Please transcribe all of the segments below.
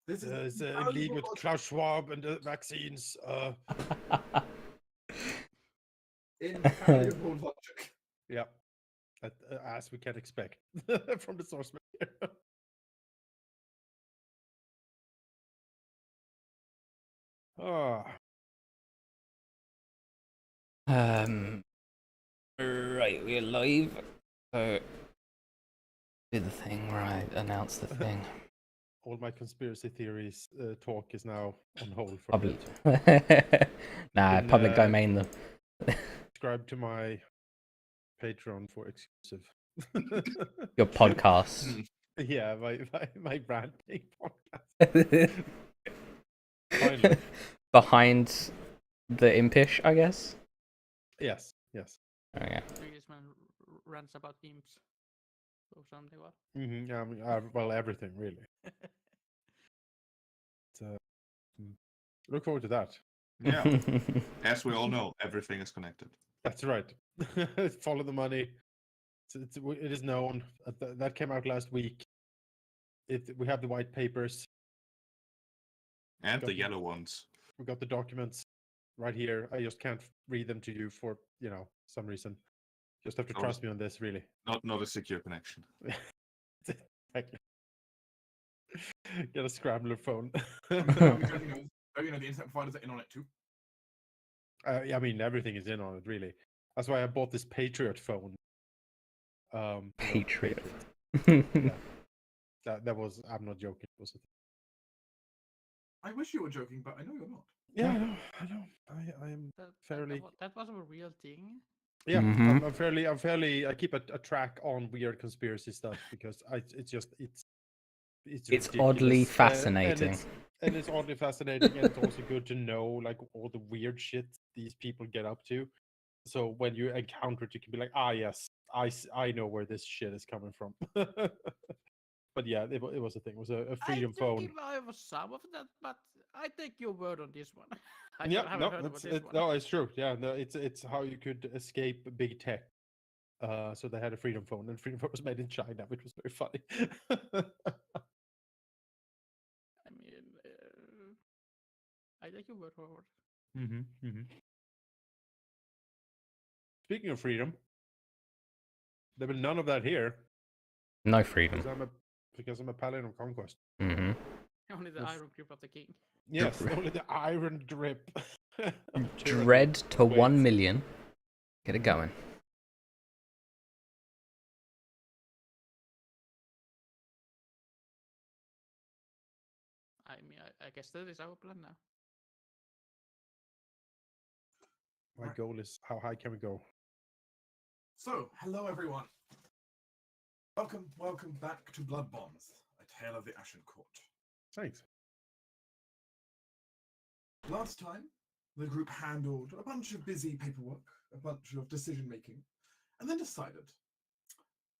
This is It's in league with Klaus Schwab and the vaccines. Invaluable logic. Yeah, as we can expect from the source material. Right, we're live. So do the thing where I announce the thing. All my conspiracy theories talk is now on hold for Public. a bit. Nah, public domain them. Subscribe to my Patreon for exclusive. Your podcast. Yeah, my branding podcast. Finally. Behind the impish, I guess. Yes. Oh yeah. Man rants about imps or something. What? Yeah, I mean, well, everything really. Look forward to that. Yeah. As we all know, everything is connected. That's right. Follow the money. It is known. That came out last week. We have the white papers. And the yellow ones. We got the documents right here. I just can't read them to you for, some reason. Just have to trust me on this, really. Not a secure connection. Exactly. Get a scrambler phone. The internet providers are in on it too. I mean, everything is in on it, really. That's why I bought this Patriot phone. Patriot. Yeah. That was. I'm not joking. Was it? I wish you were joking, but I know you're not. Yeah, I know. I am fairly. That was a real thing. Yeah, Mhm. I'm fairly. I keep a track on weird conspiracy stuff because it's oddly ridiculous. fascinating. And it's oddly fascinating, and it's also good to know like all the weird shit these people get up to. So when you encounter it, you can be like, yes, I know where this shit is coming from. But yeah, it was a thing. It was a freedom phone. I was some of that, but I take your word on this one. I Yeah, haven't heard about this one. no, it's true. Yeah, no, it's how you could escape big tech. So they had a freedom phone, and freedom phone was made in China, which was very funny. I mean, I take your word for it. Speaking of freedom, there will be none of that here. No freedom. Because I'm a paladin of conquest. Mm-hmm. Only the iron grip of the king. Yes, only the iron grip. Dread to 1 million. Get it going. I mean, I guess that is our plan now. My goal is how high can we go? So, hello everyone. Welcome back to Blood Bombs, a tale of the Ashen Court. Thanks. Last time, the group handled a bunch of busy paperwork, a bunch of decision making, and then decided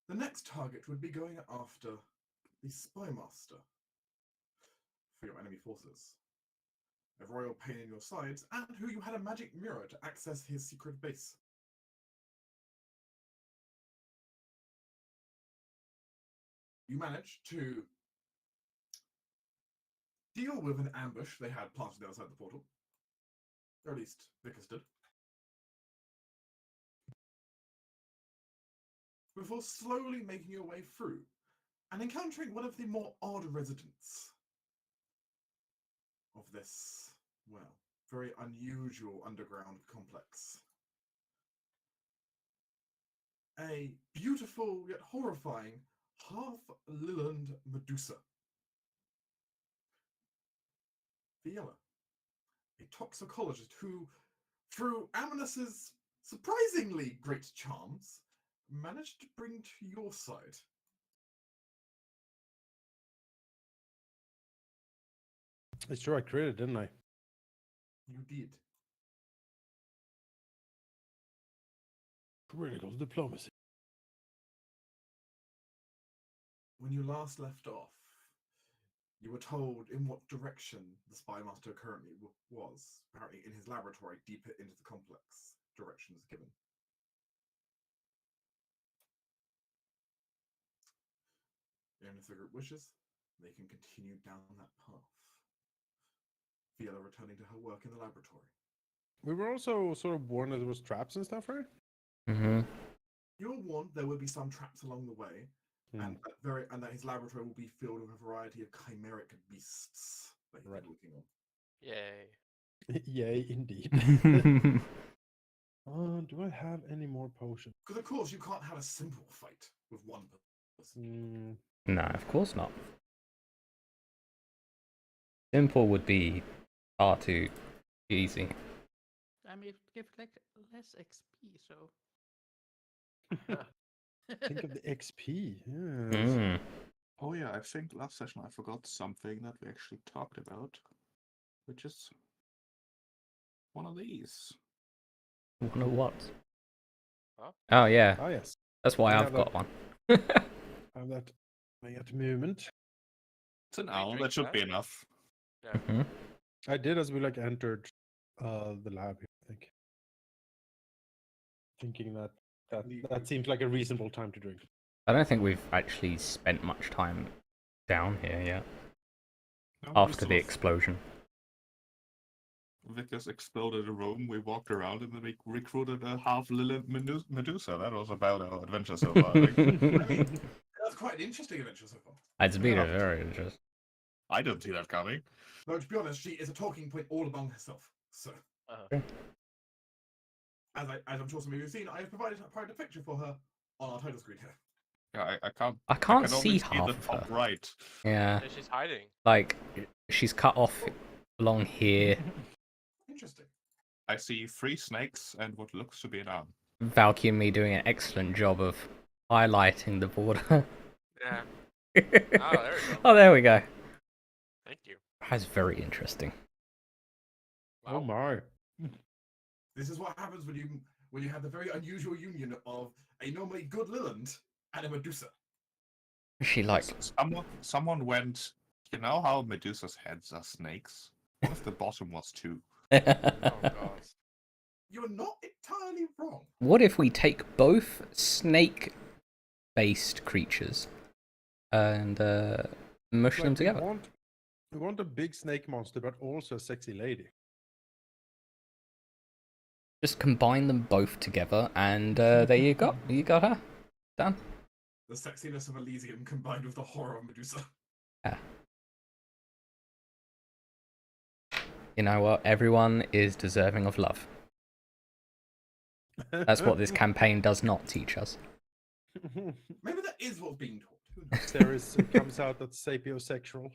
the next target would be going after the Spy Master for your enemy forces. A royal pain in your sides, and who you had a magic mirror to access his secret base. You managed to deal with an ambush they had planted outside the portal. Or at least Vickers did. Before slowly making your way through and encountering one of the more odd residents of this, well, very unusual underground complex. A beautiful yet horrifying half-Lilland Medusa. Viella, a toxicologist who, through Ammonus's surprisingly great charms, managed to bring to your side. It's true, I created, didn't I? You did. Critical diplomacy. When you last left off, you were told in what direction the Spy Master currently was, apparently in his laboratory deeper into the complex. Directions given. And if the group wishes, they can continue down that path. Fiona returning to her work in the laboratory. We were also sort of warned that there was traps and stuff, right? Mm-hmm. You were warned there would be some traps along the way, and that his laboratory will be filled with a variety of chimeric beasts that he's Right. working on. Yay. Yay, indeed. Do I have any more potions? Because of course you can't have a simple fight with one person. No, of course not. Simple would be far too easy. I mean, give like less XP, so. Think of the XP. Yes. Mm. Oh yeah, I think last session I forgot something that we actually talked about, which is one of these. One of what? Huh? Oh yeah, Ah, yes. that's why Yeah, I've got one. I have that at the moment. It's an We owl, drink that should that? be enough. Yeah. Mhm. I did as we entered the lab here, I think. Thinking that seems like a reasonable time to drink. I don't think we've actually spent much time down here yet. No, we After sort the of- explosion. Vickers exploded a room, we walked around, and then we recruited a half-Lilith Medusa. That was about our adventure so far. I think. That's quite an interesting adventure so far. It's been Yeah. a very interesting. I didn't see that coming. Though, to be honest, she is a talking point all among herself. So, Uh-huh. as I'm sure some of you have seen, I have provided a picture for her on our title screen here. Yeah, I can't. I can't can see only half the of top her. right. Yeah, Yeah, she's hiding. like she's cut off along here. Interesting. I see 3 snakes and what looks to be an arm. Valky and me doing an excellent job of highlighting the border. Yeah. Oh, there we go. Oh, there we go. Thank you. That's very interesting. Oh Wow. my. This is what happens when you have the very unusual union of a normally good Lilland and a Medusa. She like Someone went. You know how Medusa's heads are snakes? What if the bottom was too? Oh god. You're not entirely wrong. What if we take both snake-based creatures and mush them Like, together? we want a big snake monster, but also a sexy lady. Just combine them both together, and there you go. You got her. Done. The sexiness of Elysium combined with the horror of Medusa. You know what? Everyone is deserving of love. That's what this campaign does not teach us. Maybe that is what's being taught. Who knows? There is comes out that sapiosexual.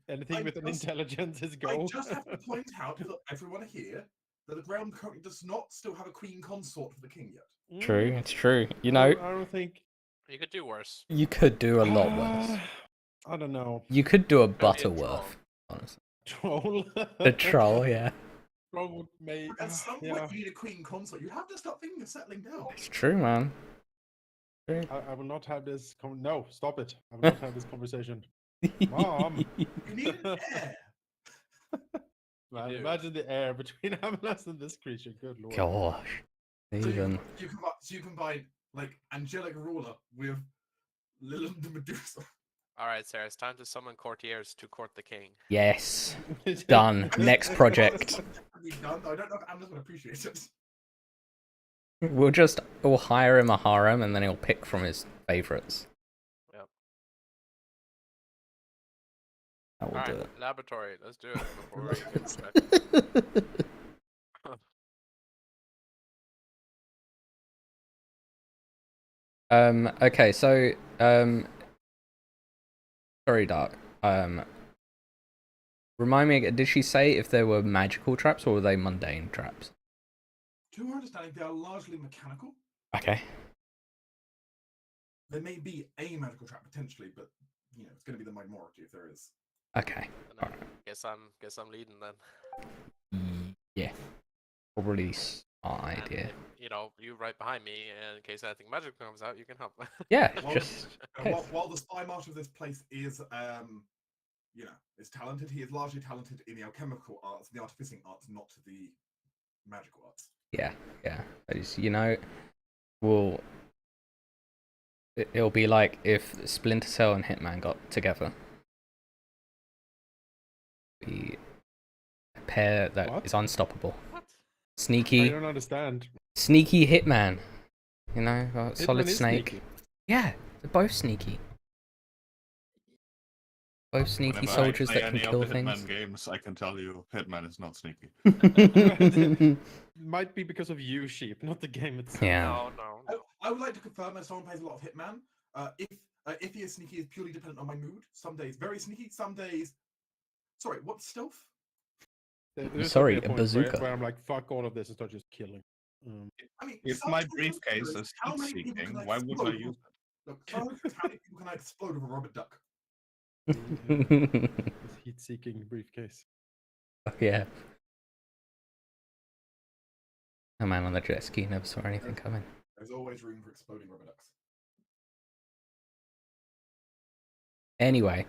Anything I with an just- intelligence is I go. just have to point out for everyone here that the ground currently does not still have a queen consort for the king yet. True, it's true. You I know, don't think. You could do worse. you could do a lot worse. I don't know. You could do a Maybe a Butterworth, honestly. Troll. The troll, yeah. Troll would make. At some point, Yeah. you need a queen consort. You have to start thinking of settling down. It's true, man. True. I will not have this. No, stop it. I will not have this conversation. Mom. You need an heir. Man, do. imagine the air between Amalas and this creature. Good lord. Gosh. Even. So you combine like angelic ruler with Lilith the Medusa. Alright, Sarah, it's time to summon courtiers to court the king. Yes. Done. Next project. We've done. I don't know if Amna's would appreciate it. We'll hire him a harem and then he'll pick from his favorites. Yep. That will do Alright, it. laboratory, let's do it before we get stuck. Okay, so sorry, Dark. Remind me again, did she say if there were magical traps or were they mundane traps? To our understanding, they are largely mechanical. Okay. There may be a magical trap potentially, but you know it's going to be the minority if there is. Okay. And I guess I'm leading then. Yeah. Probably smart And idea. if, you know, you right behind me, and in case anything magical comes out, you can help. Yeah, Well, just While the spy master of this place is, you know, is talented, he is largely talented in the alchemical arts, the artificing arts, not the magical arts. yeah. I just, you know, it'll be like if Splinter Cell and Hitman got together. pair that What? is unstoppable. What? I Sneaky, don't understand. sneaky hitman. You know, Solid Hitman is Snake. sneaky. Yeah, they're both sneaky. Both sneaky Whenever soldiers I play that can any kill of the things. Hitman games, I can tell you Hitman is not sneaky. Might be because of you, Sheep, not the game itself. Yeah. No. I would like to confirm, as someone plays a lot of Hitman, if he is sneaky is purely dependent on my mood. Some days very sneaky, some days. Sorry, what's stealth? There's Sorry, definitely a point bazooka. where I'm like, fuck all of this and start just killing. I mean, If some my people briefcase consider is how heat many people seeking, can why would I explode use with- it? Look, how many people can I explode with a rubber duck? This heat-seeking briefcase. Yeah. A man on the jet ski never saw anything coming. There's always room for exploding rubber ducks. Anyway,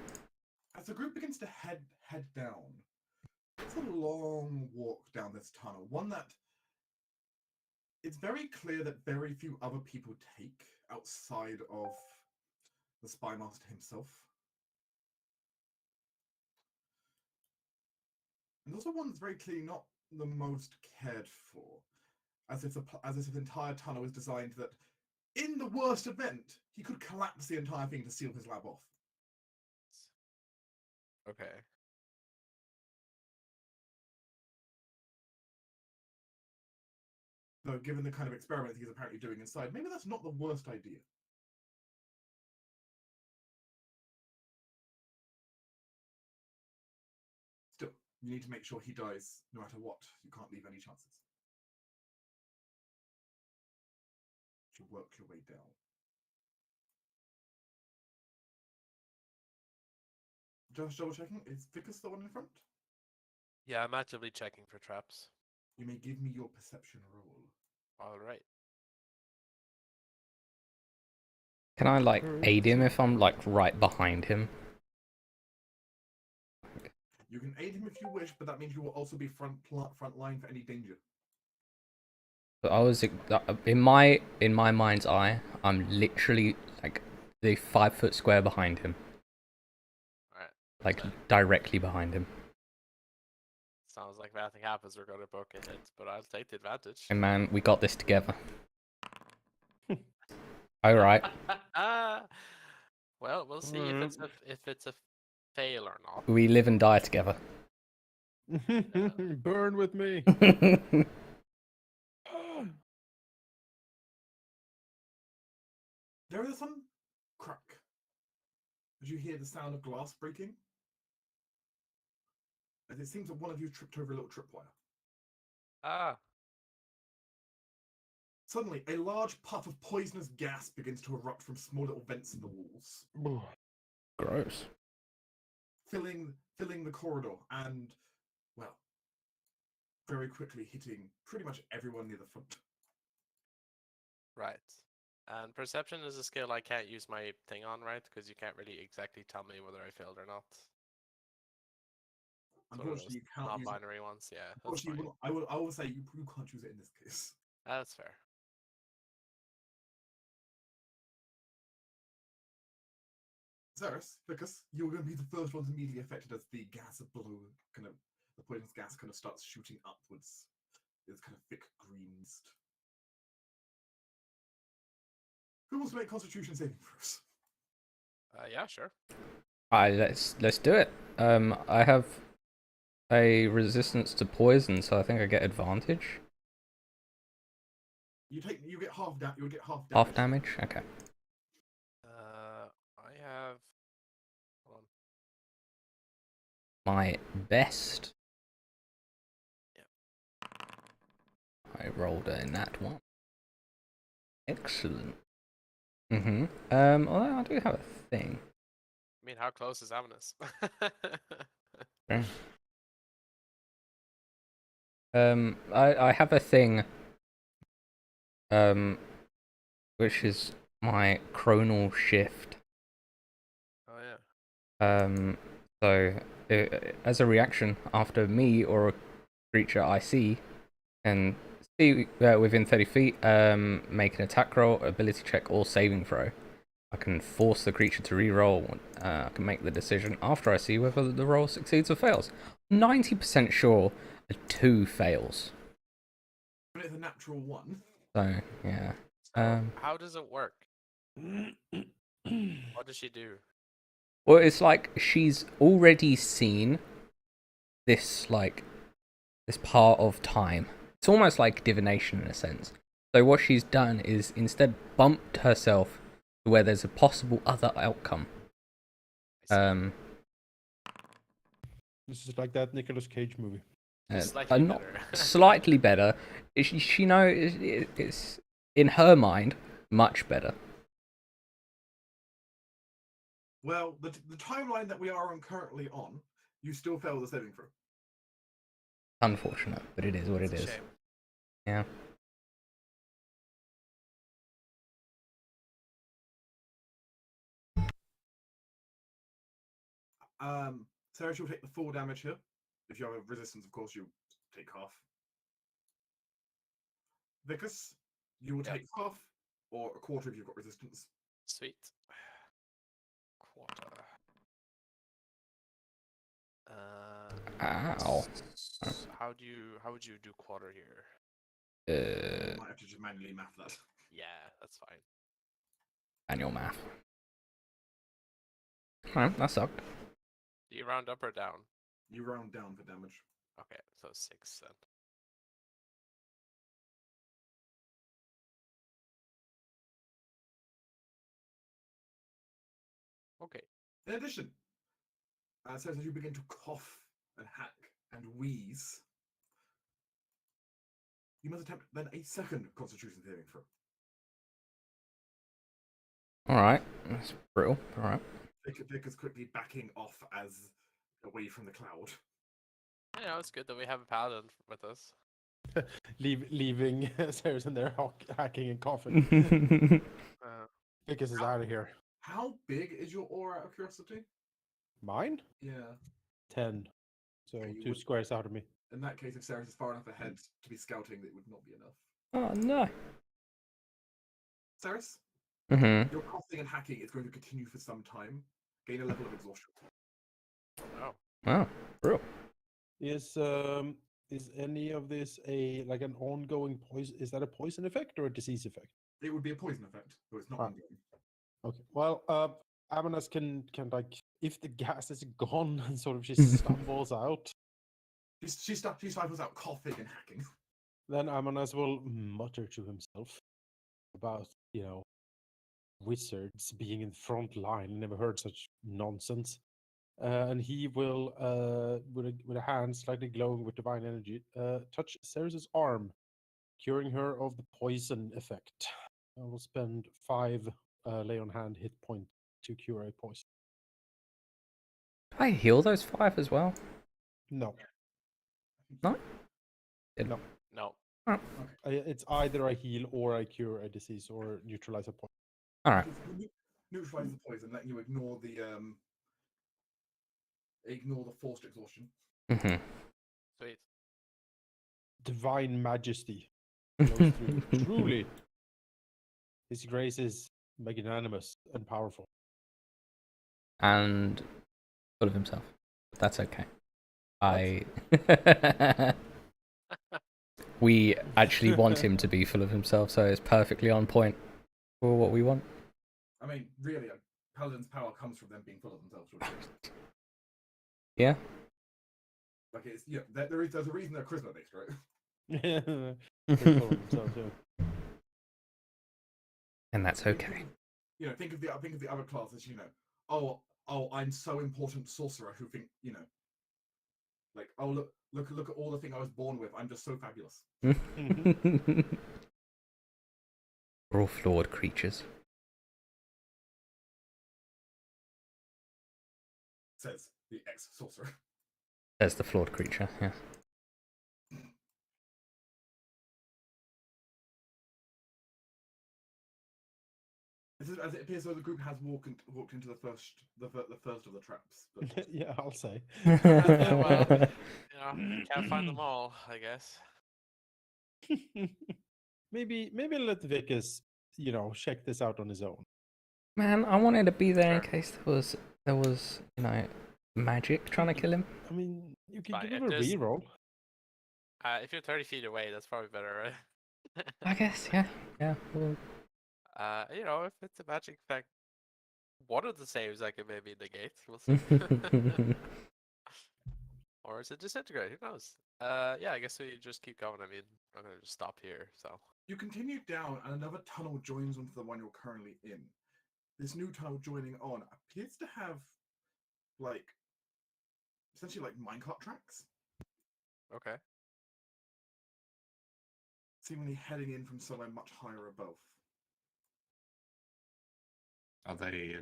As the group begins to head down, it's a long walk down this tunnel. One that it's very clear that very few other people take outside of the spy master himself. And also one that's very clearly not the most cared for, as if the entire tunnel is designed that, in the worst event, he could collapse the entire thing to seal his lab off. Okay. Though, given the kind of experiments he's apparently doing inside, maybe that's not the worst idea. Still, you need to make sure he dies no matter what. You can't leave any chances. You work your way down. Just double checking, is Vickers the one in front? Yeah, I'm actively checking for traps. You may give me your perception roll. All right. can I like aid him if I'm like right behind him? You can aid him if you wish, but that means you will also be front line for any danger. But I was in my mind's eye, I'm literally like the 5 foot square behind him, All right. like directly behind him. Sounds like if anything happens, we're gonna book a hit, but I'll take the advantage. And man, we got this together. All right. Well, we'll see if it's a fail or not. We live and die together. Burn with me. There is some crack as you hear the sound of glass breaking. As it seems that one of you tripped over a little tripwire. Ah, Suddenly, a large puff of poisonous gas begins to erupt from small little vents in the walls, Gross. filling the corridor and, well, very quickly hitting pretty much everyone near the front. right. And perception is a skill I can't use my thing on, right? Because you can't really exactly tell me whether I failed or not. It's one of Unfortunately, those you can't use it. non-binary ones. Yeah, that's Unfortunately, fine. I will say you can't use it in this case. That's fair. Zeris, because you're going to be the first ones immediately affected as the gas of blow, the poisonous gas kind of starts shooting upwards. It's kind of thick green mist. Who wants to make Constitution saving throws? Yeah, sure. Alright, let's do it. I have a resistance to poison, so I think I get advantage. You get half damage. You'll get half damage. Half damage? Okay. I have. Hold on. My best. Yep. I rolled a nat one. Excellent. Although I do have a thing. I mean, how close is Amanus? Okay. I have a thing. Which is my chronal shift. Oh yeah. So as a reaction, after me or a creature I see can see within 30 feet, make an attack roll, ability check, or saving throw, I can force the creature to re-roll. I can make the decision after I see whether the roll succeeds or fails. 90% sure a 2 fails. But it's a natural 1. So, yeah. So how does it work? What does she do? Well, it's like she's already seen this, this part of time. It's almost like divination in a sense. So what she's done is instead bumped herself to where there's a possible other outcome. I see. This is like that Nicolas Cage movie. Slightly not better. slightly better. She knows it's in her mind much better. Well, the timeline that we are on currently on, you still fail the saving throw. Unfortunate, but it is what it It's a is. shame. Yeah. Sarah, you'll take the full damage here. If you have a resistance, of course, you take half. Vicus, you will Yep. take half, or a quarter if you've got resistance. Sweet. Quarter. Ow. How would you do quarter here? You might have to just manually math that. Yeah, that's fine. Manual math. Alright, that sucked. Do you round up or down? You round down for damage. Okay, so 6 then. Okay. In addition, Sarah, as you begin to cough and hack and wheeze, you must attempt then a second Constitution saving throw. Alright, that's brutal. Alright. Vic is quickly backing off as away from the cloud. Yeah, it's good that we have a paladin with us. Leaving Sarah's in there hacking and coughing. Because is out of here. How big is your aura, out of curiosity? Mine? Yeah. 10. So Okay, you 2 would- squares out of me. In that case, if Sarah is far enough ahead to be scouting, that would not be enough. Oh no. Saris, Mm-hmm. your coughing and hacking is going to continue for some time. Gain a level of exhaustion. Oh. Wow, brutal. Is any of this like an ongoing poison? Is that a poison effect or a disease effect? It would be a poison effect, but it's not Ah. ongoing. Okay. Well, Amanas can like if the gas is gone and sort of she stumbles out, She stifles out coughing and hacking. then Amanas will mutter to himself about wizards being in the front line. Never heard such nonsense. And he will, with a hand slightly glowing with divine energy, touch Ceres' arm, curing her of the poison effect. I will spend 5 lay on hand hit point to cure a poison. Do I heal those 5 as well? No, No? No. it's either I heal or I cure a disease or neutralize a poison. Alright. Neutralize the poison, letting you ignore the forced exhaustion. Mm-hmm. Sweet. Divine majesty flows through. Truly, His grace is magnanimous and powerful. And full of himself. But that's okay. We actually want him to be full of himself, so it's perfectly on point for what we want. I mean, really, a paladin's power comes from them being full of themselves. Yeah. Like it's there's a reason they're charisma based, right? They're full of themselves, yeah. And that's okay. Think of the other classes. Oh, I'm so important sorcerer who think like, oh look at all the thing I was born with. I'm just so fabulous. We're all flawed creatures. Says the ex sorcerer. There's the flawed creature, yeah. As it appears, though, the group has walked into the first of the traps. But Yeah, I'll say. Well, can't find them all, I guess. maybe let Vicus, check this out on his own. Man, I wanted to be there in Sure. case there was magic trying to kill him. I mean, you can Fine, give if him a there's- reroll. If you're 30 feet away, that's probably better, right? I guess, yeah. Well, You know, if it's a magic effect, one of the saves I can maybe negate. We'll see. Or is it disintegrate? Who knows? Yeah, I guess we just keep going. I mean, I'm gonna just stop here. So You continue down, and another tunnel joins onto the one you're currently in. This new tunnel joining on appears to have, like, essentially like minecart tracks, okay. seemingly heading in from somewhere much higher above. Are they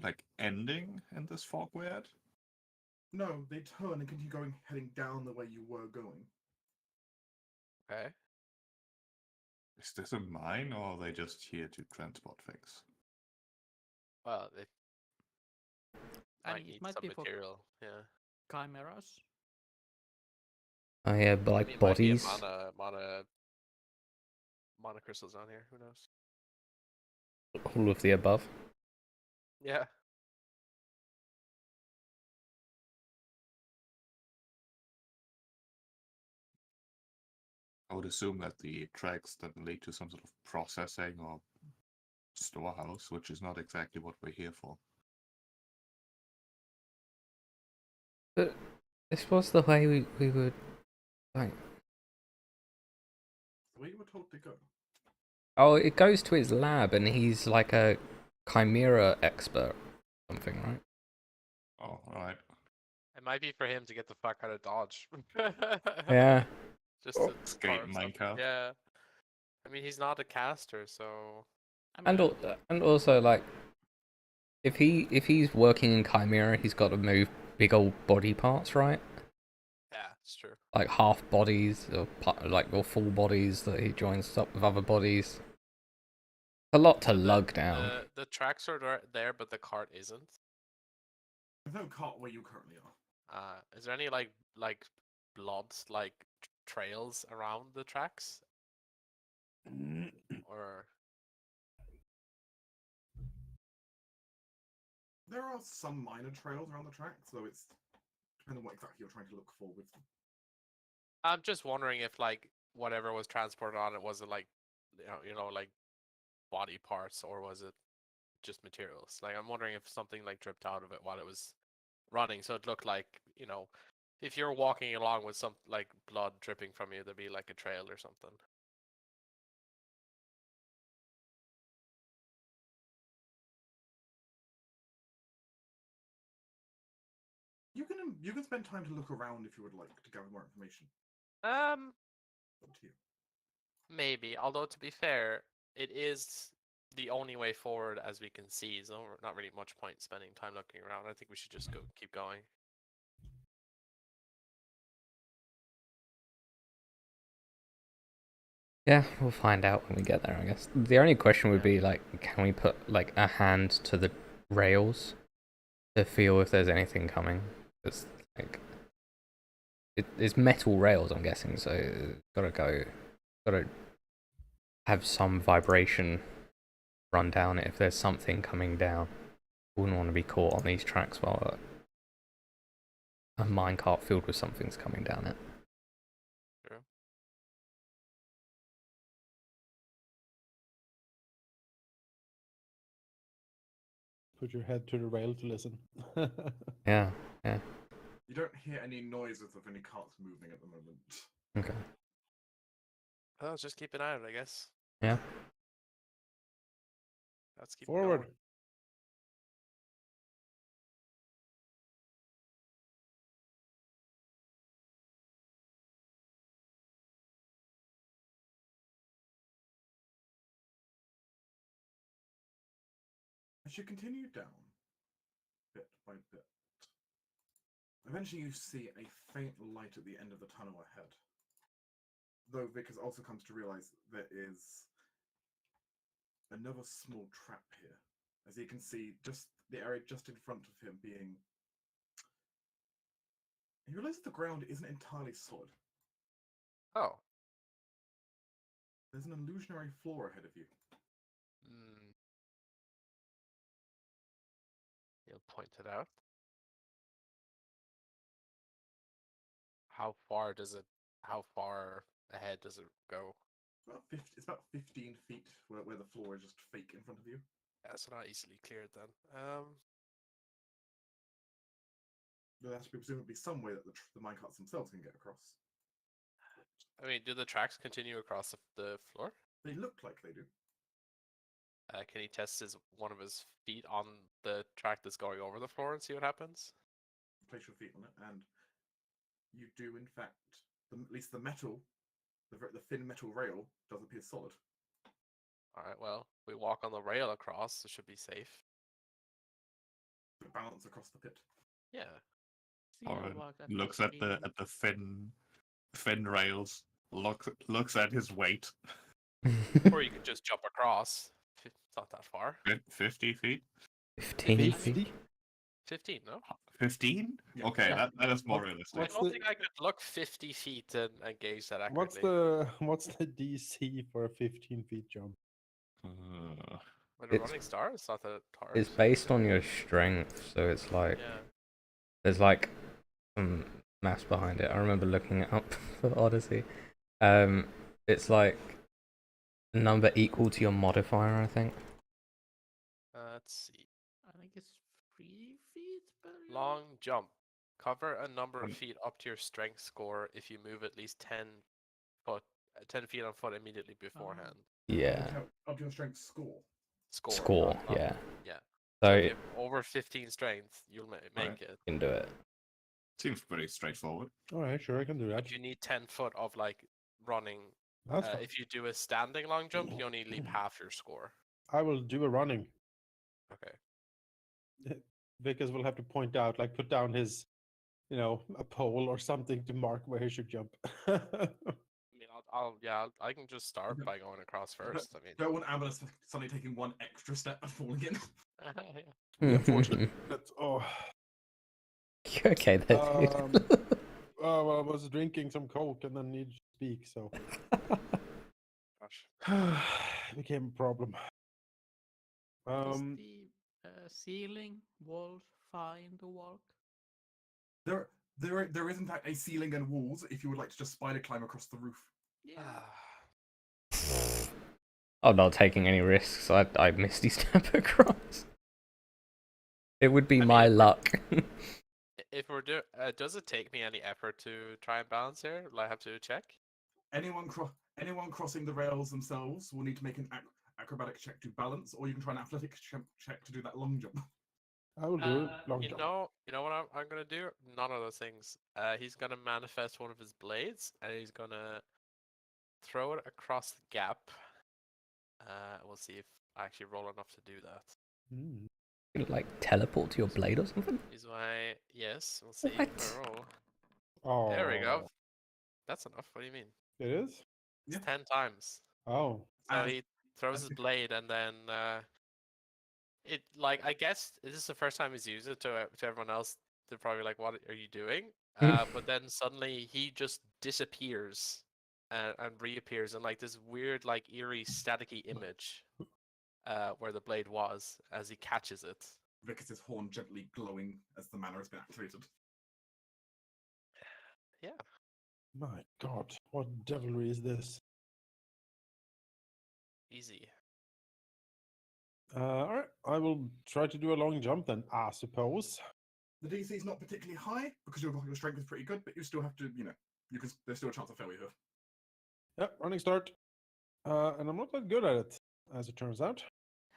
like ending in this fog we're at? No, they turn and continue going, heading down the way you were going. Okay. Is this a mine or are they just here to transport things? Well, they And might it need might some be for material. Yeah. chimeras. oh yeah, but I like mean, might be a bodies. mana crystals on here. Who knows? All of the above. Yeah. I would assume that the tracks that lead to some sort of processing or storehouse, which is not exactly what we're here for. But this was the way we would like. The way you were told to go. Oh, it goes to his lab, and he's like a chimera expert, something, right? Oh, alright. It might be for him to get the fuck out of Dodge. Yeah. Just Oh, to escape carve something. minecart. Yeah. I mean, he's not a caster, so I And mean, and also like, if he's working in chimera, he's got to move big old body parts, right? yeah, it's true. Like half bodies or full bodies that he joins up with other bodies. A lot to So lug down. The tracks are there, but the cart isn't. There's no cart where you currently are. Is there any like blood like trails around the tracks, or There are some minor trails around the tracks, though it's depending on what exactly you're trying to look for with them. I'm just wondering if like whatever was transported on it was it like like body parts, or was it just materials? Like I'm wondering if something like dripped out of it while it was running, so it looked like if you're walking along with some like blood dripping from you, there'd be like a trail or something. You can spend time to look around if you would like to gather more information. Um, Up to you. maybe. Although to be fair, it is the only way forward as we can see, so not really much point spending time looking around. I think we should just keep going. Yeah, we'll find out when we get there, I guess. The only question would Yeah. be like, can we put like a hand to the rails to feel if there's anything coming? It's like it's metal rails, I'm guessing, so gotta have some vibration run down it if there's something coming down. Wouldn't want to be caught on these tracks while a minecart filled with something's coming down it. True. Put your head to the rail to listen. Yeah. You don't hear any noises of any carts moving at the moment. Okay. Well, just keep an eye on it, I guess. Yeah. Let's keep Forward. going. As you continue down, bit by bit, eventually you see a faint light at the end of the tunnel ahead. Though Vickers also comes to realize there is another small trap here. As you can see, just the area just in front of him being... You realize the ground isn't entirely solid. Oh. There's an illusionary floor ahead of you. Hmm. He'll point it out. How far ahead does it go? It's about 15 feet where the floor is just fake in front of you. That's not easily cleared then. There has to be presumably some way that the minecarts themselves can get across. I mean, do the tracks continue across the floor? They look like they do. Can he test one of his feet on the track that's going over the floor and see what happens? Place your feet on it, and you do, in fact, at least the metal, the thin metal rail does appear solid. All right. Well, we walk on the rail across. It should be safe. The balance across the pit. Yeah. See how Alright, work that looks has at the been. thin rails. Looks at his weight. Or you could just jump across. It's not that far. 50 feet. 15 feet. 15, no? 15? Yeah. Okay, Yeah. that is more What- realistic. I What's don't the- think I could look 50 feet and gauge that What's accurately. the DC for a 15 feet jump? With a It's- running star, it's not that hard. It's based on your strength, so it's like Yeah. there's like some maths behind it. I remember looking it up for Odyssey. It's like a number equal to your modifier, I think. Let's see. I think it's 3 feet per Long jump. Cover a number of Mm. feet up to your strength score if you move at least 10 feet on foot immediately beforehand. Yeah. Up to your strength score. Score, not- yeah. yeah. So If you you have over 15 strength, you'll make Right. it. can do it. Seems pretty straightforward. All right, sure, I can do that. But you need 10 foot of like running. That's fine. If you do a standing long jump, you only leap half your score. I will do a running. Okay. Vickers will have to point out, like, put down his, a pole or something to mark where he should jump. I mean, I can just start by going across first. I mean, Don't want Avalus suddenly taking one extra step and falling in. Yeah, unfortunately. That's, You okay there, dude? well, I was drinking some Coke and then needed to speak, so gosh. it became a problem. Is the ceiling walls fine to walk? There is in fact a ceiling and walls if you would like to just spider climb across the roof. Yeah. I'm not taking any risks. I misty step across. It would be I mean, my if we're- luck. If we're doing, does it take me any effort to try and balance here? Will I have to check? Anyone crossing the rails themselves will need to make an acrobatic check to balance, or you can try an athletics check to do that long jump. I will do long You jump. know what I'm gonna do? None of those things. He's gonna manifest one of his blades, and he's gonna throw it across the gap. We'll see if I actually roll enough to do that. Mm. Like teleport to your blade or something? Is my yes? We'll see. What? I roll. Oh, There we go. That's enough. What do you mean? It is? It's Yeah. 10 times. Oh, So As- he throws his as- blade, and then it I guess this is the first time he's used it to everyone else. They're probably like, "What are you doing?" But then suddenly he just disappears and reappears in like this weird, like eerie, staticky image where the blade was as he catches it. Vicus's horn gently glowing as the manner has been activated. Yeah. my God. What devilry is this? Easy. All right, I will try to do a long jump then, I suppose. The DC is not particularly high because your strength is pretty good, but you still have to, there's still a chance of failure here. Yep, running start. And I'm not that good at it, as it turns out.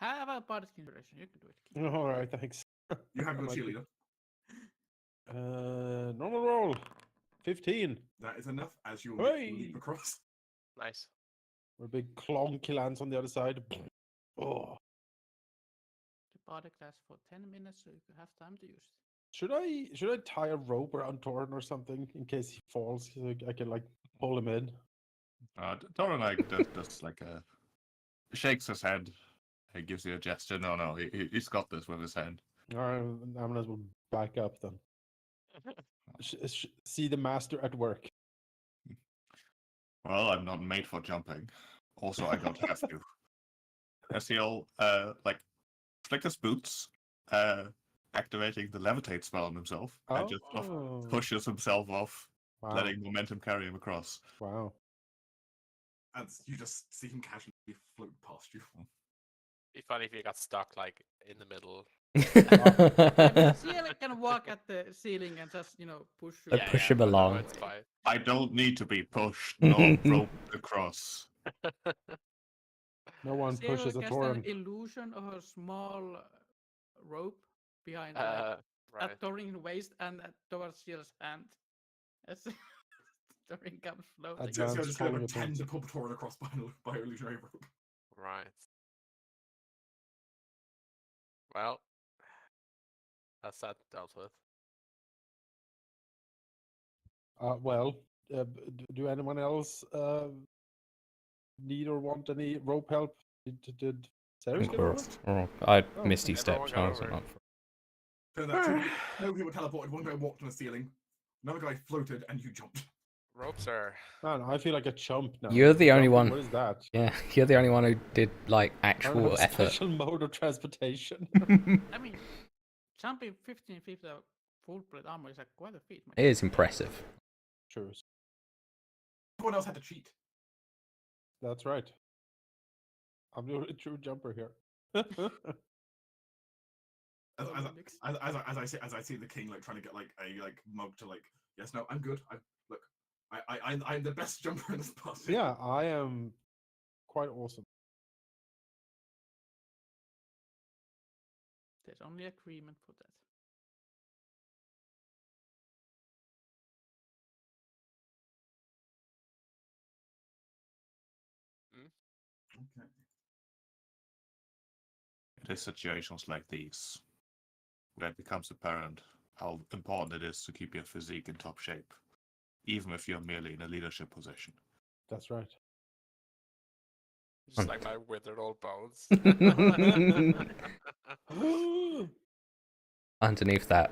Have a body consideration. You can do it. Keep All right, thanks. You have I your might be- cheerleader. Normal roll. 15. That is enough as you Hey! leap across. Nice. Where a big clonky lands on the other side. Oh. The body lasts for 10 minutes, so you can have time to use it. Should I tie a rope around Torn or something in case he falls? So I can like pull him in. Doran does like a shakes his head. He gives you a gesture. No, he's got this with his hand. All right, Amnes will back up then. See the master at work. Well, I'm not made for jumping. Also, I don't have to. As he'll like flick his boots, activating the levitate spell on himself and just sort of Oh, pushes himself off, wow. letting momentum carry him across. Wow. As you just see him casually float past you. Be funny if you got stuck like in the middle. Ciel can walk at the ceiling and just, push you. Yeah, push him no, along. it's fine. I don't need to be pushed nor roped across. No one Ciel pushes a cast an Torin. illusion of a small rope behind Right. at Thorin's waist and towards Ciel's hand. As Thorin comes floating. Advanced So just going to calling pretend attempt. to pull Torin across by illusionary rope. Right. Well, that's that dealt with. Well, do anyone else need or want any rope help? Did I Ceres think get over? I Oh, misty everyone stepped. got I wasn't over it. up for Turns out no people teleported. One guy walked on the ceiling. Another guy floated, and you jumped. Ropes are. Man, I feel like a chump now. You're the only Jumping, one. What is that? Yeah, you're the only one who did like I don't have actual a effort. special mode of transportation. I mean, jumping 15 feet without full plate armor is like quite a feat. It is impressive. True. Everyone else had to cheat. That's right. I'm the only true jumper here. As I see the king like trying to get like a mug to like, yes, no, I'm good. I'm the best jumper in this party. Yeah, I am quite awesome. There's only agreement for that. Okay. It is situations like these where it becomes apparent how important it is to keep your physique in top shape, even if you're merely in a leadership position. That's right. Just like my withered old bones. Underneath that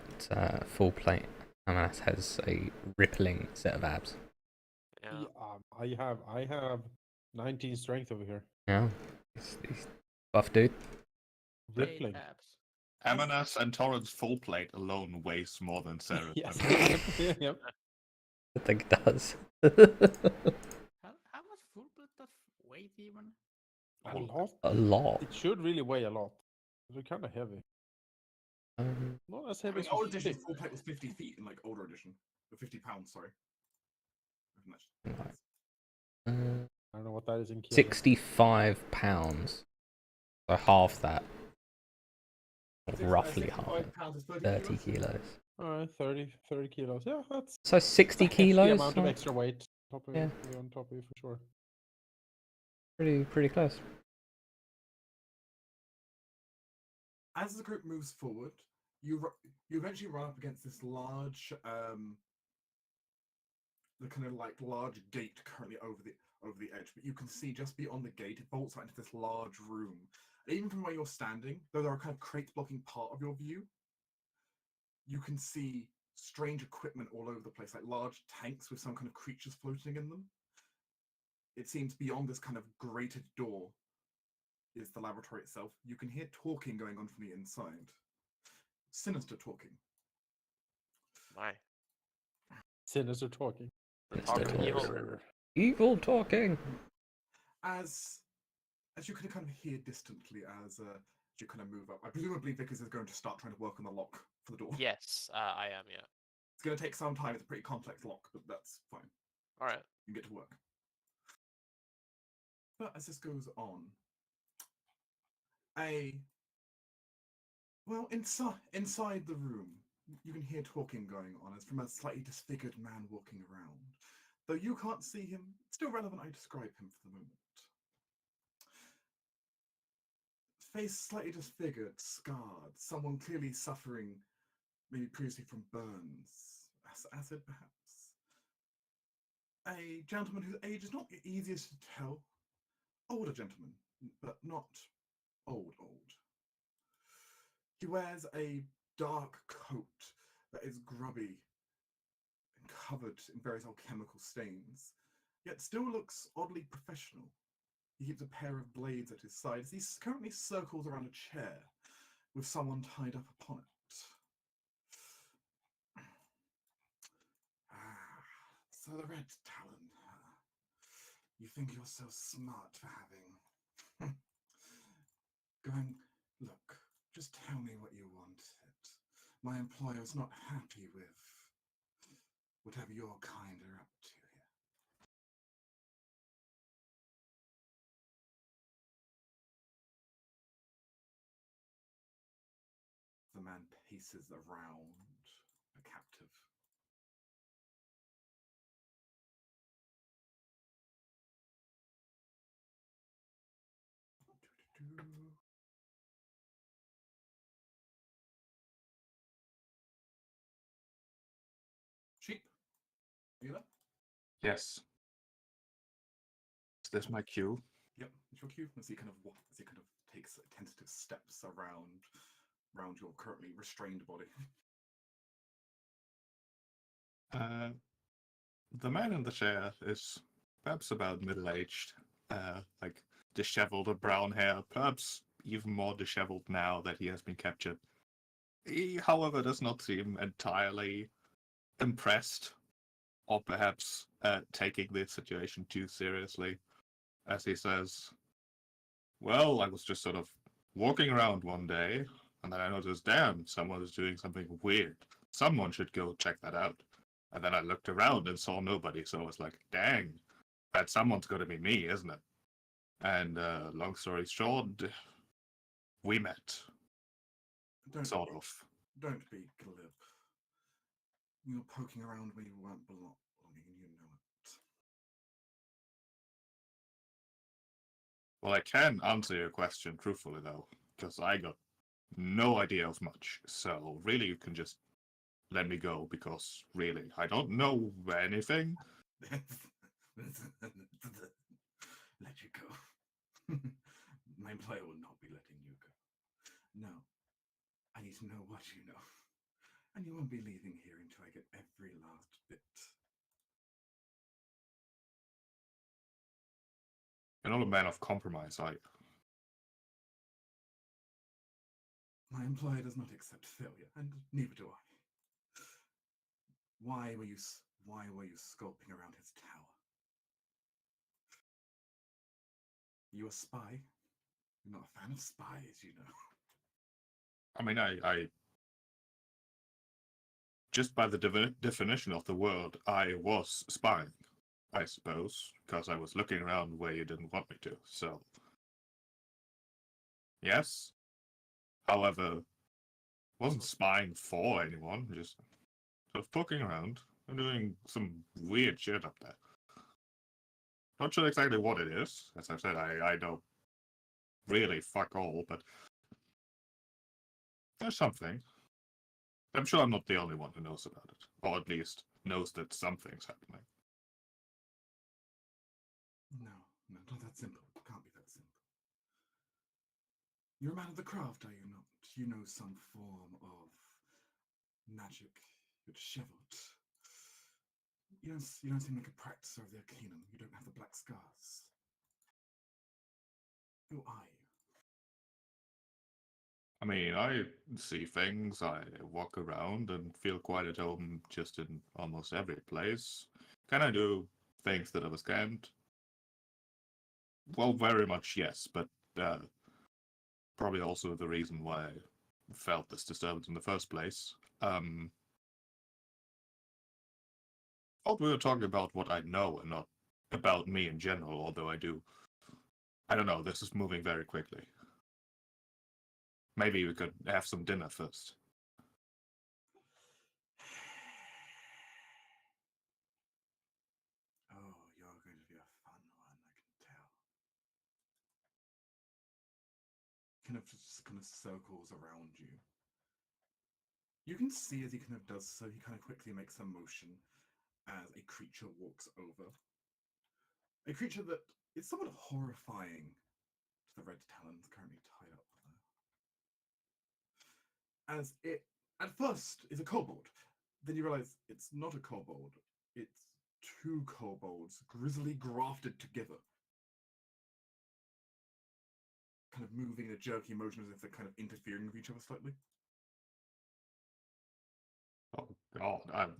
full plate, Amanas has a rippling set of abs. Yeah. Yeah, I have 19 strength over here. Yeah, he's buff dude. Rippling. Abs. Amanas and Torrent's full plate alone weighs more than Sarah. Yes. Yep. I think it does. How much full plate does weight even? A lot. A lot. It should really weigh a lot. They're kind of heavy. Not as I heavy mean, as old you edition think. full plate was 50 feet in like older edition, 50 pounds. Sorry. I don't know what that is in kilos. 65 pounds. So half that. Roughly half. 65 pounds is 30 kilos. Alright, 30 kilos. Yeah, that's So 60 a hefty kilos? amount of extra weight Yeah. on top of you for sure. Pretty close. As the group moves forward, you eventually run up against this large, the kind of like large gate currently over the edge. But you can see just beyond the gate, it bolts out into this large room. And even from where you're standing, though there are kind of crates blocking part of your view, you can see strange equipment all over the place, like large tanks with some kind of creatures floating in them. It seems beyond this kind of grated door is the laboratory itself. You can hear talking going on from the inside. Sinister talking. My. Sinister talking. The talking evil. Evil talking. As you can kind of hear distantly as you kind of move up. I presumably Vickers is going to start trying to work on the lock for the door. Yes, I am. Yeah. It's going to take some time. It's a pretty complex lock, but that's fine. All right. You can get to work. But as this goes on, inside the room, you can hear talking going on as from a slightly disfigured man walking around. Though you can't see him, it's still relevant I describe him for the moment. Face slightly disfigured, scarred, someone clearly suffering, maybe previously from burns, acid perhaps. A gentleman whose age is not the easiest to tell. Older gentleman, but not old. He wears a dark coat that is grubby and covered in various alchemical stains, yet still looks oddly professional. He keeps a pair of blades at his side as he currently circles around a chair with someone tied up upon it. So the red talon. You think you're so smart for having... Going, look, just tell me what you wanted. My employer's not happy with whatever your kind are up to here. The man paces around, a captive. Sheep, are you there? Yes. Is this my cue? Yep, it's your cue. As he kind of takes tentative steps around your currently restrained body. The man in the chair is perhaps about middle-aged, like disheveled with brown hair, perhaps even more disheveled now that he has been captured. He, however, does not seem entirely impressed, or perhaps taking the situation too seriously, as he says, well, I was just sort of walking around one day, and then I noticed, damn, someone is doing something weird. Someone should go check that out. And then I looked around and saw nobody, so I was like, dang, that someone's going to be me, isn't it? And long story short, we met. Sort of. Don't be glib. You're poking around where you weren't belonging, you know it. Well, I can answer your question truthfully, though, because I got no idea of much. So really, you can just let me go, because really, I don't know anything. Let you go. My employer will not be letting you go. No. I need to know what you know. And you won't be leaving here until I get every last bit. You're not a man of compromise, are you? My employer does not accept failure, and neither do I. Why were you skulking around his tower? You a spy? You're not a fan of spies, you know. I mean, I just by the definition of the word, I was spying, I suppose, because I was looking around where you didn't want me to, so... Yes. However, wasn't spying for anyone, just sort of poking around and doing some weird shit up there. Not sure exactly what it is. As I've said, I don't really fuck all, but there's something. I'm sure I'm not the only one who knows about it, or at least knows that something's happening. No, not that simple. It can't be that simple. You're a man of the craft, are you not? You know some form of magic. You're disheveled. You don't seem like a practicer of the Arcanum. You don't have the black scars. Who are you? I mean, I see things, I walk around and feel quite at home just in almost every place. Can I do things that I was can't? Well, very much yes, but probably also the reason why I felt this disturbance in the first place. Thought we were talking about what I know and not about me in general, although I do. I don't know, this is moving very quickly. Maybe we could have some dinner first. Oh, you're going to be a fun one, I can tell. Kind of circles around you. You can see as he kind of does so, he kind of quickly makes a motion as a creature walks over. A creature that is somewhat horrifying to the red talons currently tied up there. As it, at first, is a kobold. Then you realize it's not a kobold. It's two kobolds, grisly grafted together. Kind of moving in a jerky motion as if they're kind of interfering with each other slightly. Oh god,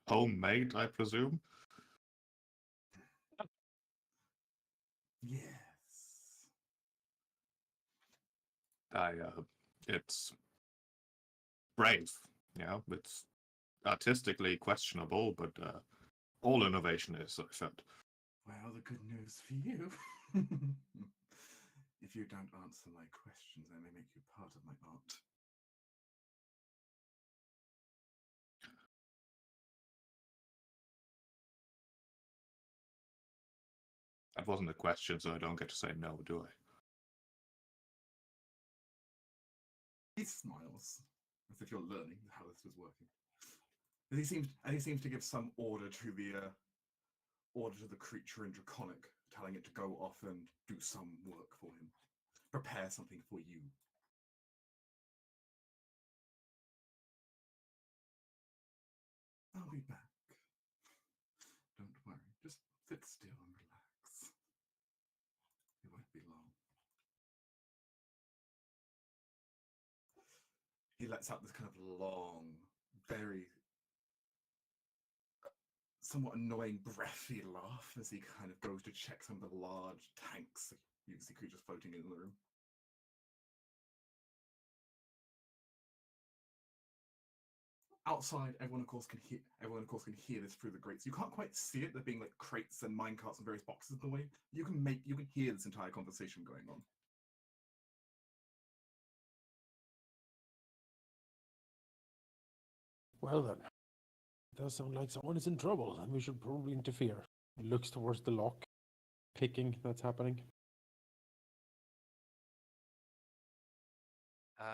homemade, I presume. Yes. It's brave, it's artistically questionable, but all innovation is, I felt. Well, the good news for you. If you don't answer my questions, I may make you part of my art. That wasn't a question, so I don't get to say no, do I? He smiles, as if you're learning how this was working. And he seems to give some order to the creature in Draconic, telling it to go off and do some work for him. Prepare something for you. I'll be back. Don't worry. Just sit still and relax. It won't be long. He lets out this kind of long, very somewhat annoying, breathy laugh as he kind of goes to check some of the large tanks that you see creatures floating in the room. Outside, everyone of course can hear this through the grates. You can't quite see it. There being like crates and minecarts and various boxes in the way. You can hear this entire conversation going on. Well then, it does sound like someone is in trouble, and we should probably interfere. He looks towards the lock, picking that's happening.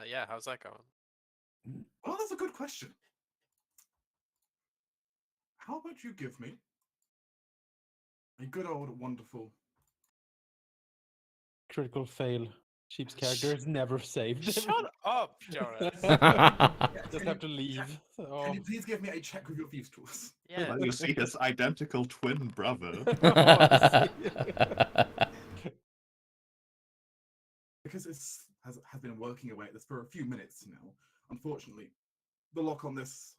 Yeah, how's that going? Well, that's a good question. How about you give me a good old wonderful Critical fail. Sheep's character is never saved. Shut up, Jonas. Just have to leave. Oh. Can you please give me a check with your thieves tools? Yeah. Well, you see his identical twin brother. Because it has been working away at this for a few minutes now. Unfortunately, the lock on this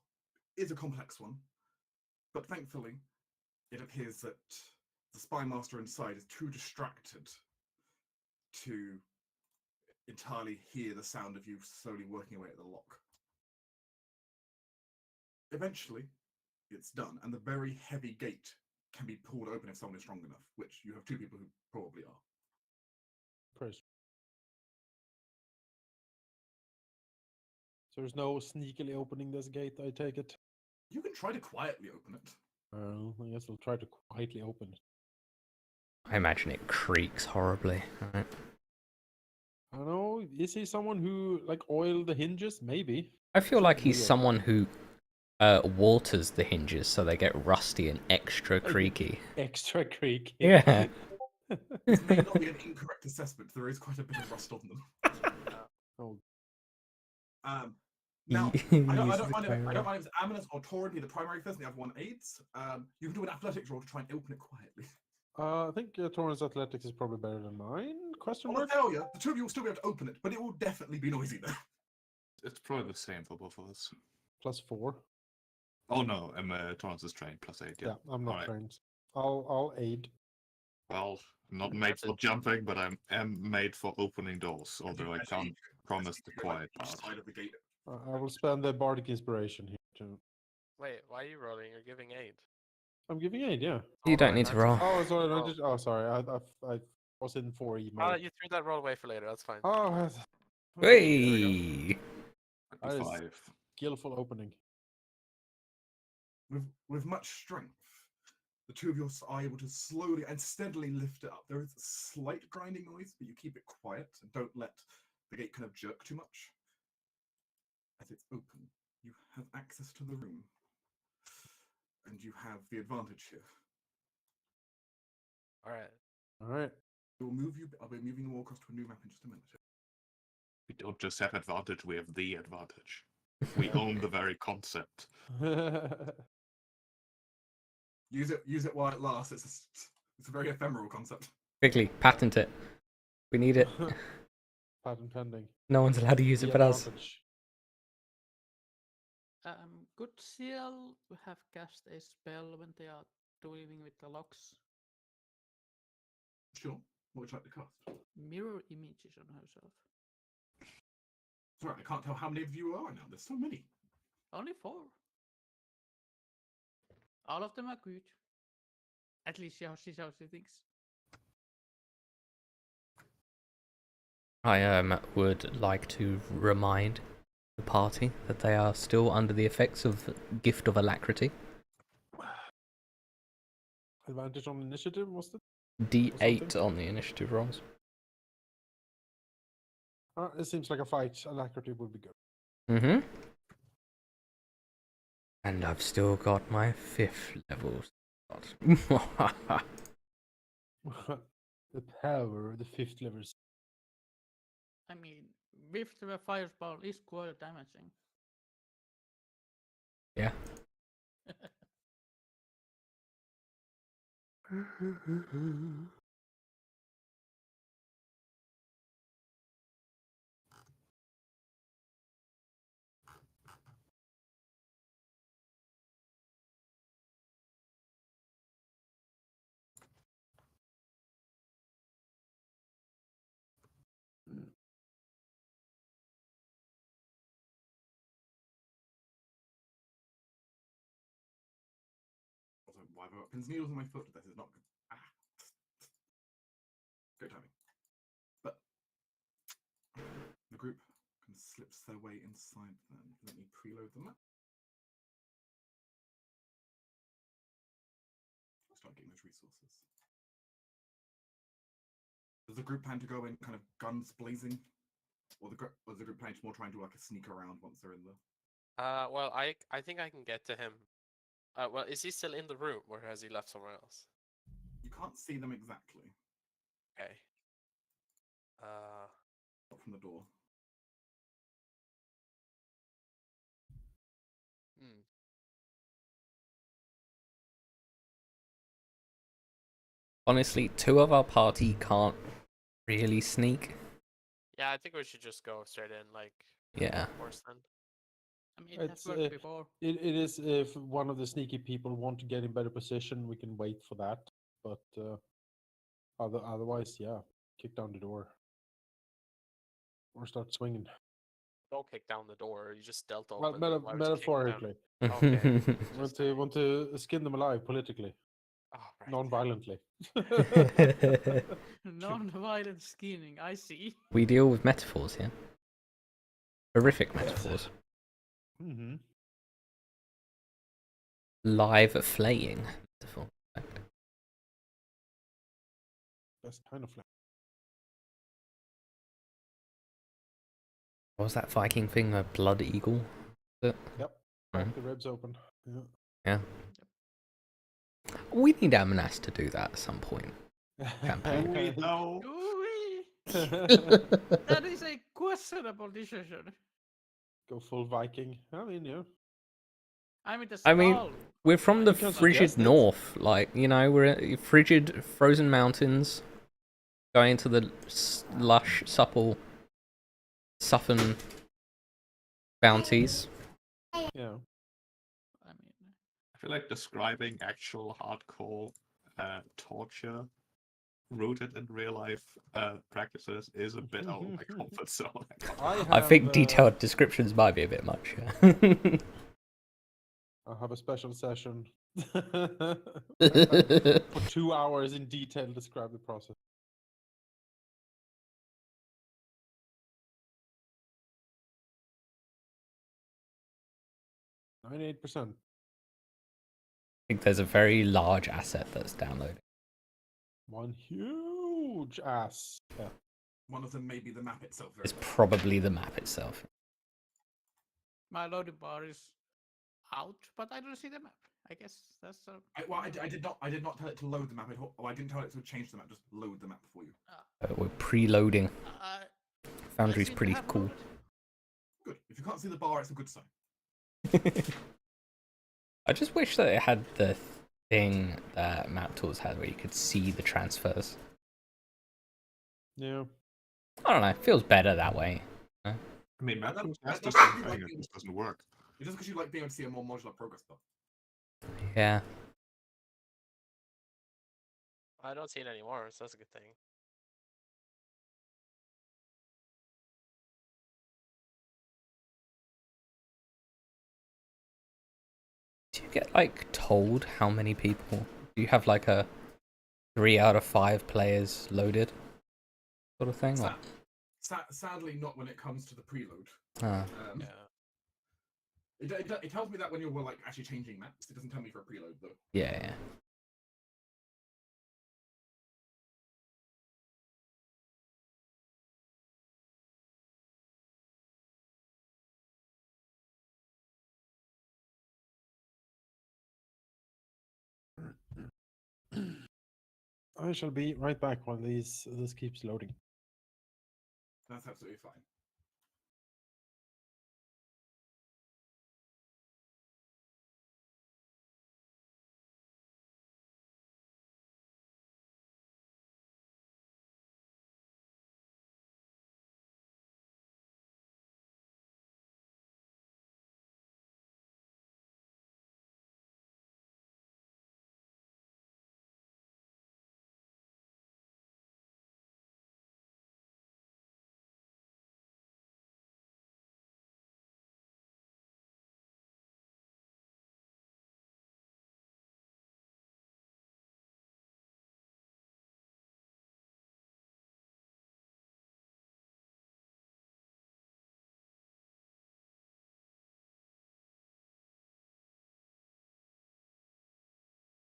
is a complex one, but thankfully, it appears that the spy master inside is too distracted to entirely hear the sound of you slowly working away at the lock. Eventually, it's done, and the very heavy gate can be pulled open if someone is strong enough, which you have two people who probably are. Praise. So there's no sneakily opening this gate, I take it? You can try to quietly open it. Well, I guess I'll try to quietly open it. I imagine it creaks horribly. Right? I don't know, is he someone who, like, oiled the hinges? Maybe. I feel like he's Weird. someone who waters the hinges so they get rusty and extra creaky. Extra creaky. Yeah. This may not be an incorrect assessment. There is quite a bit of rust on them. Oh. Now, Use I the don't mind if camera. it's Aminus or Torin be the primary first, and the other one aids. You can do an athletics roll to try and open it quietly. I think Torrance Athletics is probably better than mine? Question On a mark? failure, the two of you will still be able to open it, but it will definitely be noisy there. It's probably the same for both of us. +4. Oh no, Torrance is trained, +8, yeah. Yeah, I'm not Alright. trained. I'll aid. Well, I'm not Mm, made that's for jumping, but I am made for opening doors, although I As can't you- promise as the you go, like, quiet each part. side of the gate. I will spend the bardic inspiration here too. Wait, why are you rolling? You're giving aid. I'm giving aid, yeah. You Oh, don't no, need to that's- roll. Oh, sorry. No, Oh. just, oh, sorry. I was in 4E mode. You threw that roll away for later. That's fine. Oh, Hey! That is- 25. skillful opening. With much strength, the two of you are able to slowly and steadily lift it up. There is a slight grinding noise, but you keep it quiet and don't let the gate kind of jerk too much. As it's open, you have access to the room. And you have the advantage here. All right. All right. I'll be moving you all across to a new map in just a minute. We don't just have advantage, we have the advantage. We own the very concept. Use it while it lasts. It's a very ephemeral concept. Quickly, patent it. We need it. Patent pending. No one's allowed to use The it but us. advantage. Could Seal have cast a spell when they are dealing with the locks? Sure. What would you like to cast? Mirror images on herself. Sorry, I can't tell how many of you are now. There's so many. Only 4. All of them are good. At least she thinks. I would like to remind the party that they are still under the effects of Gift of Alacrity. Advantage on initiative, was it? D8 something? on the initiative rolls. It seems like a fight. Alacrity would be good. Mm-hmm. And I've still got my 5th level slot. The power of the 5th level. I mean, with the fireball is quite damaging. Yeah. Also, why have I got pins and needles on my foot? This is not good. Great timing. But the group can slips their way inside then. Let me preload the map. I'll start getting those resources. Does the group plan to go in kind of guns blazing? Or the group planning to more trying to like a sneak around once they're in there? Well, I think I can get to him. Well, is he still in the room, or has he left somewhere else? You can't see them exactly. Okay. Not from the door. Hmm. Honestly, 2 of our party can't really sneak. Yeah, I think we should just go straight in, like. Yeah. Horse then. I mean, it has It's, worked before. It is if one of the sneaky people want to get in better position, we can wait for that. But otherwise, yeah, kick down the door or start swinging. Don't kick down the door. You just stealth Well, open. Why would you kick them down? metaphorically, Okay. want to skin them alive politically, Oh, right. non-violently. Non-violent skinning, I see. We deal with metaphors here. Horrific metaphors. Mm-hmm. Live flaying metaphor. That's kind of like What was that Viking thing? A blood eagle? yep. Crack the ribs open. Yeah. Yeah. We need Amanas to do that at some point. We know. That is a questionable decision. Go full Viking. I mean, yeah. I mean, the I mean, skull. we're from the You can frigid suggest it. north. Like, you know, we're in frigid, frozen mountains. Going to the lush, supple, southern bounties. Yeah. I mean, I feel like describing actual hardcore torture rooted in real life practices is a bit out of my comfort zone. I think detailed descriptions might be a bit much. I'll have a special session for 2 hours in detail describe the process. I 98%. I think there's a very large asset that's downloaded. One huge ass. Yeah. One of them may be the map itself. It's probably the map itself. my loading bar is out, but I don't see the map. I guess that's I did not tell it to load the map. I didn't tell it to change the map. Just load the map for you. We're preloading. Foundry's seem to pretty have cool. loaded. Good. If you can't see the bar, it's a good sign. I just wish that it had the thing that Map Tools had where you could see the transfers. Yeah. I don't know, it feels better that way. I mean, That- Map Tools has that- the that- same thing, it just doesn't work. It's just because you like being able to see a more modular progress bar. Yeah. I don't see it anymore, so that's a good thing. Do you get like told how many people? Do you have like a 3 out of 5 players loaded sort of thing? Or? Sadly, not when it comes to the preload. Ah. Yeah. It tells me that when you're like actually changing maps. It doesn't tell me for a preload though. Yeah. I shall be right back while this keeps loading. That's absolutely fine.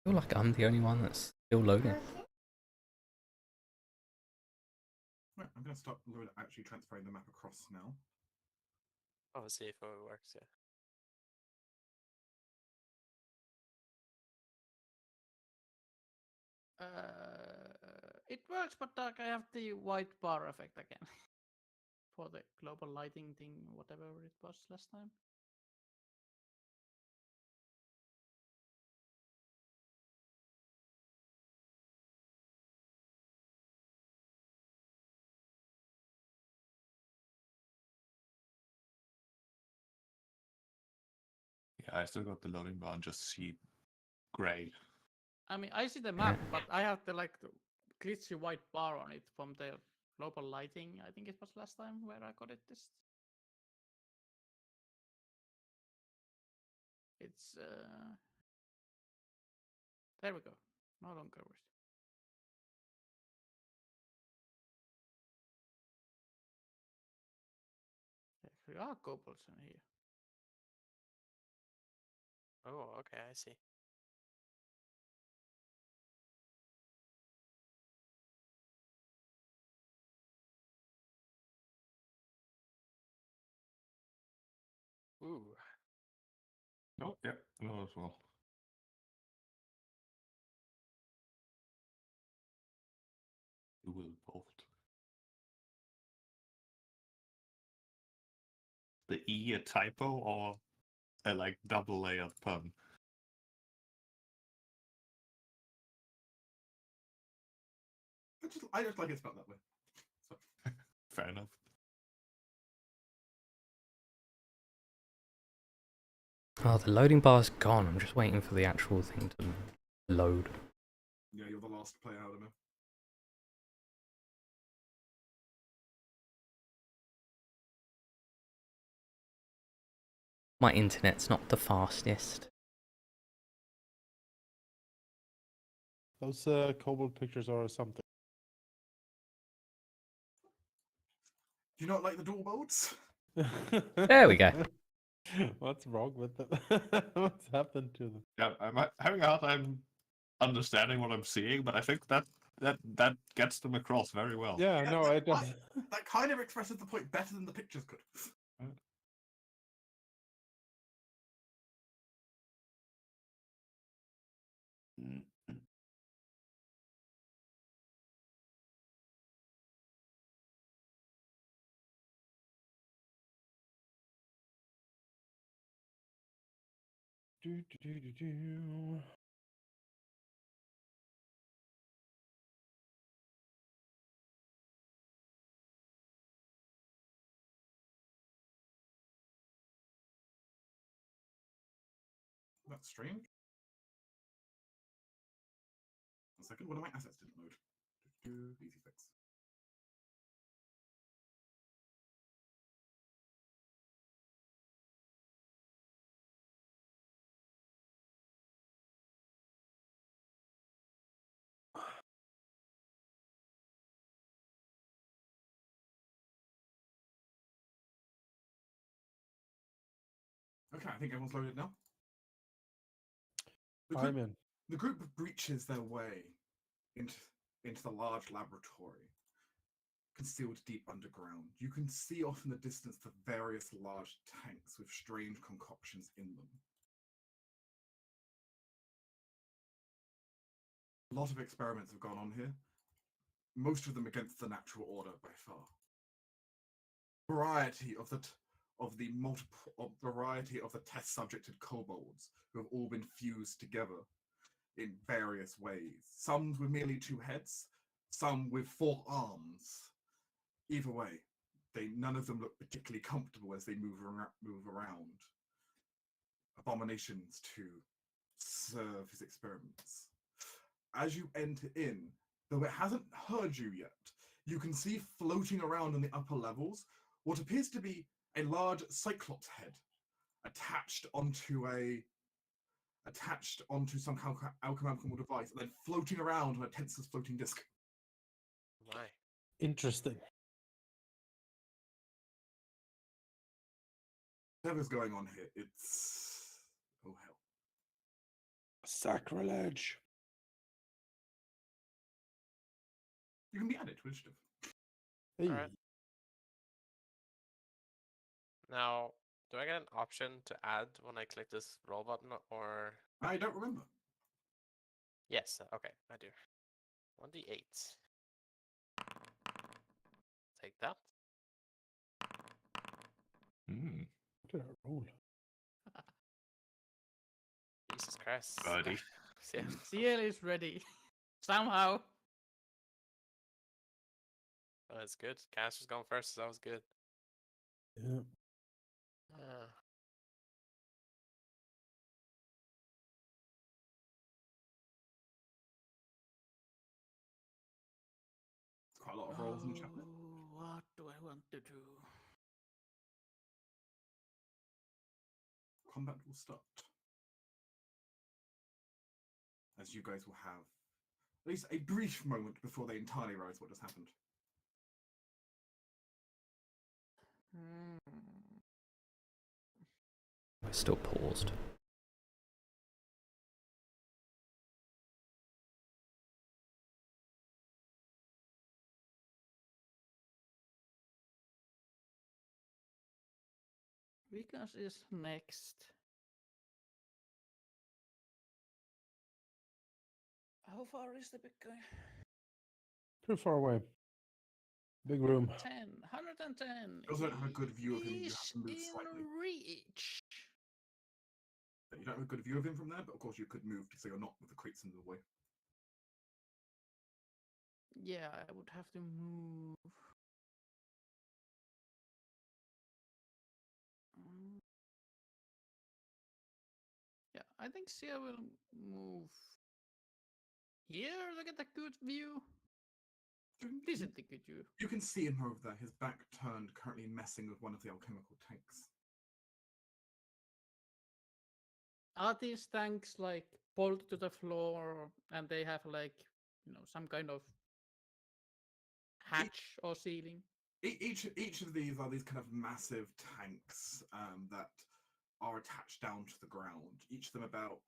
I feel like I'm the only one that's still loading. Right, I'm going to start actually transferring the map across now. Oh, see if it works. Yeah. It works, but like I have the white bar effect again for the global lighting thing, whatever it was last time. Yeah, I still got the loading bar and just see gray. I mean, I see the map, but I have the like the glitchy white bar on it from the global lighting. I think it was last time where I got it. It's there we go. No longer worse. There are couples in here. Oh, okay, I see. Ooh. Oh, yeah, no as well. Dual bolt. The E a typo or a like double layered pun? I just like it spelled that way. So. Fair enough. Oh, the loading bar's gone. I'm just waiting for the actual thing to load. Yeah, you're the last player, Halldamir. My internet's not the fastest. Those kobold pictures are something. Do you not like the dual bolts? There we go. What's wrong with them? What's happened to them? Yeah, I'm having a hard time understanding what I'm seeing, but I think that gets them across very well. Yeah, no, it does. That kind of expresses the point better than the pictures could. Do, do, do, do, do. That's strange. 1 second, one of my assets didn't load. Easy fix. Okay, I think everyone's loaded now. The I'm group, in. the group breaches their way into the large laboratory, concealed deep underground. You can see off in the distance the various large tanks with strange concoctions in them. A lot of experiments have gone on here, most of them against the natural order by far. Variety of the test subjected kobolds who have all been fused together in various ways. Some with merely 2 heads, some with 4 arms. Either way, none of them look particularly comfortable as they move around. Abominations to serve his experiments. As you enter in, though it hasn't heard you yet, you can see floating around in the upper levels what appears to be a large cyclops head attached onto some kind of alchemical device, and then floating around on a tenseless floating disc. My. Interesting. Whatever's going on here, it's oh hell. Sacrilege. You can be added to initiative. Hey. Alright. Now, do I get an option to add when I click this roll button, or? I don't remember. Yes, okay, I do. 1d8. Take that. Hmm. What did I roll? Jesus Christ. Buddy. Yeah. CL is ready. Somehow. Oh, that's good. Caster's going first, so that was good. Yeah. Quite a lot of rolls in the chapter. What do I want to do? Combat will start. As you guys will have at least a brief moment before they entirely realize what just happened. I still paused. Vikas is next. How far is the big guy? Too far away. Big room. 110. You also don't have a good view of him. You have He's to move in slightly. reach. You don't have a good view of him from there, but of course you could move so you're not with the crates in the way. Yeah, I would have to move. Yeah, I think Sia will move here to get a good view. Decently good view. You can see him over there, his back turned, currently messing with one of the alchemical tanks. Are these tanks like bolted to the floor and they have like, some kind of hatch or ceiling? Each of these are these kind of massive tanks that are attached down to the ground. Each of them about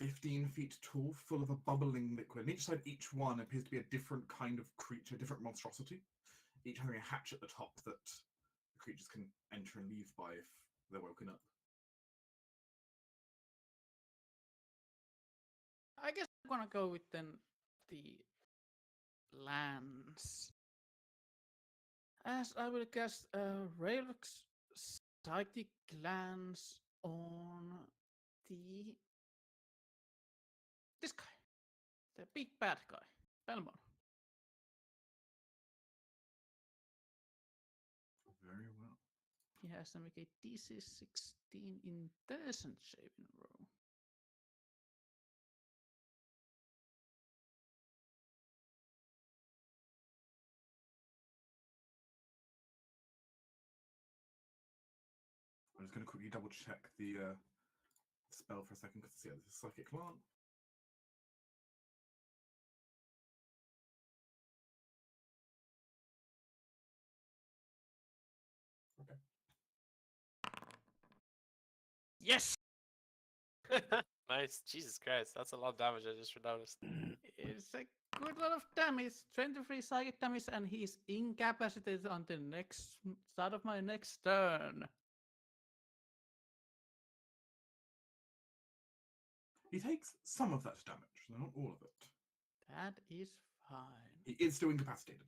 15 feet tall, full of a bubbling liquid. And each one appears to be a different kind of creature, different monstrosity. Each having a hatch at the top that the creatures can enter and leave by if they're woken up. I guess I'm gonna go with then the lands. As I will cast Railrock's psychic glance on this guy, the big bad guy, Belmont. Very well. He has to make a DC 16 intelligence saving roll. I'm just going to quickly double check the spell for a second because yeah, this is psychic plant. Okay. Yes! Nice. Jesus Christ, that's a lot of damage. I just noticed. It's a good lot of damage. 23 psychic damage, and he's incapacitated until next start of my next turn. He takes some of that damage, not all of it. That is fine. He is still incapacitated.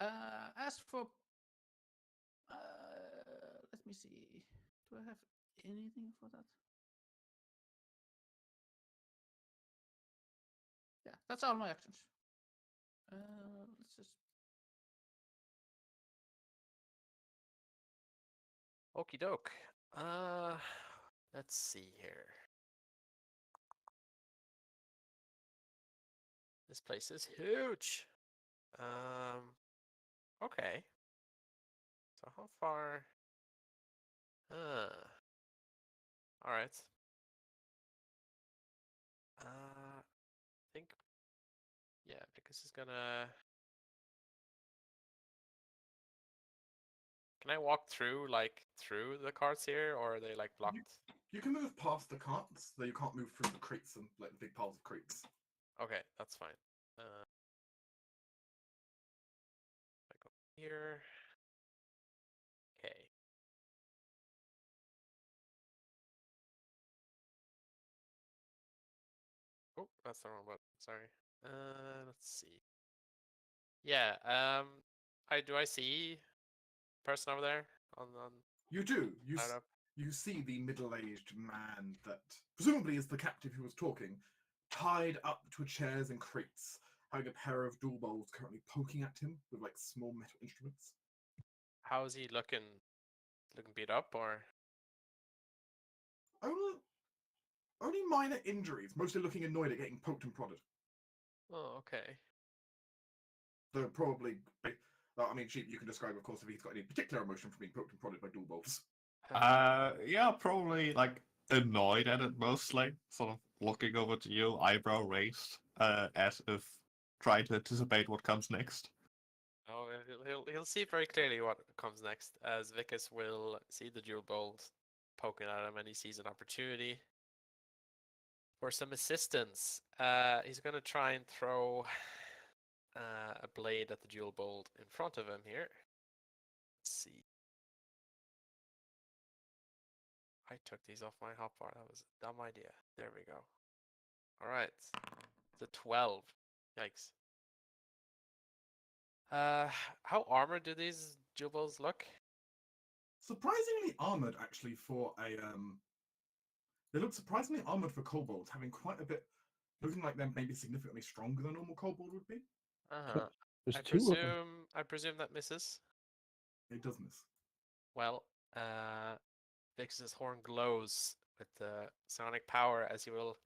As for let me see. Do I have anything for that? Yeah, that's all my actions. Let's just Okie doke. Let's see here. This place is huge. Okay. So how far? All right. I think. Yeah, because it's gonna. Can I walk through through the carts here, or are they like blocked? You can move past the carts, though you can't move through the crates and like the big piles of crates. Okay, that's fine. I go here. Okay. Oh, that's the wrong button. Sorry. Let's see. Yeah. I see person over there on You do. side up. You see the middle-aged man that presumably is the captive who was talking, tied up to chairs and crates, having a pair of dual bowls currently poking at him with like small metal instruments. How is he looking? Looking beat up or? Only minor injuries, mostly looking annoyed at getting poked and prodded. Oh, okay. They're probably. I mean, Sheep, you can describe, of course, if he's got any particular emotion from being poked and prodded by dual bolts. Yeah, probably like annoyed at it mostly, sort of looking over to you, eyebrow raised, as if trying to anticipate what comes next. Oh, he'll see very clearly what comes next, as Vicus will see the dual bolt poking at him, and he sees an opportunity for some assistance. He's gonna try and throw a blade at the dual bolt in front of him here. Let's see. I took these off my hotbar. That was a dumb idea. There we go. All right. It's a 12. Yikes. How armored do these dual bolts look? Surprisingly armored, actually, for a They look surprisingly armored for kobolds, having quite a bit, looking like they're maybe significantly stronger than a normal kobold would be. Uh-huh. There's I two of them. presume that misses. It does miss. Well, Vix's horn glows with sonic power as he will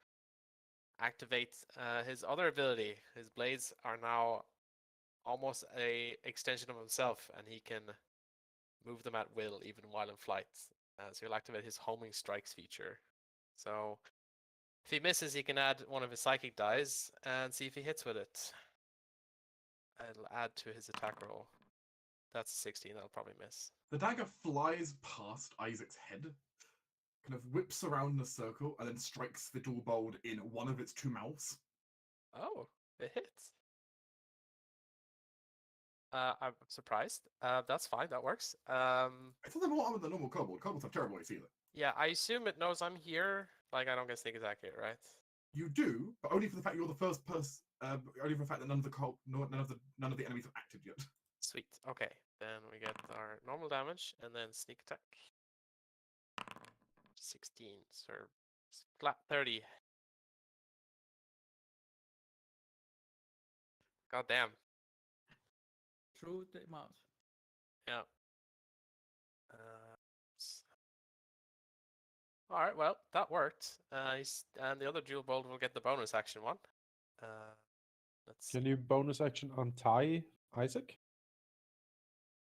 activate his other ability. His blades are now almost a extension of himself, and he can move them at will, even while in flight. So he'll activate his homing strikes feature. So if he misses, he can add one of his psychic dice and see if he hits with it. It'll add to his attack roll. That's a 16. That'll probably miss. The dagger flies past Isaac's head, kind of whips around in a circle, and then strikes the dual bolt in one of its two mouths. Oh, it hits. I'm surprised. That's fine. That works. It's not more armored than normal kobold. Kobolds have terrible AC either. Yeah, I assume it knows I'm here. Like, I don't get sneak attack here, right? You do, but only for the fact you're the first person. Only for the fact that none of the enemies have acted yet. Sweet. Okay, then we get our normal damage and then sneak attack. 16, so flat 30. God damn. through the mouth. Yeah. All right. Well, that worked. And the other dual bolt will get the bonus action one. Let's Can you bonus action untie Isaac?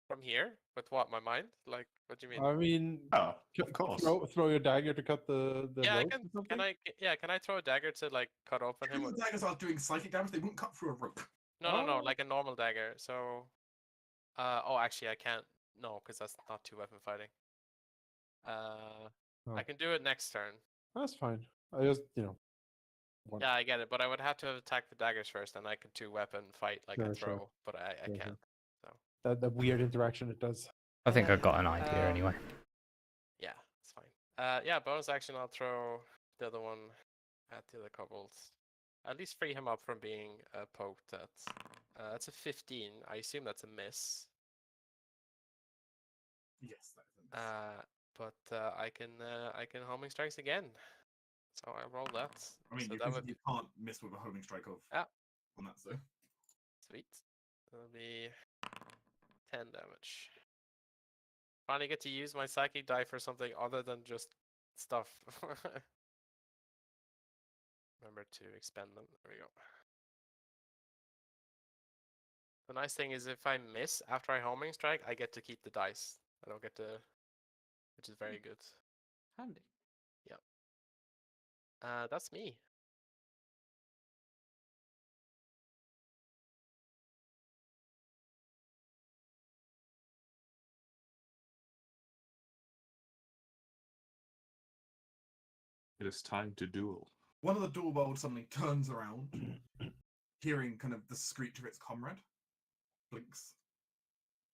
from here with what my mind? Like, what do you mean? I mean, Oh, of course. throw your dagger to cut the Yeah, I rope can. or something? Can I throw a dagger to like cut open him? If the daggers are doing psychic damage, they wouldn't cut through a rope. No, Oh. like a normal dagger. So, oh, actually, I can't. No, because that's not two weapon fighting. I Oh. can do it next turn. That's fine. I just, want- Yeah, I get it, but I would have to attack the daggers first, and I could two weapon fight like a Sure, throw, sure. but I Sure, can't. sure. That weird interaction it does. I think I got an idea Um, anyway. Yeah, it's fine. Yeah, bonus action. I'll throw the other one at the other kobolds. At least free him up from being poked at. That's a 15. I assume that's a miss. Yes, that is a miss. But I can homing strikes again. So I roll that. I mean, so you, that would you can't miss with a homing strike of Yeah. on that, so. sweet. That'll be 10 damage. Finally get to use my psychic die for something other than just stuff. Remember to expend them. There we go. The nice thing is if I miss after I homing strike, I get to keep the dice. I don't get to, which is very good. Handy. That's me. It is time to duel. One of the dual suddenly turns around, hearing kind of the screech of its comrade, blinks,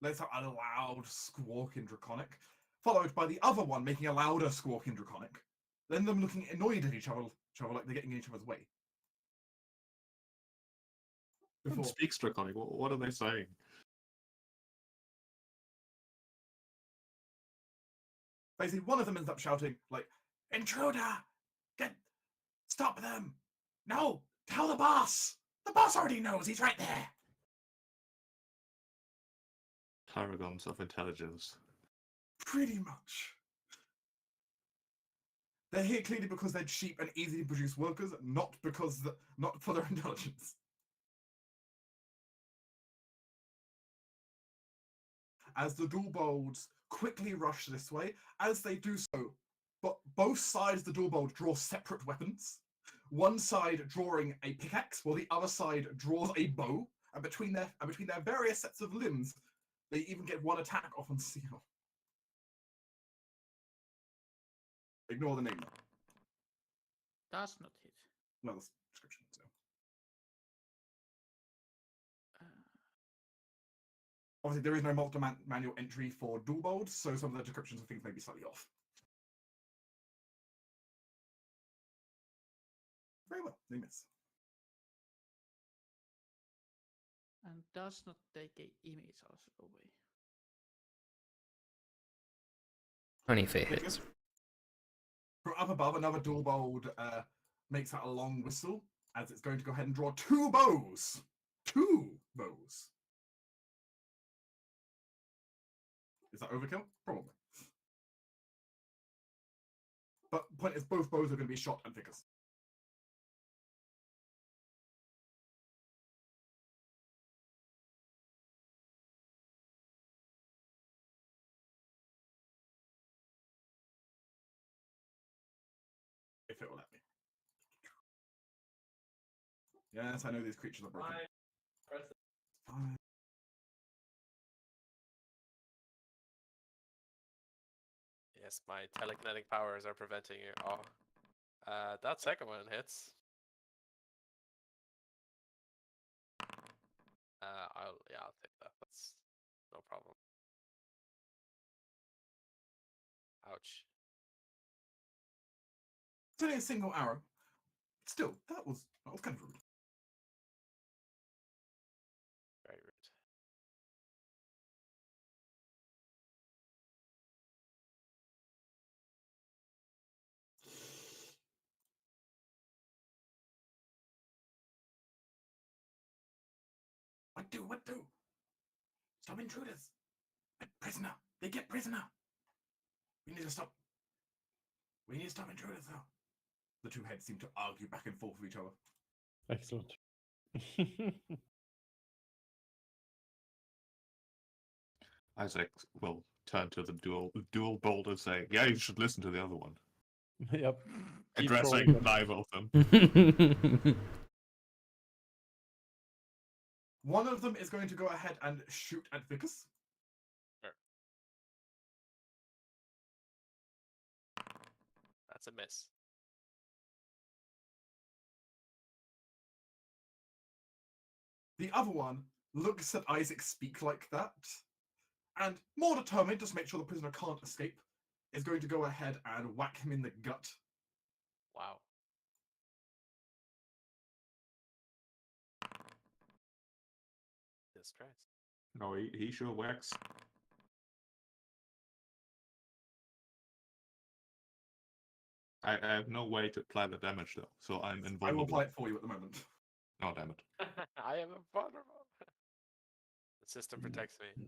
lets out a loud squawk in Draconic, followed by the other one making a louder squawk in Draconic, then them looking annoyed at each other like they're getting in each other's way. Who Before speaks Draconic? What are they saying? basically one of them ends up shouting, like, "Intruder! Stop them! No! Tell the boss! The boss already knows, he's right there!" Paragons of intelligence. Pretty much. They're here clearly because they're cheap and easy to produce workers, not for their intelligence. As the Dualbolds quickly rush this way, as they do so, but both sides of the Dualbold draw separate weapons. One side drawing a pickaxe, while the other side draws a bow, and between their various sets of limbs, they even get one attack off on seal. Ignore the name. Does not hit. Well, the description. So. Obviously, there is no manual entry for Dualbold, so some of the descriptions of things may be slightly off. Very well, they miss. And does not take a image also away. 20 if it hits. From up above, another Dualbold makes out a long whistle as it's going to go ahead and draw two bows. Two bows. Is that overkill? Probably. But point is, both bows are going to be shot and figures. If it will let me. Yes, I know these creatures are broken. Fine. Yes, my telekinetic powers are preventing you. Oh, that second one hits. I'll take that. That's no problem. Ouch. It's only a single arrow. Still, that was kind of rude. Very rude. What do? Stop intruders. Prisoner! They get prisoner! We need to stop. We need to stop intruders though. The two heads seem to argue back and forth with each other. Excellent. Isaac will turn to the dual boulder and say, "Yeah, you should listen to the other one." Yep. Keep Addressing trolling them. neither of them. One of them is going to go ahead and shoot at Vicus. That's a miss. The other one looks at Isaac speak like that, and more determined, just make sure the prisoner can't escape, is going to go ahead and whack him in the gut. Wow. Distress. No, he sure whacks. I have no way to apply the damage though, so I'm I will invulnerable. apply it for you at the moment. Oh, damn it. I am invulnerable. The system protects me.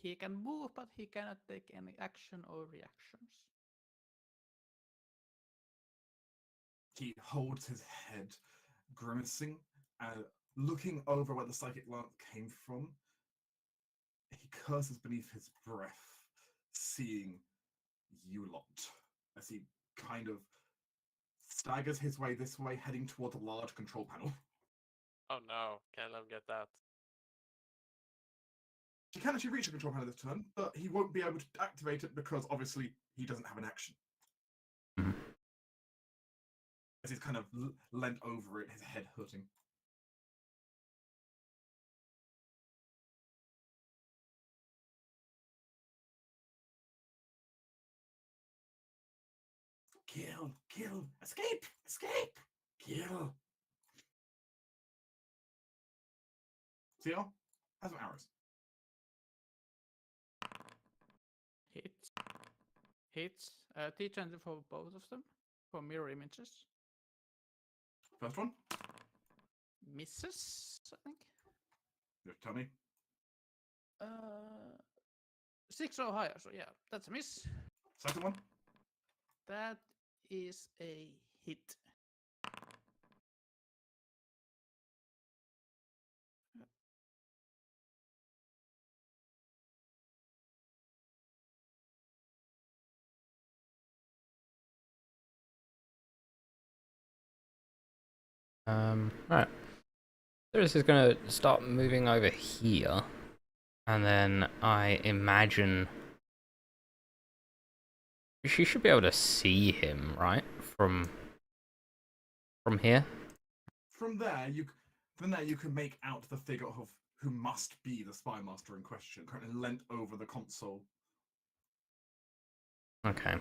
He can move, but he cannot take any action or reactions. He holds his head, grimacing, and looking over where the psychic lance came from. He curses beneath his breath, seeing you lot, as he kind of staggers his way this way, heading toward the large control panel. Oh no, can't let him get that. He can actually reach the control panel this turn, but he won't be able to activate it because obviously he doesn't have an action. Mhm. As he's kind of leant over it, his head hurting. Kill, kill, escape, escape, kill. CL, has some arrows. Hits. Hits. T20 for both of them. For mirror images. First one, Misses, I think. just tell me. 6 or higher, so yeah, that's a miss. Second one, That is a hit. Right. This is gonna start moving over here, and then I imagine she should be able to see him, right? From here. from there you can make out the figure of who must be the spy master in question, currently leant over the console. Okay.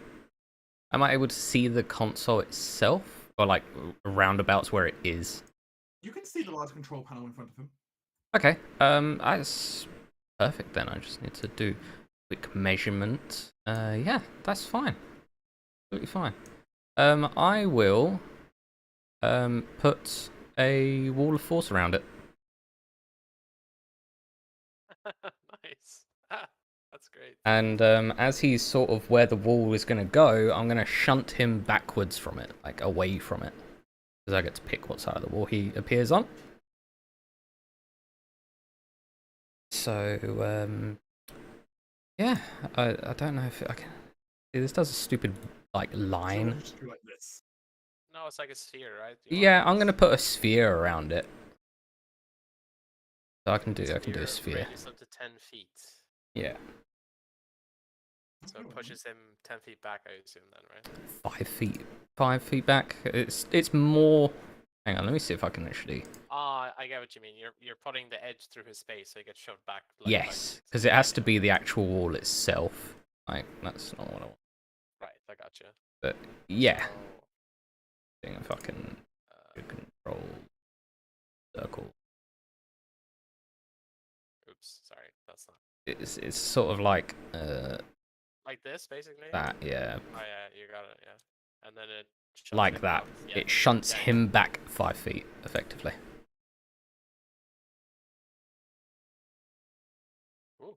Am I able to see the console itself, or like roundabouts where it is? You can see the large control panel in front of him. Okay. That's perfect then. I just need to do a quick measurement. Yeah, that's fine. Absolutely fine. I will put a wall of force around it. Nice. Ah, that's great. And as he's sort of where the wall is going to go, I'm going to shunt him backwards from it, like away from it. Because I get to pick what side of the wall he appears on. So, yeah, I don't know if I can... See, this does a stupid, like, line. Just do like this. No, it's like a sphere, right? You want Yeah, I'm this going to put a sphere around it. So I can do a sphere. Radius up to 10 feet. Yeah. So it pushes him 10 feet back, I assume, then, right? 5 feet. 5 feet back. It's more... Hang on, let me see if I can actually... Ah, I get what you mean. You're putting the edge through his space, so he gets shoved back. Like, Yes, because it has to be the actual wall itself. Like, that's not what I want. Right, I gotcha. But, yeah. So, Seeing if I can control circle. oops, sorry, that's not. It's sort of like Like this, basically? that, yeah. Oh, yeah, you got it, yeah. And then it Shut like him that. out. Yeah. It shunts Yeah, yeah. him back 5 feet, effectively. Ooh.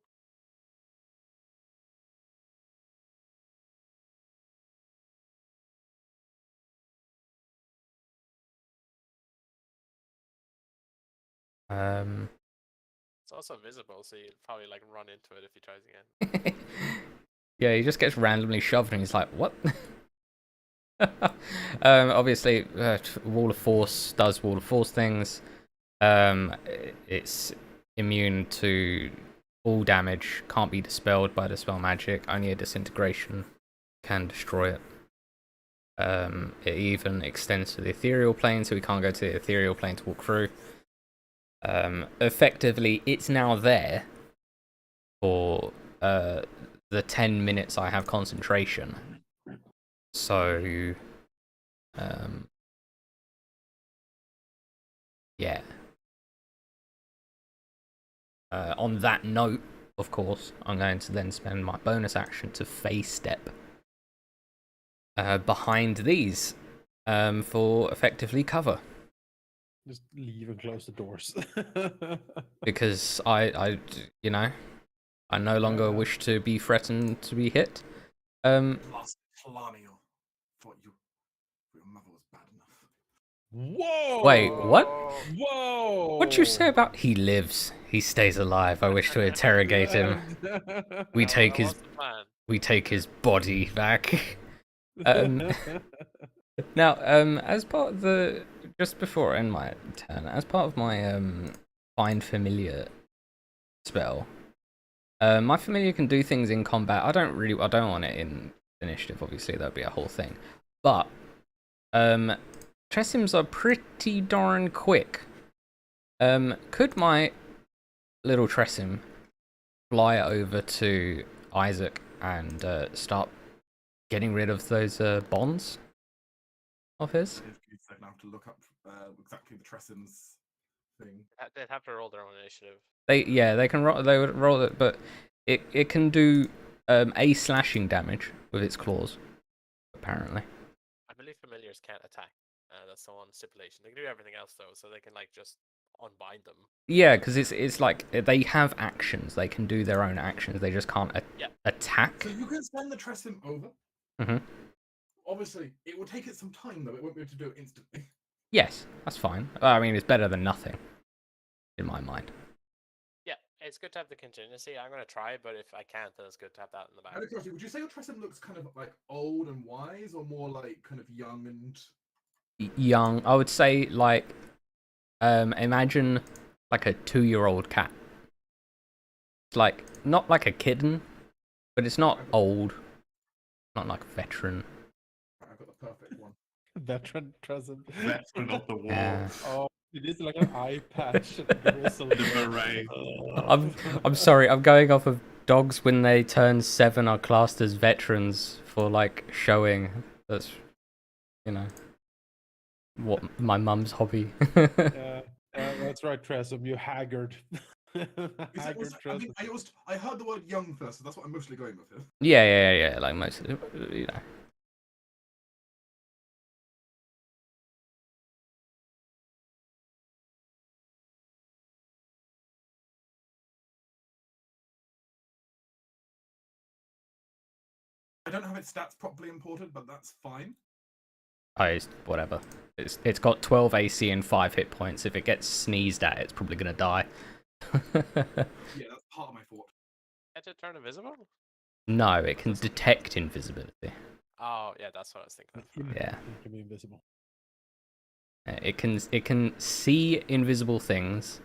It's also visible, so you'd probably like run into it if he tries again. Yeah, he just gets randomly shoved and he's like, what? Obviously, Wall of Force does Wall of Force things. It's immune to all damage, can't be dispelled by Dispel Magic, only a disintegration can destroy it. It even extends to the ethereal plane, so we can't go to the ethereal plane to walk through. Effectively, it's now there for the 10 minutes I have concentration. So, yeah. On that note, of course, I'm going to then spend my bonus action to phase step behind these for effectively cover. Just leave and close the doors. Because I no longer wish to be threatened to be hit. Last Halldamir thought your mother was bad enough. Whoa! Wait, what? Whoa! What'd you say about he lives? He stays alive. I wish to interrogate him. We No, take that his was the plan. we take his body back. Now, as part of the just before I end my turn, as part of my find familiar spell, my familiar can do things in combat. I don't want it in initiative. Obviously, that'd be a whole thing. But Tressims are pretty darn quick. Could my little Tressim fly over to Isaac and start getting rid of those bonds of his? I have to look up exactly the Tressim's thing. They'd have to roll their own initiative. They can roll. They would roll it, but it can do a slashing damage with its claws. Apparently. I believe familiars can't attack. That's the one stipulation. They can do everything else though, so they can like just unbind them. Yeah, because it's like they have actions. They can do their own actions. They just can't attack. So you can send the Tressim over. Mhm. Obviously, it will take it some time though. It won't be able to do it instantly. Yes, that's fine. I mean, it's better than nothing, in my mind. Yeah, it's good to have the contingency. I'm gonna try, but if I can't, then it's good to have that in the back. Out of curiosity, would you say your Tressim looks kind of like old and wise, or more like kind of young and? Young, I would say, like, imagine like a 2-year-old cat. It's like not like a kitten, but it's not old, not like a veteran. I've got the perfect one. Veteran present. Veteran of the war. Yeah. Oh, it is like an eye patch. And grizzle. The beret. I'm sorry. I'm going off of dogs when they turn 7 are classed as veterans for like showing. That's what my mum's hobby. That's right, Tresem. You haggard. Haggard Tresem. I heard the word young first, so that's what I'm mostly going with here. Yeah. Like most, I don't have its stats properly imported, but that's fine. Whatever. It's got 12 AC and 5 hit points. If it gets sneezed at, it's probably gonna die. Yeah, that's part of my thought. Can't it turn invisible? No, it can detect invisibility. Oh, yeah, that's what I was thinking of. Yeah. It can be invisible. It can see invisible things.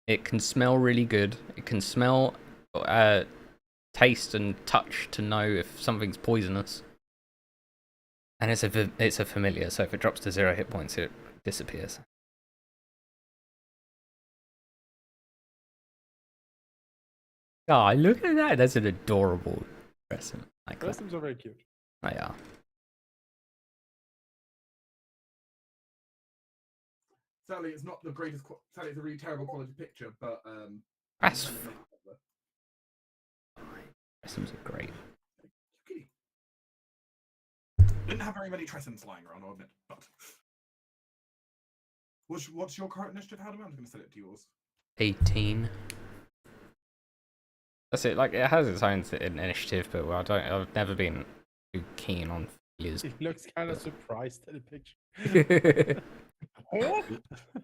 It can smell really good. It can smell, taste and touch to know if something's poisonous. And it's a familiar, so if it drops to 0 hit points, it disappears. Oh, look at that! That's an adorable present. Like that. Tresems are very cute. Oh, yeah. Sadly, it's not the greatest. Sadly, it's a really terrible quality picture, but That's fine. Presents are great. Didn't have very many Tressens lying around, I'll admit. But what's your current initiative, Halldamir? I'm just going to set it to yours. 18. That's it. Like, it has its own initiative, but I've never been too keen on failures. He looks kind of surprised at the picture. What?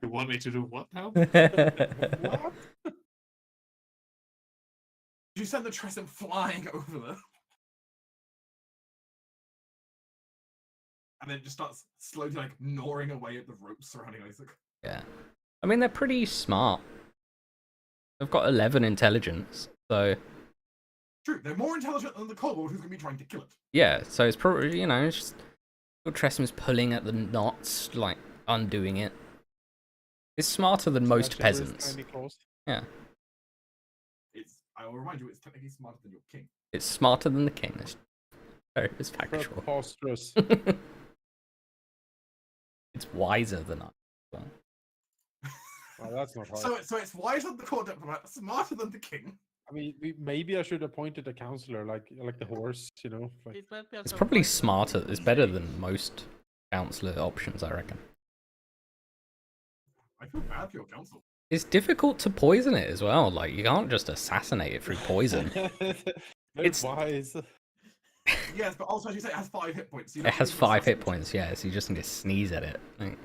You want me to do what now? What? You send the Tressen flying over there. And then it just starts slowly like gnawing away at the ropes surrounding Isaac. Yeah. I mean, they're pretty smart. They've got 11 intelligence, so... True, they're more intelligent than the kobold who's going to be trying to kill it. Yeah, so it's probably, you know, it's just... Tressem's pulling at the knots, like, undoing it. It's smarter than most Scratch over his peasants. tiny claws. Yeah. I will remind you, it's technically smarter than your king. It's smarter than the king. It's factual. Preposterous. It's wiser than us. So. Well, that's not hard. So it's wiser than the court diplomat, smarter than the king. I mean, maybe I should have appointed a counselor, like the horse, you know. Like, It might be It's also probably wiser smarter. than It's the better king. than most counselor options, I reckon. I feel bad for your council. It's difficult to poison it as well. Like, you can't just assassinate it through poison. Very It's- wise. Yes, but also as you say, it has 5 hit points. So you It don't has need to 5 hit assassinate points, yeah, so you just need to sneeze at it. Like-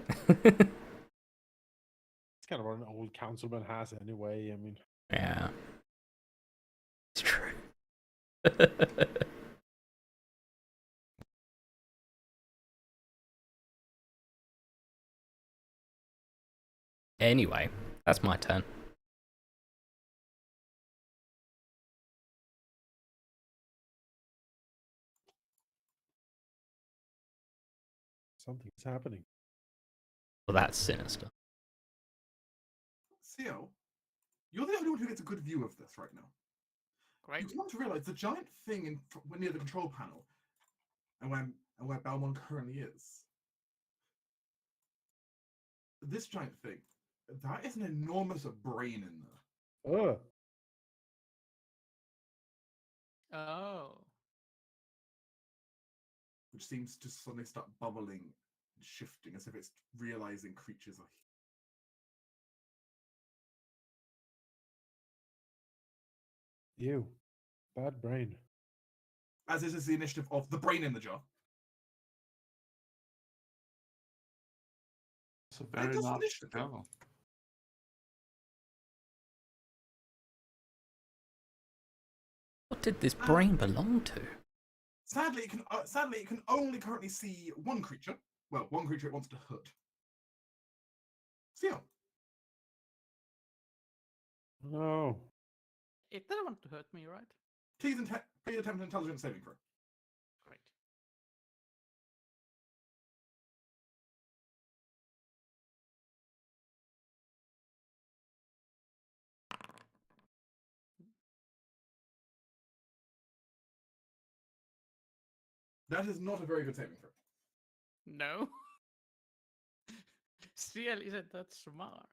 It's kind of what an old councilman has anyway. I mean, yeah. It's true. Anyway, that's my turn. something's happening. Well, that's sinister. CO, you're the only one who gets a good view of this right now. Great. You come to realize the giant thing near the control panel, and where Balmon currently is. This giant thing, that is an enormous brain in there. Oh, Oh. Which seems to suddenly start bubbling and shifting as if it's realizing creatures are. you. Bad brain. As this is the initiative of the brain in the jar. It's a very does large initiative. jar. What did this brain belong to? Sadly, it can only currently see one creature. Well, one creature it wants to hurt. CO. No. It doesn't want to hurt me, right? Please attempt an intelligence saving throw. Great. That is not a very good saving throw. No. CL isn't that smart.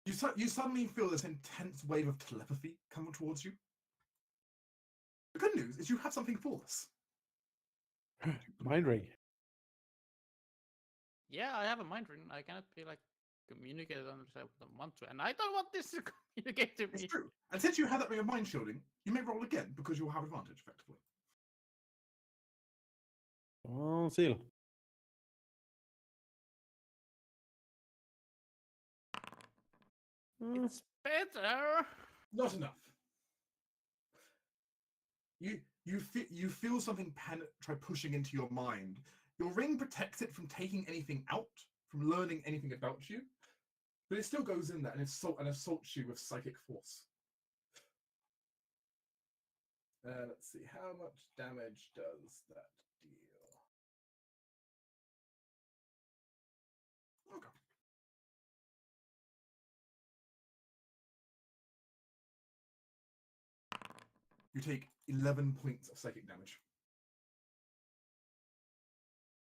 You suddenly feel this intense wave of telepathy coming towards you. The good news is you have something for this. Mind ring. Yeah, I have a mind ring. I cannot be like communicated unless I want to, and I don't want this to communicate to It's me. true. And since you have that ring of mind shielding, you may roll again because you'll have advantage effectively. Oh, seal. It's better. Not enough. You feel something try pushing into your mind. Your ring protects it from taking anything out, from learning anything about you, but it still goes in there and assaults you with psychic force. Let's see, how much damage does that deal? Okay. You take 11 points of psychic damage.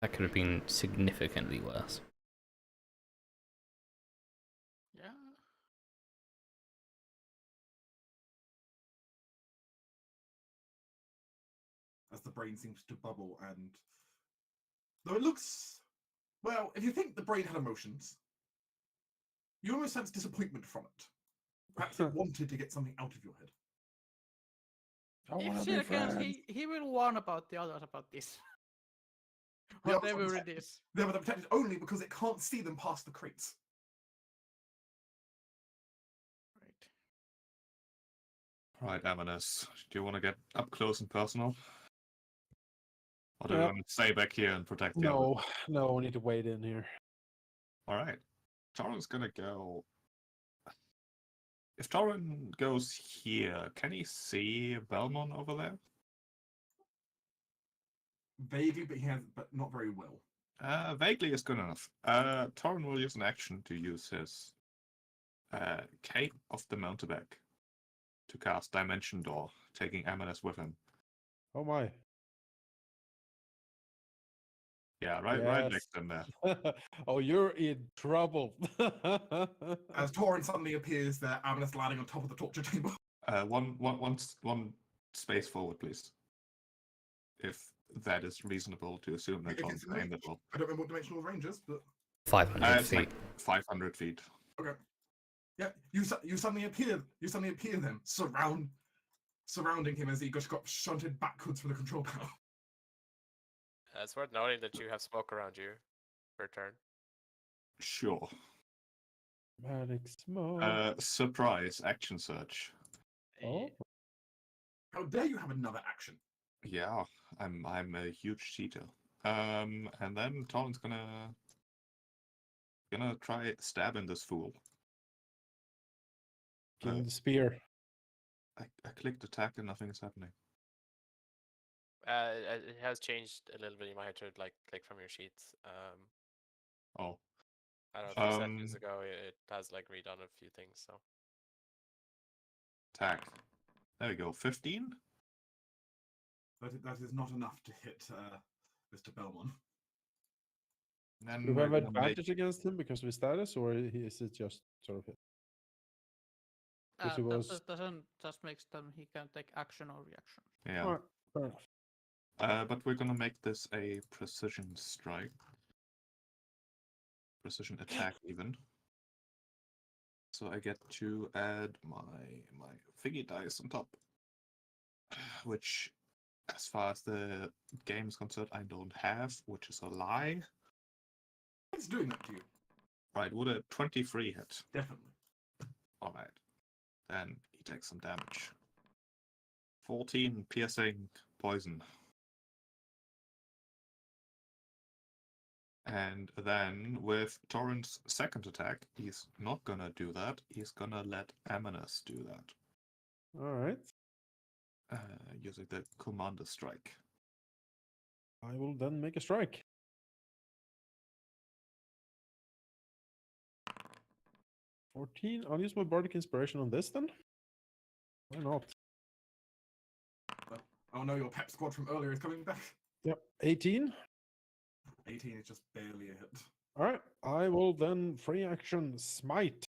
That could have been significantly worse. Yeah. As the brain seems to bubble, and though it looks, well, if you think the brain had emotions, you almost sense disappointment from it. Perhaps it wanted to get something out of your head. I If wanna she be again, friends. he will warn about the others about this. The others are Whatever it protected. is. They're protected only because it can't see them past the crates. Right. Right, Amanus, do you want to get up close and personal? Or do you Yeah. want to stay back here and protect the others? No, we need to wait in here. Alright. Torren's gonna go. If Torren goes here, can he see Belmont over there? Vaguely, but not very well. Vaguely is good enough. Torren will use an action to use his Cape of the Mountebank to cast Dimension Door, taking Amanus with him. Oh my. Yeah, right Yes. next to him there. Oh, you're in trouble. As Torrent suddenly appears there, Amanus landing on top of the torture chamber. One space forward, please. If that is reasonable to assume that If Torren's it's in range. aimable. I don't remember what dimensional range is, but 500 It's feet. like 500 feet. okay. Yeah, you suddenly appear. You suddenly appear then, surrounding him as he just got shunted backwards from the control panel. It's worth noting that you have smoke around you per turn. Sure. Manic smoke. Surprise action search. Oh. How dare you have another action? Yeah, I'm a huge cheater. And then Torren's gonna try stabbing this fool. Give him the spear. I clicked attack and nothing is happening. It has changed a little bit. You might have to like click from your sheets. Oh, I don't know, a few sessions ago it has like redone a few things. So attack. There we go. 15. That is not enough to hit Mr. Belmont. Then Do we we're have gonna make- advantage against him because of his status, or is it just sort of hit? Because he That was. just doesn't just makes them he can take action or reaction. Yeah. Alright, fair enough. But we're gonna make this a precision strike. Precision attack even. So I get to add my figgy dice on top. Which, as far as the game is concerned, I don't have, which is a lie. It's doing that to you. Right, would a 23 hit? Definitely. Alright. Then he takes some damage. 14 piercing poison. And then with Torrent's second attack, he's not gonna do that. He's gonna let Amanus do that. Alright. Using the Commander Strike. I will then make a strike. 14. I'll use my Bardic Inspiration on this then. Why not? Oh no, your pep squad from earlier is coming back. Yep. 18. 18 is just barely a hit. Alright. I will then free action smite.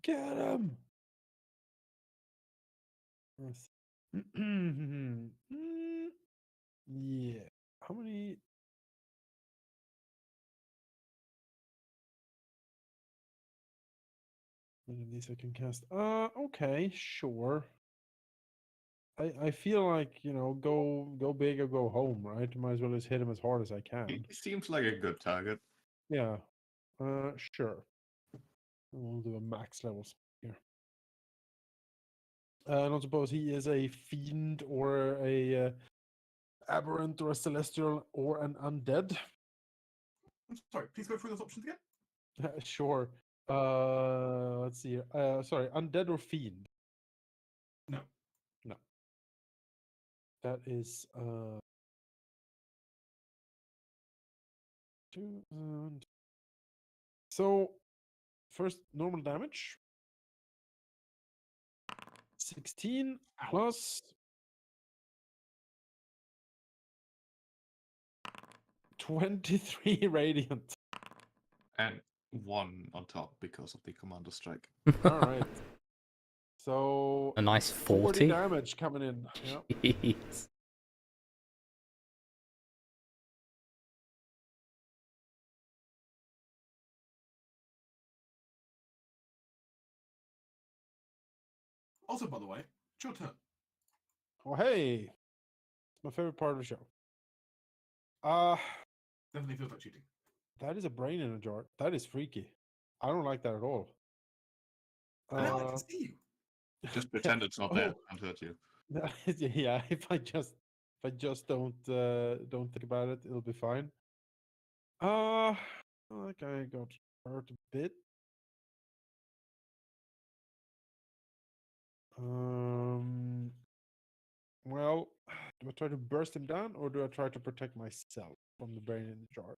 Get him! Yes. Yeah. How many? Many of these I can cast. Okay, sure. I feel like, go big or go home, right? Might as well just hit him as hard as I can. He seems like a good target. Yeah. Sure. We'll do a max levels here. I don't suppose he is a fiend or a aberrant or a celestial or an undead. I'm sorry, please go through those options again. Sure. Let's see. Sorry, undead or fiend? No. No. That is 2 and so first normal damage. 16 Ow. plus 23 radiant. And 1 on top because of the Commander Strike. All right. So A nice 40 40. damage coming in. Yeah. Jeez. Also, by the way, it's your turn. Oh hey, my favorite part of the show. Uh Definitely feels like cheating. that is a brain in a jar. That is freaky. I don't like that at all. And now I can see you. Just pretend it's not there Oh. and hurt you. Yeah, if I just don't think about it, it'll be fine. That guy got hurt a bit. Well, do I try to burst him down or do I try to protect myself from the brain in the jar?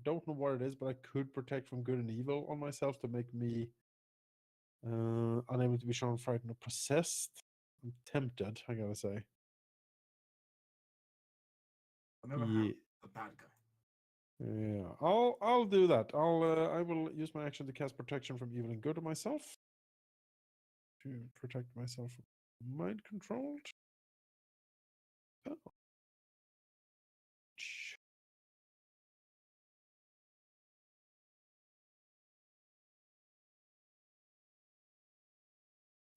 Don't know what it is, but I could protect from good and evil on myself to make me unable to be shown, frightened, or possessed. I'm tempted, I gotta say. On the other Yeah. hand, the bad guy. Yeah, I'll do that. I will use my action to cast protection from evil and good on myself to protect myself from mind controlled. Oh.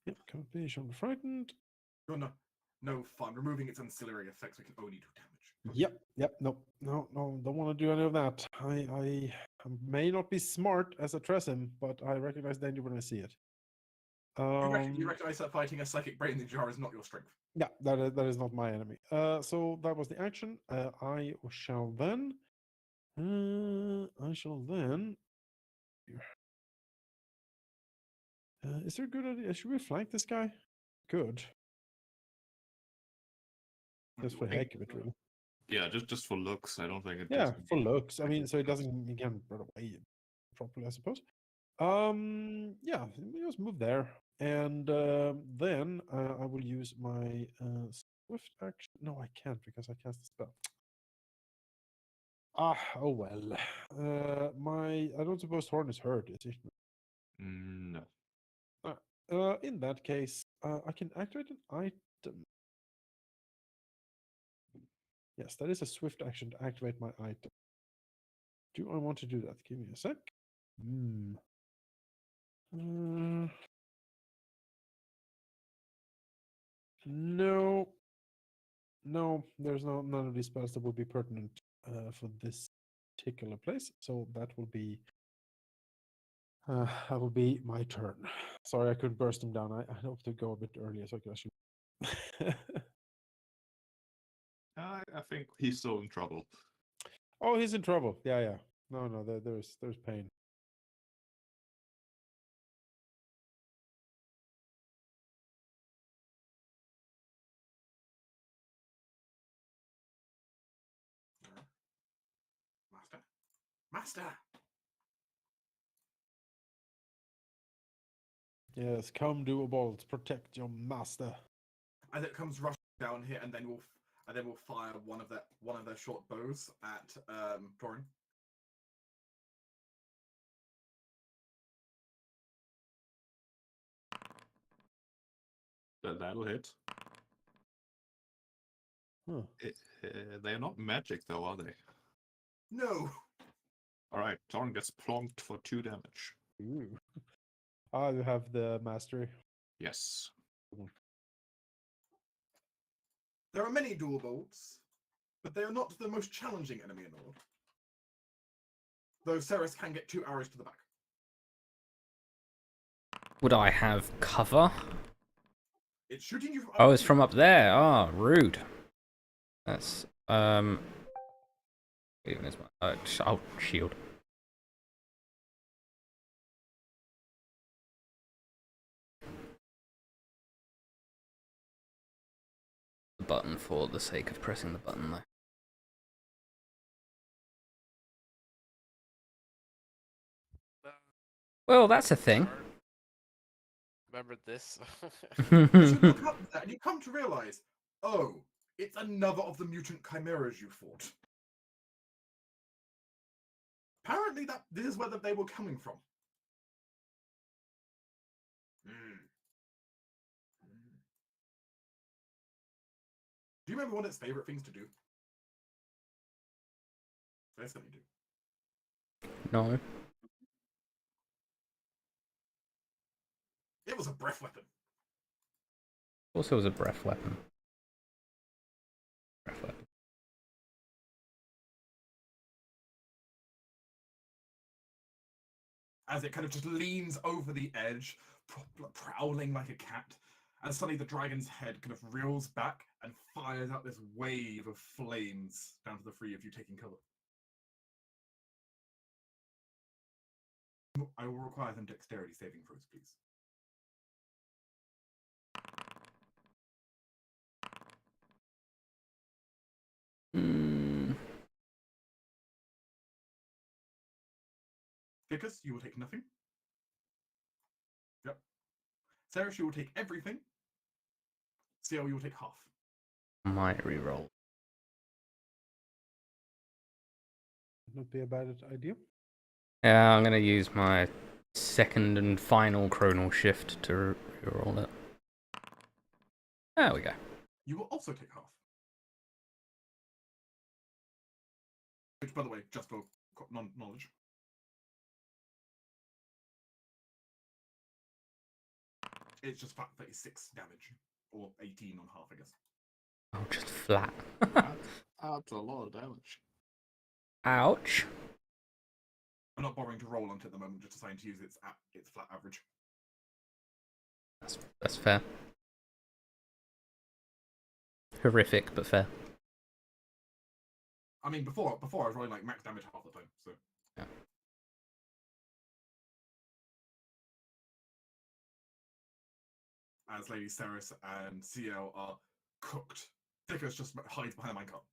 Yep, can't be shown frightened. You're no fun. Removing its ancillary effects, we can only do damage. Yep. No, don't want to do any of that. I may not be smart as a Tresim, but I recognize danger when I see it. You recognize that fighting a psychic brain in the jar is not your strength. Yeah, that is not my enemy. So that was the action. I shall then. Is there a good idea? Should we flank this guy? Good. Just for the heck of it, really. Yeah, just for looks. I don't think it. Yeah, does for any- looks. I mean, so he can't run away properly, I suppose. Yeah, we just move there, and then I will use my swift action. No, I can't because I cast the spell. Oh well. I don't suppose Horn is hurt, is he? No. In that case, I can activate an item. Yes, that is a swift action to activate my item. Do I want to do that? Give me a sec. No. No, there's none of these spells that would be pertinent for this particular place. So that will be my turn. Sorry, I couldn't burst him down. I hope to go a bit earlier so I could actually. I think he's still in trouble. Oh, he's in trouble. Yeah. No, there's pain. Master. Yes, come do a bolt. Protect your master. As it comes rushing down here, and then we'll fire one of their short bows at Torin. That'll hit. Huh. They're not magic, though, are they? No. All right, Torin gets plonked for 2 damage. Ooh. You have the mastery. Yes. There are many dual bolts, but they are not the most challenging enemy in the world. Though Ceres can get 2 arrows to the back. Would I have cover? It's shooting you from Oh, it's from up there. Ah, rude. That's even is my shield. The button for the sake of pressing the button, though. Well, that's a thing. Remember this? You look up at that and you come to realize, oh, it's another of the mutant chimeras you fought. Apparently this is where they were coming from. Do you remember one of its favorite things to do? I certainly do. No. It was a breath weapon. Also, was a breath weapon. Breath weapon. As it kind of just leans over the edge, prowling like a cat, and suddenly the dragon's head kind of reels back and fires out this wave of flames down to the three of you taking cover. I will require some dexterity saving throws, please. Vickers, you will take nothing. Yep. Sarah, you will take everything. CL, you will take half. Might reroll. Not be a bad idea. Yeah, I'm gonna use my second and final chronal shift to reroll it. There we go. You will also take half. Which, by the way, just for knowledge. It's just flat 36 damage. Or 18 on half, I guess. Oh, just flat. That's a lot of damage. Ouch. I'm not bothering to roll onto it at the moment, just deciding to use its flat average. That's fair. Horrific, but fair. I mean, before I was rolling like max damage half the time, so. Yeah. As Lady Ceres and CL are cooked. Vickers just hides behind a minecart.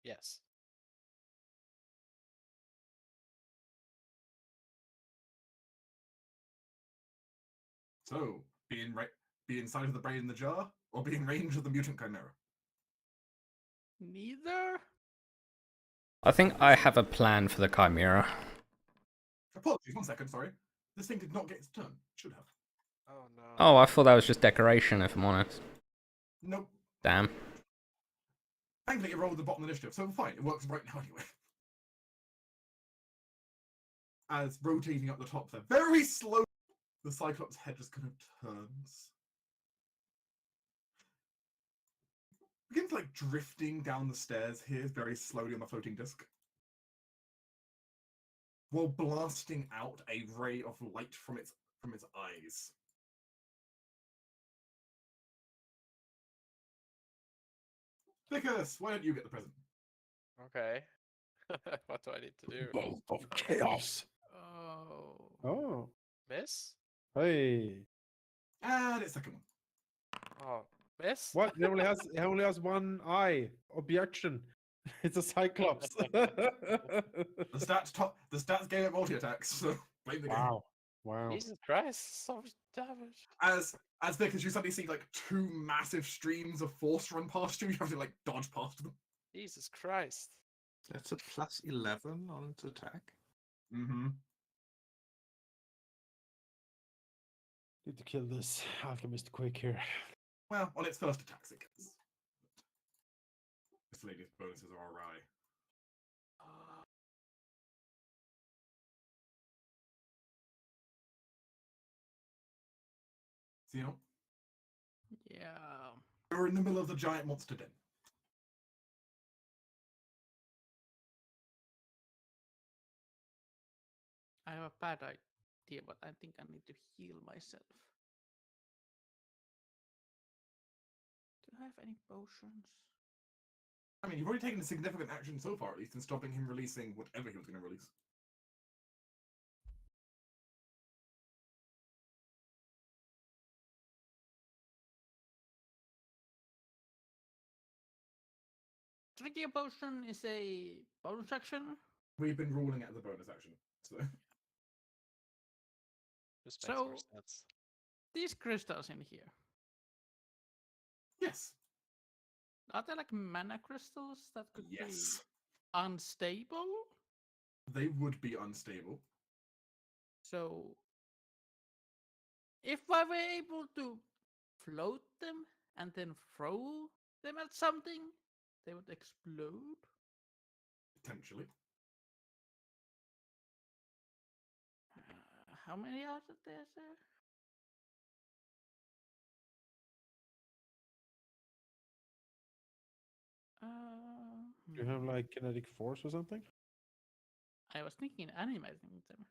Yes. So, be inside of the brain in the jar, or be in range of the mutant chimera? Neither. I think I have a plan for the Chimera. Apologies, 1 second, sorry. This thing did not get its turn. It should have. Oh no. Oh, I thought that was just decoration, if I'm honest. Nope. Damn. Thankfully, it rolled at the bottom of the initiative, so fine. It works right now anyway. As rotating up the top there, very slow, the Cyclops head just kind of turns. Begins like drifting down the stairs here, very slowly on the floating disc. While blasting out a ray of light from its eyes. Vickers, why don't you get the present? Okay. What do I need to do? Bolt of chaos. Oh. Oh. Miss? Hey. And it's second one. Oh, miss? What? It only has one eye. Objection. It's a Cyclops. The stats gave it multi attacks, so blame the game. Wow. Wow. Jesus Christ, so much damage. As Vickers, you suddenly see like two massive streams of force run past you. You have to like dodge past them. Jesus Christ. That's a plus 11 on its attack. Mm-hmm. Need to kill this alchemist quick here. Well, on its first attacks it gets. This lady's bonuses are awry. Sion, Yeah. you're in the middle of the giant monster den. I have a bad idea, but I think I need to heal myself. Do I have any potions? I mean, you've already taken a significant action so far, at least, in stopping him releasing whatever he was going to release. Drinking a potion is a bonus action. We've been ruling it as a bonus action, so. Just makes more So- sense. These crystals in here, Yes. are they like mana crystals that could Yes. be unstable? They would be unstable. So, if I were able to float them and then throw them at something, they would explode. Potentially. How many are there, sir? Do you have like kinetic force or something? I was thinking animating them.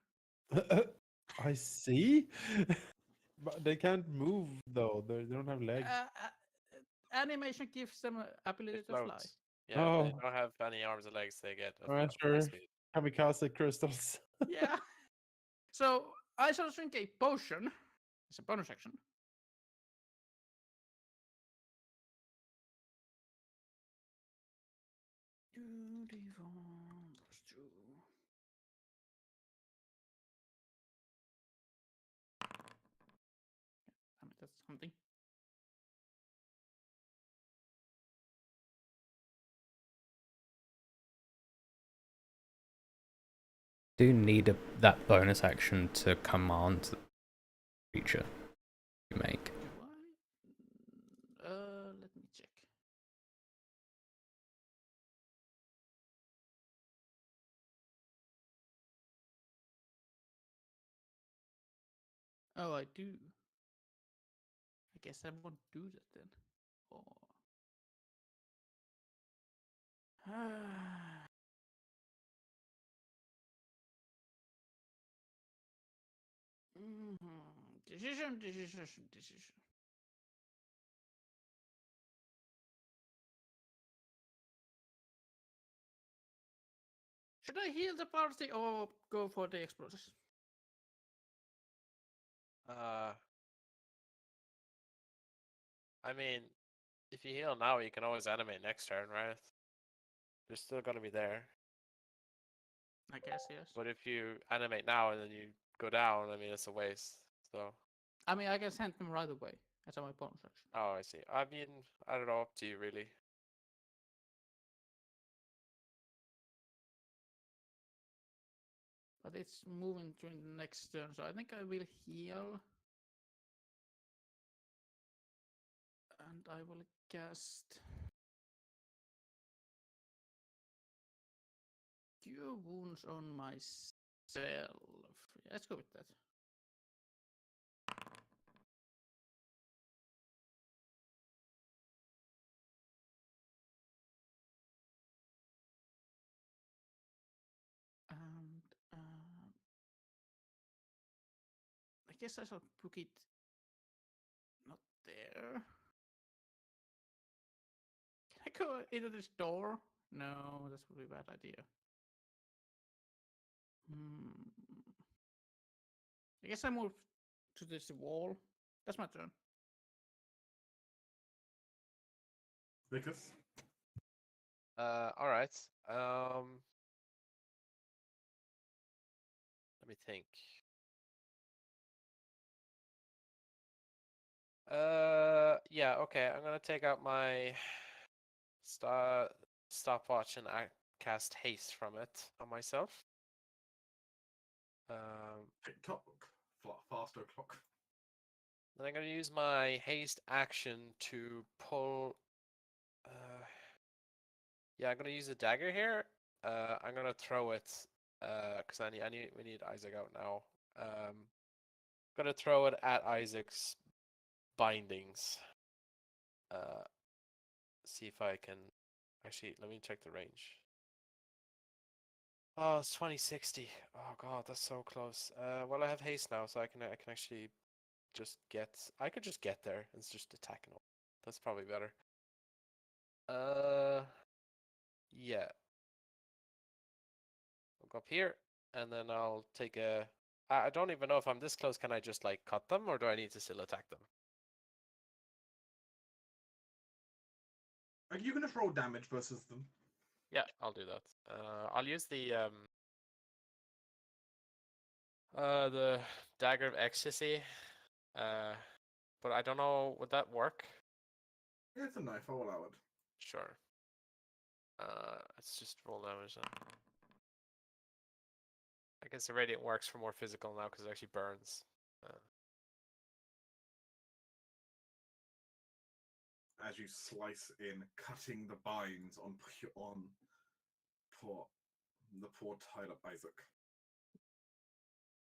I see. But they can't move though. They don't have legs. Animation gives them ability It to fly. floats. Yeah, they Oh. don't have any arms and legs. They get a Alright, fly sure. speed. Kamikaze crystals. Yeah. So I shall drink a potion. It's a bonus action. I mean, that's something. Do need that bonus action to command the creature you make. Do I? Let me check. Oh, I do. I guess I won't do that then. Or decision. Should I heal the party or go for the explosives? I mean, if you heal now, you can always animate next turn, right? They're still gonna be there. I guess yes. But if you animate now and then you go down, I mean, it's a waste. So, I mean, I can send them right away as my bonus action. oh, I see. I mean, I don't know, up to you, really. But it's moving to the next turn, so I think I will heal. And I will cast Cure Wounds on myself. Let's go with that. And I guess I shall book it not there. Can I go into this door? No, that's probably a bad idea. I guess I move to this wall. That's my turn. Vicus? All right. Let me think. Yeah, okay. I'm gonna take out my stopwatch and cast haste from it on myself. Tick-tock. Faster clock. Then I'm gonna use my haste action to pull. Yeah, I'm gonna use a dagger here. I'm gonna throw it because we need Isaac out now. Gonna throw it at Isaac's bindings. See if I can actually. Let me check the range. Oh, it's 2060. Oh god, that's so close. Well, I have haste now, so I can actually just get. I could just get there and just attack him. That's probably better. Yeah. I'll go up here, and then I'll take a. I don't even know if I'm this close. Can I just like cut them, or do I need to still attack them? You can just roll damage versus them. Yeah, I'll do that. I'll use the dagger of ecstasy. But I don't know, would that work? Yeah, it's a knife. I'll allow it. Sure. Let's just roll damage then. I guess the radiant works for more physical now because it actually burns. as you slice in, cutting the binds on the poor tied up Isaac.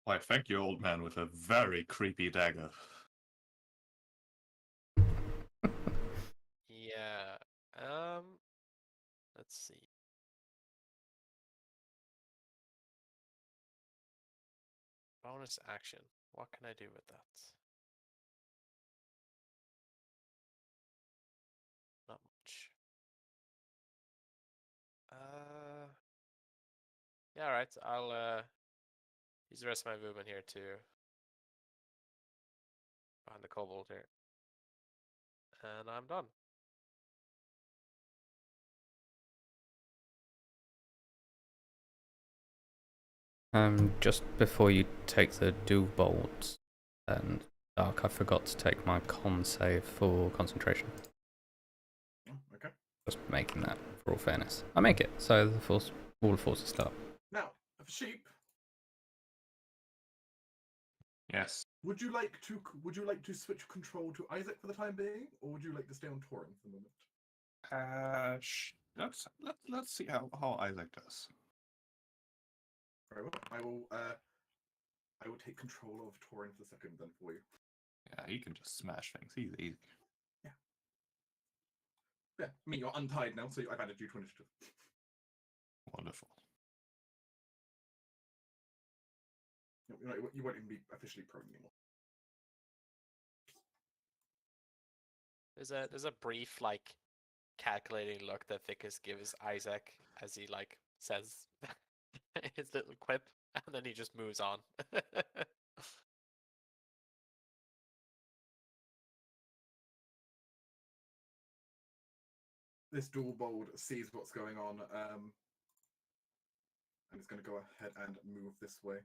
Why, thank you, old man, with a very creepy dagger. Yeah. Let's see. Bonus action. What can I do with that? Not much. Yeah, alright. I'll use the rest of my movement here to find the kobold here. And I'm done. Just before you take the dual bolts and Dark, I forgot to take my con save for concentration. Oh, okay. Just making that for all fairness. I make it, so all the forces start. Now, for sheep, Yes. would you like to switch control to Isaac for the time being, or would you like to stay on Torin for the moment? Let's see how Isaac does. Very well. I will take control of Torin for a second then for you. Yeah, he can just smash things. He's easy. Yeah, I mean, you're untied now, so I've added you to initiative. Wonderful. You won't even be officially prone anymore. There's a brief like calculating look that Vicus gives Isaac as he like says his little quip, and then he just moves on. This dual bold sees what's going on, and it's going to go ahead and move this way,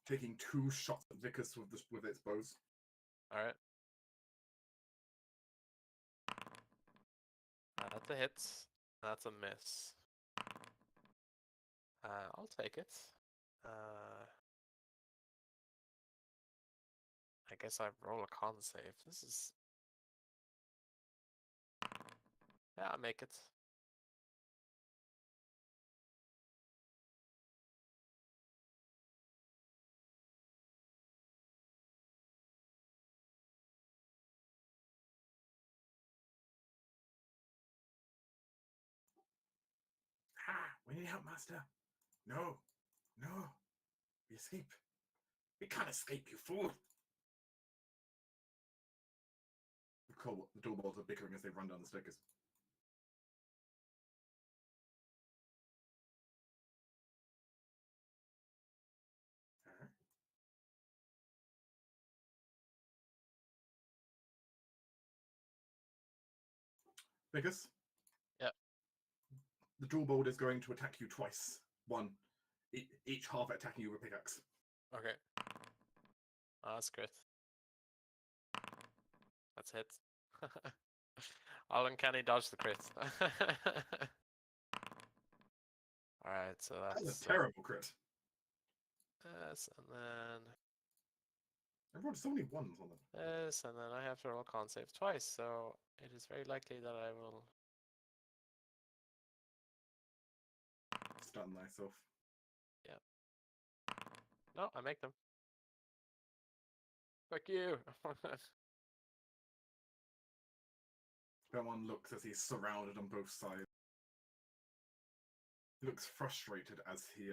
taking 2 shots at Vicus with its bows. All right. That's a hit. That's a miss. I'll take it. I guess I roll a con save. This is... Yeah, I make it. We need help, Master. No. We escape. We can't escape, you fool. The dual bolts are bickering as they run down the staircase. Vicus? Yep. The dual bolt is going to attack you twice. One. Each half attacking you with a pickaxe. Okay. That's great. That's hit. I'll uncanny dodge the crit. Alright, so That's a terrible crit. Yes, and then I rolled so many ones on them. this, and then I have to roll con save twice, so it is very likely that I will Stun myself. No, I make them. Fuck you. Belmont looks as he's surrounded on both sides. He looks frustrated as he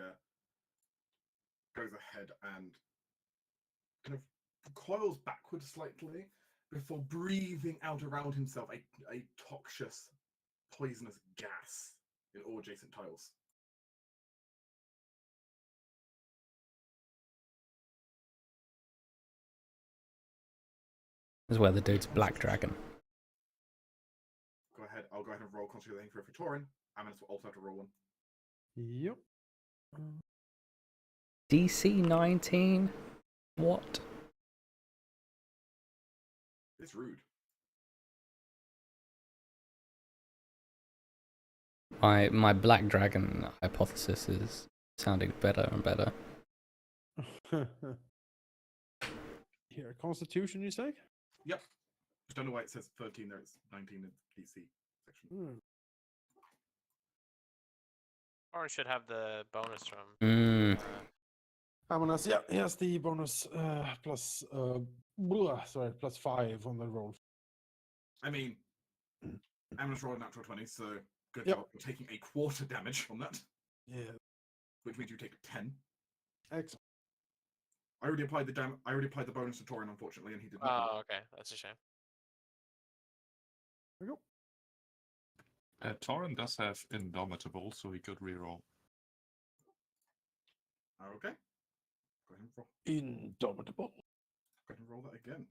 goes ahead and kind of coils backwards slightly before breathing out around himself a toxic, poisonous gas in all adjacent tiles. This is where the dude's Black Dragon. I'll go ahead and roll concentration for Torin. I'm going to also have to roll one. Yep. DC 19? What? It's rude. My Black Dragon hypothesis is sounding better and better. Here, Constitution, you say? Yep. Just don't know why it says 13 there. It's 19 in PC section. Hmm. Or should have the bonus from. Mm. Amonas, yeah, he has the bonus plus plus 5 on the roll. I mean, I'm just rolling natural 20, so good Yep. job. You're taking a quarter damage from that, Yeah, which means you take 10. excellent. I already applied the bonus to Torin, unfortunately, and he did not. Oh, okay, that's a shame. There we go. Torren does have Indomitable, so he could reroll. Okay. Go ahead and roll. Indomitable. Go ahead and roll that again.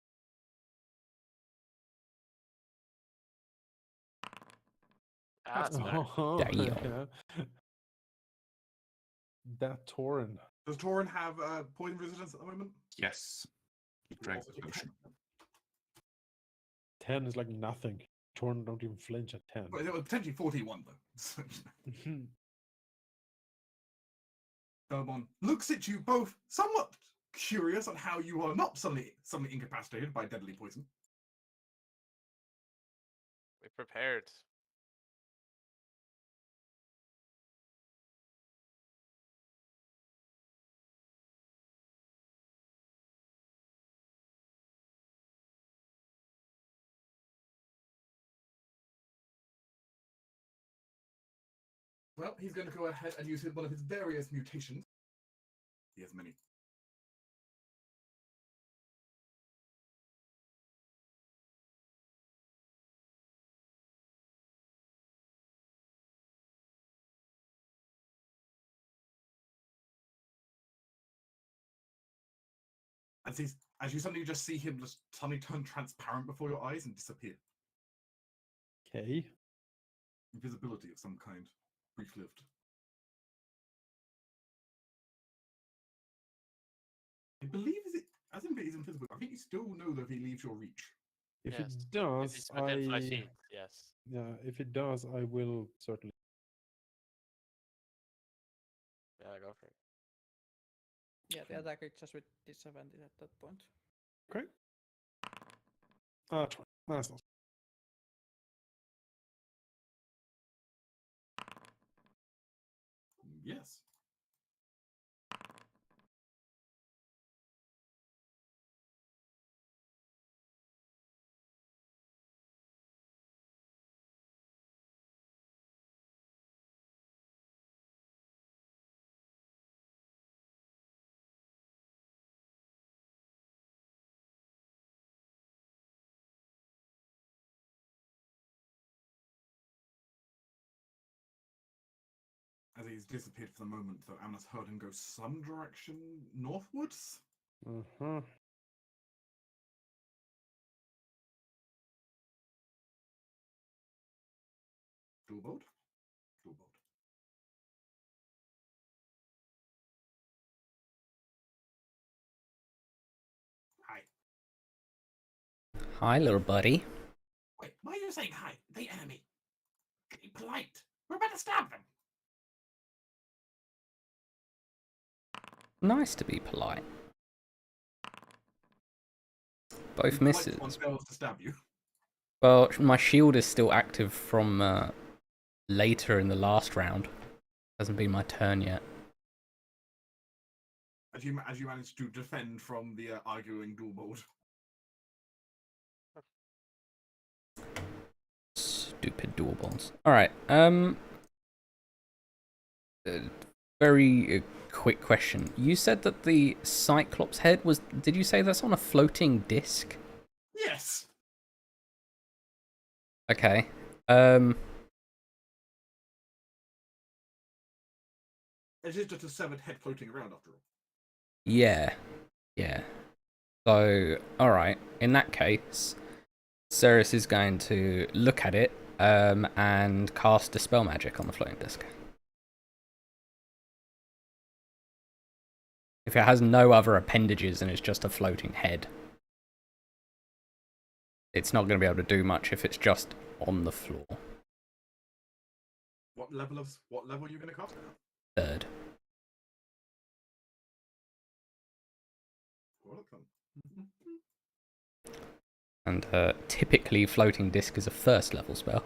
Ah, that's better. Damn. Yeah. That Torin. Does Torin have poison resistance at the moment? Yes. He You drank also the take potion. 10 is like nothing. Torin don't even flinch at 10. Well, it was potentially 41 though. Belmont looks at you both, somewhat curious on how you are not suddenly incapacitated by deadly poison. We prepared. Well, he's going to go ahead and use one of his various mutations. He has many. As you suddenly just see him just suddenly turn transparent before your eyes and disappear. Okay. Invisibility of some kind, brief-lived. I believe as in he's invisible. I think you still know that if he leaves your reach. If Yes. it does, If it's within 5 feet, yes. yeah, if it does, I will certainly. Yeah, go for it. Yeah, the attack is just with disadvantage at that point. Okay. 20. That's not. Yes. As he's disappeared for the moment, though, Amna's heard him go some direction northwards. Uh-huh. Dual boat. Dual boat. Hi. Hi, little buddy. Wait, why are you saying hi? The enemy. Be polite. We're about to stab them. Nice to be polite. Both The polite misses. one fails to stab you. Well, my shield is still active from later in the last round. Hasn't been my turn yet. As you manage to defend from the arguing dual boat. Stupid dual bonds. Alright, very quick question. You said that the Cyclops head was... Did you say that's on a floating disc? Yes. Okay. It is just a severed head floating around after all. Yeah. Yeah. So, alright. In that case, Ceres is going to look at it and cast Dispel Magic on the floating disc. If it has no other appendages and it's just a floating head, it's not going to be able to do much if it's just on the floor. What level are you going to cast it at? 3rd. Welcome. And typically, floating disc is a first level spell.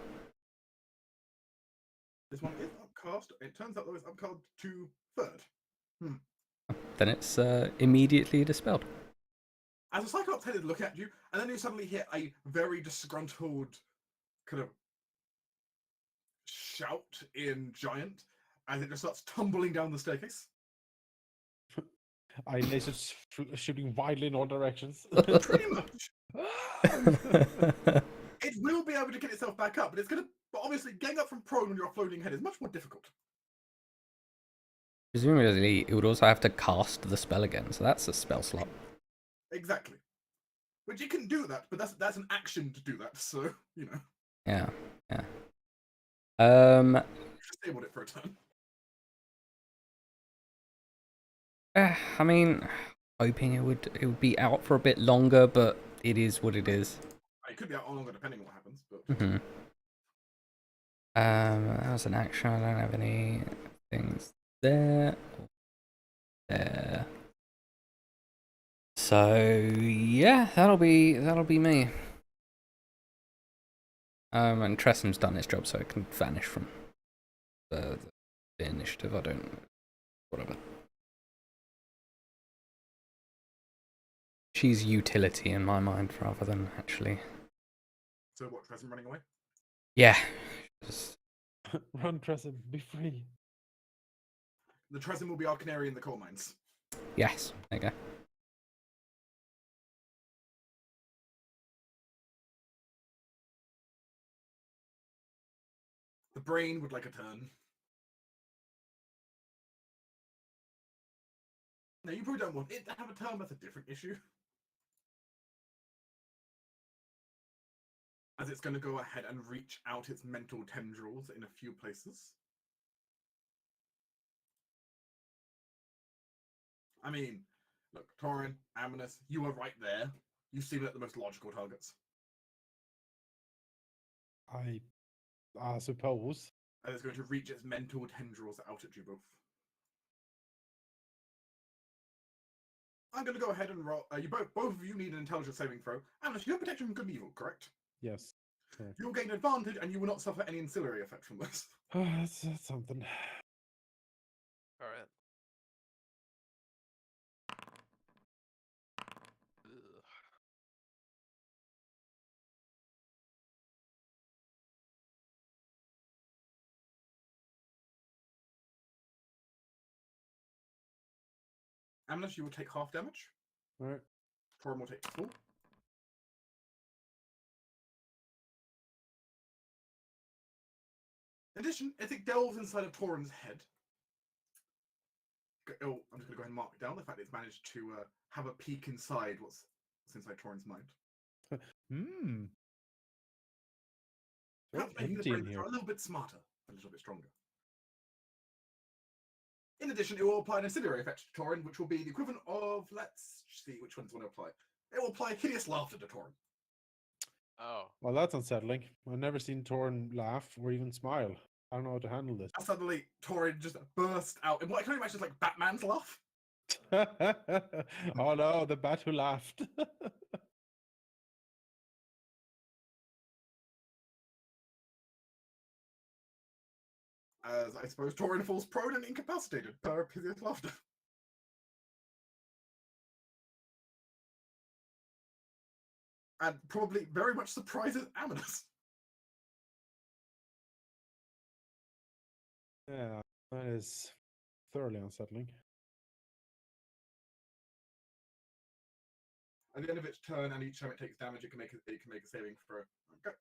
This one is upcast. It turns out though it's upcast to third. Then it's immediately dispelled. As a Cyclops headed look at you, and then you suddenly hear a very disgruntled kind of shout in Giant as it just starts tumbling down the staircase. I lasers shooting wildly in all directions. Pretty much. It will be able to get itself back up, but it's going to. But obviously, getting up from prone when you're a floating head is much more difficult. Presumably, it would also have to cast the spell again, so that's a spell slot. Exactly. Which you can do that, but that's an action to do that. So you know. Yeah, yeah. Just disabled it for a turn. I mean, hoping it would be out for a bit longer, but it is what it is. It could be out longer depending on what happens, but. Mm-hmm. That was an action. I don't have any things there. There. So yeah, that'll be me. And Tressem's done his job, so it can vanish from the initiative. I don't. Whatever. She's utility in my mind rather than actually. So what? Tressum running away? Yeah. Run, Tressum, be free. The Tressum will be our canary in the coal mines. Yes. There you go. The brain would like a turn. No, you probably don't want it to have a turn. That's a different issue. As it's going to go ahead and reach out its mental tendrils in a few places. I mean, look, Tauren, Amonis, you are right there. You seem like the most logical targets. I suppose. And it's going to reach its mental tendrils out at you both. I'm going to go ahead and roll. You both of you need an intelligence saving throw. Amonis, you have protection from good and evil, correct? Yes. Correct. You'll gain advantage, and you will not suffer any ancillary effect from this. That's something. All right. Amonis, you will take half damage. All right. Tauren will take full. In addition, as it delves inside of Tauren's head, I'm just going to go ahead and mark it down. The fact that it's managed to have a peek inside what's inside Tauren's mind. Hmm. Very Perhaps making the empty in brain here. a little bit smarter, a little bit stronger. In addition, it will apply an ancillary effect to Tauren, which will be the equivalent of, let's see which ones want to apply. It will apply hideous laughter to Tauren. Oh. Well, that's unsettling. I've never seen Torn laugh or even smile. I don't know how to handle this. And suddenly, Tauren just burst out in what I can only imagine is like Batman's laugh. Oh no, the bat who laughed. As I suppose Tauren falls prone and incapacitated per hideous laughter. And probably very much surprises Amonis. Yeah, that is thoroughly unsettling. At the end of its turn, and each time it takes damage, it can make a saving throw. Okay.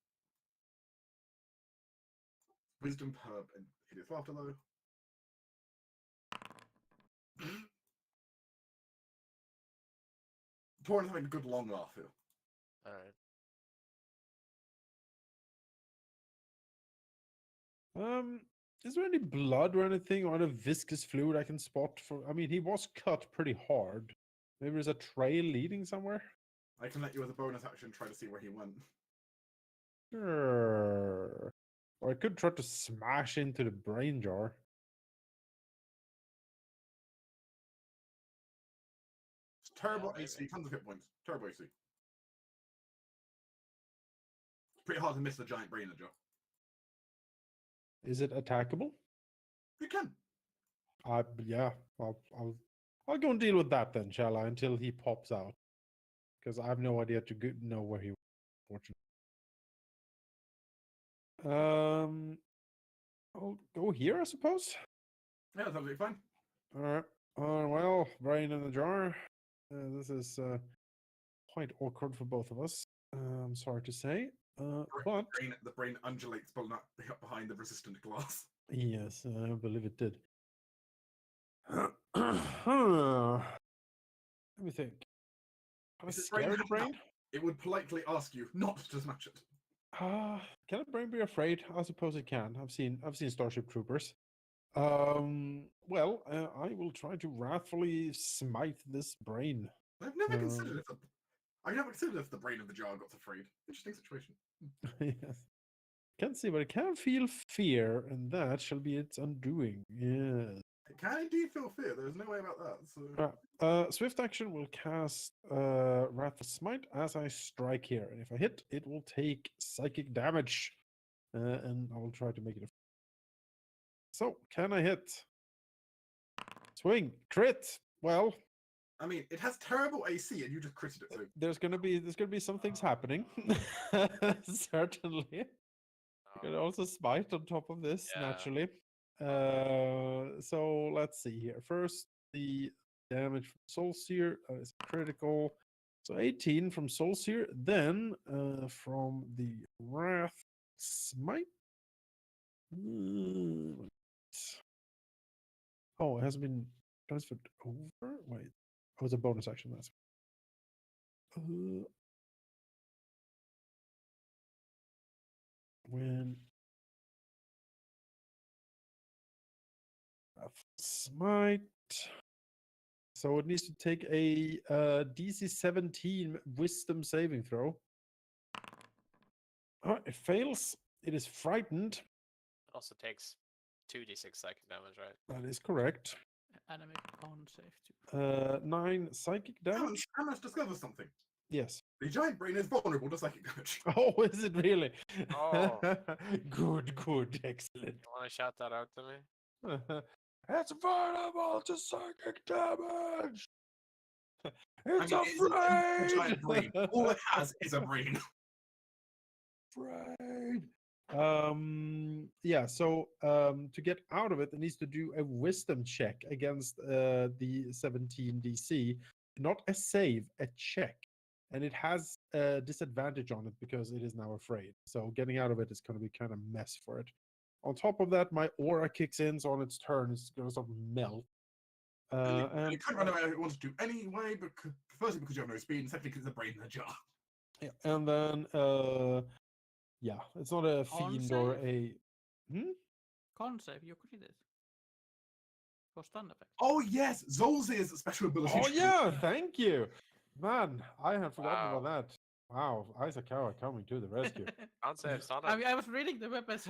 Wisdom, herb, and hideous laughter though. Tauren's having a good long laugh here. All right. Is there any blood or anything or any viscous fluid I can spot for? I mean, he was cut pretty hard. Maybe there's a trail leading somewhere. I can let you as a bonus action try to see where he went. Sure. Or I could try to smash into the brain jar. It's terrible maybe. AC, tons of hit points. Terrible AC. Pretty hard to miss the giant brain in a jar. Is it attackable? You can. Yeah, I'll go and deal with that then, shall I? Until he pops out, because I have no idea to know where he. Fortunately. I'll go here, I suppose. Yeah, that's absolutely fine. All right. Well, brain in the jar. This is quite awkward for both of us. I'm sorry to say. But The brain undulates behind the resistant glass. yes, I believe it did. Let me think. Can I If this brain scare the had brain? that, it would politely ask you not to smash it. Can a brain be afraid? I suppose it can. I've seen Starship Troopers. Well, I will try to wrathfully smite this brain. I've never considered if the brain of the jar got afraid. Interesting situation. Yes. Can't see, but I can feel fear, and that shall be its undoing. Yes. It can indeed feel fear. There's no way about that. So Swift action will cast Wrathful Smite as I strike here, and if I hit, it will take psychic damage, and I will try to make it. So, can I hit? Swing, crit. Well, I mean, it has terrible AC, and you just critted it. So there's gonna be some things happening. Certainly. You can also smite on top of this, Yeah. naturally. So let's see here. First, the damage from Soul Seer is critical. So 18 from Soul Seer. Then from the Wrath Smite. Oh, it hasn't been transferred over? Wait. Oh, it's a bonus action. That's when Smite. So it needs to take a DC 17 Wisdom saving throw. It fails. It is frightened. It also takes 2d6 psychic damage, right? That is correct. Enemy con save too. 9 psychic damage. Amos discovers something. Yes. The giant brain is vulnerable to psychic damage. Oh, is it really? Oh. Good, excellent. You want to shout that out to me? It's vulnerable to psychic damage. I It's mean, it's a afraid. giant brain. All it has is a brain. Afraid. Yeah, so to get out of it, it needs to do a wisdom check against the 17 DC. Not a save, a check. And it has a disadvantage on it because it is now afraid. So getting out of it is going to be kind of mess for it. On top of that, my aura kicks in, so on its turn, it's going to sort of melt. And you can't run away if you want to do anyway, firstly because you have no speed, and secondly because it's a brain in a jar. Yeah, and then yeah, it's not a fiend or a Con save, you crit it. For stun effect. Oh yes, Zolz's special ability. Oh yeah, thank you. Man, I had forgotten Wow. about that. Wow, Isakawa coming to the rescue. Can't say it's not. I was reading the web page.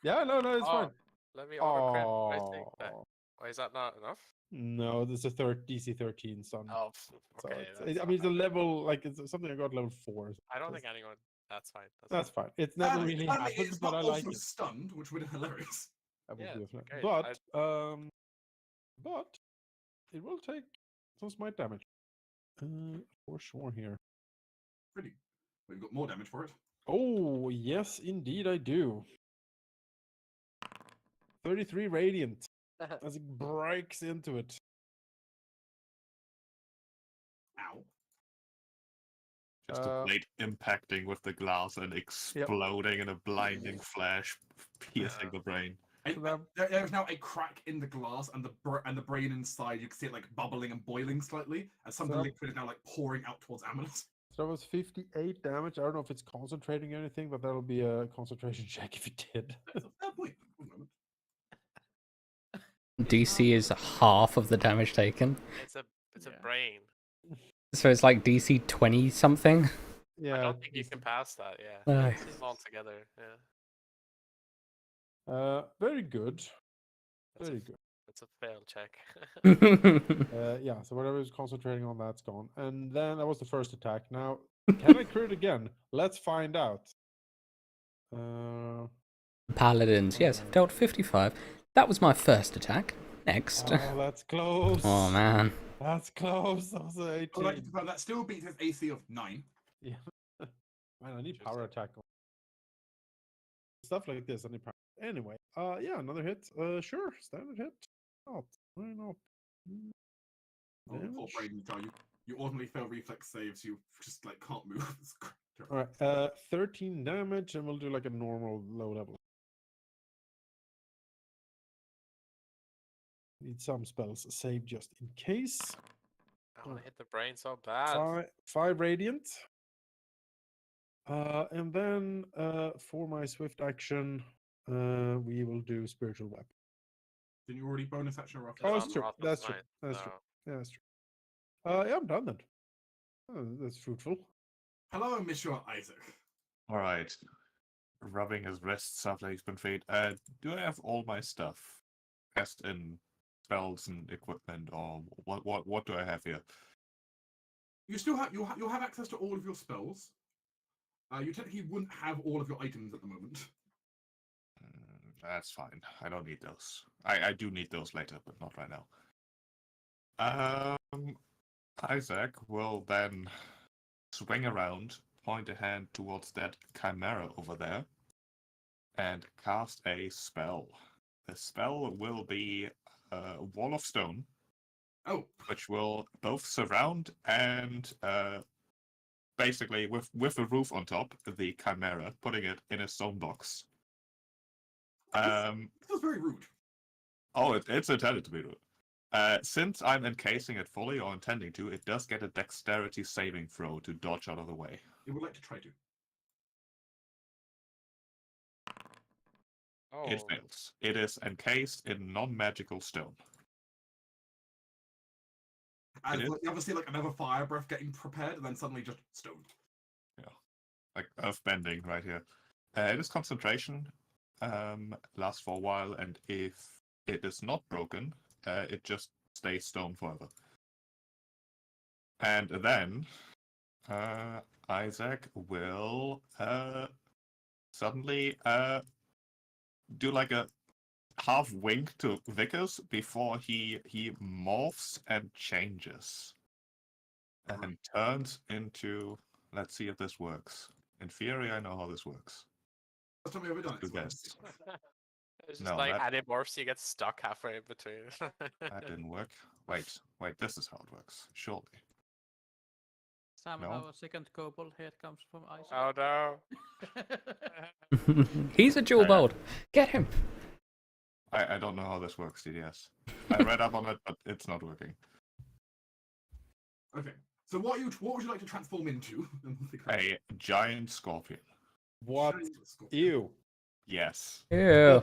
Yeah, no, it's fine. Let me auto-crit. I think that. Oh, Why is that not enough? no, this is a DC 13 son. Oh, So okay. I mean, it's a level, like, it's something I got level 4. I don't think anyone. That's fine. That's fine. It's never really happens, it's but not I like also it. stunned, which would be hilarious. That would Yeah, be a fun. great. But it will take some smite damage. For sure here. Pretty. We've got more damage for it. Oh, yes, indeed I do. 33 radiant as it breaks into it. Ow. Just a blade impacting with the glass and exploding in a blinding flash, piercing the brain. There is now a crack in the glass, and the brain inside. You can see it like bubbling and boiling slightly, and some of the liquid is now like pouring out towards Amulet. So that was 58 damage. I don't know if it's concentrating or anything, but that'll be a concentration check if it did. That's a fair point. DC is half of the damage taken. It's a brain. So it's like DC 20 something. Yeah. I don't think you can pass that. Yeah. It's all together. Yeah. Very good. That's Very good. It's a fail check. Yeah, so whatever is concentrating on that's gone. And then that was the first attack. Now, can I crit again? Let's find out. Paladins, yes, have dealt 55. That was my first attack. Next. Oh, that's close. Oh man. That's close. That was an I would like to 18. confirm that still beats his AC of 9. Yeah. Man, I need power attack. Stuff like this, I need power. Anyway, yeah, another hit. Sure, standard hit. Not. Why not? Oh, poor Damage. brain, you ordinarily fail reflex saves, you just like can't move. It's terrible. Alright, 13 damage, and we'll do like a normal low level. Need some spells saved just in case. I want to hit the brain so bad. Five radiant. And then for my swift action, we will do spiritual weapon. Didn't you already bonus action or after? Oh, on it's true. Wrath of That's true. Smite, That's true. so- Yeah, that's true. Yeah, I'm done then. Oh, that's fruitful. Hello, Monsieur Isaac. All right. Rubbing his wrists after he's been freed. Do I have all my stuff? As in spells and equipment, or what do I have here? You still have you'll have access to all of your spells. You technically wouldn't have all of your items at the moment. That's fine. I don't need those. I do need those later, but not right now. Isaac will then swing around, point a hand towards that chimera over there, and cast a spell. The spell will be a wall of stone, Oh, which will both surround and basically with a roof on top, the chimera, putting it in a stone box. this was very rude. Oh, it's intended to be rude. Since I'm encasing it fully, or intending to, it does get a dexterity saving throw to dodge out of the way. It would like to try to. Oh, It fails. It is encased in non-magical stone. And is? like, you ever see like another fire breath getting prepared, and then suddenly just stone. Like earthbending right here. It is concentration, lasts for a while, and if it is not broken, it just stays stone forever. And then Isaac will suddenly do like a half wink to Vickers before he morphs and changes and turns into. Let's see if this works. In theory, I know how this works. First time we ever done it. Who so let's guessed? see. it's just No, like that- animorphs, you get stuck halfway in between. That didn't work. Wait, this is how it works. Surely. Somehow a second kobold head comes from Isaac. Oh no. He's a dual bolt. Get him. I don't know how this works, DDS. I read up on it, but it's not working. Okay. So what would you like to transform into? A giant scorpion. What? Giant scorpion. Ew. Yes. Ew.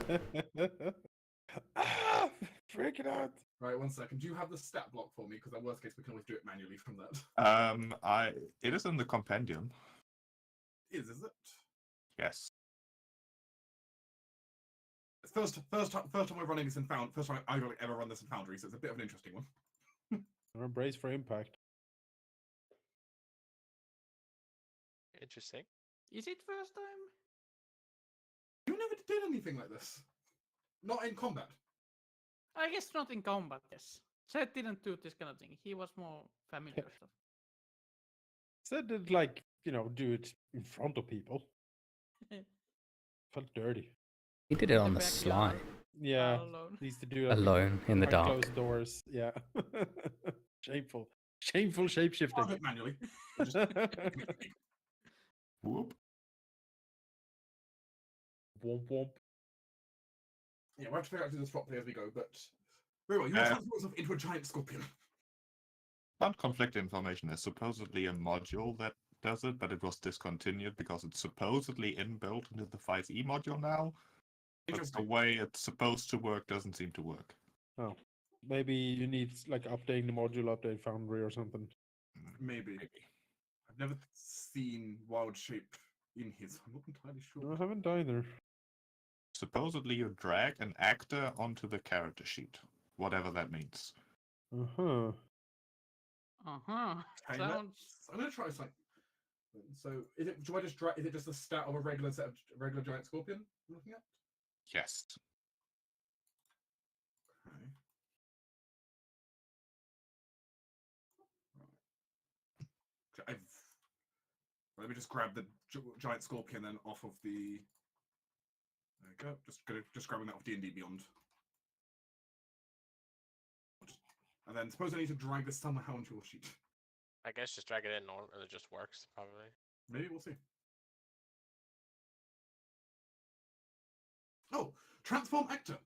Ah, freak it out. Right, 1 second. Do you have the stat block for me? Because in worst case, we can always do it manually from that. It is in the compendium. Is it? Yes. First time we're running this in Foundry. First time I've ever run this in Foundry, so it's a bit of an interesting one. Brace for impact. Interesting. Is it first time? You never did anything like this. Not in combat. I guess not in combat, yes. Seth didn't do this kind of thing. He was more familiar stuff. Said that, like, do it in front of people. Felt dirty. He did it on the backyard, sly. Yeah. all alone. Needs to do that Alone in the behind dark. closed doors. Yeah. Shameful. Shameful shape I'll do shifting. it manually. Whoop. Womp womp. Yeah, we'll have to figure out how to do this properly as we go, but very well. You will transform yourself into a giant scorpion. Found conflict information. There's supposedly a module that does it, but it was discontinued because it's supposedly inbuilt into the 5e module now. But the Interesting. way it's supposed to work doesn't seem to work. Oh. Maybe you need like updating the module, update Foundry or something. Maybe. I've never seen wild shape in his. I'm not entirely sure. I haven't either. Supposedly you drag an actor onto the character sheet, whatever that means. Uh-huh. Uh-huh. Okay, Sounds I'm gonna try something. So is it? Do I just is it just a stat of a regular set of regular giant scorpion? I'm looking at. Yes. Okay. Right. Let me just grab the giant scorpion then off of the. There we go. Just grabbing that off D&D Beyond. And then suppose I need to drag this somehow onto your sheet. I guess just drag it in and it just works, probably. Maybe we'll see. Oh, transform actor.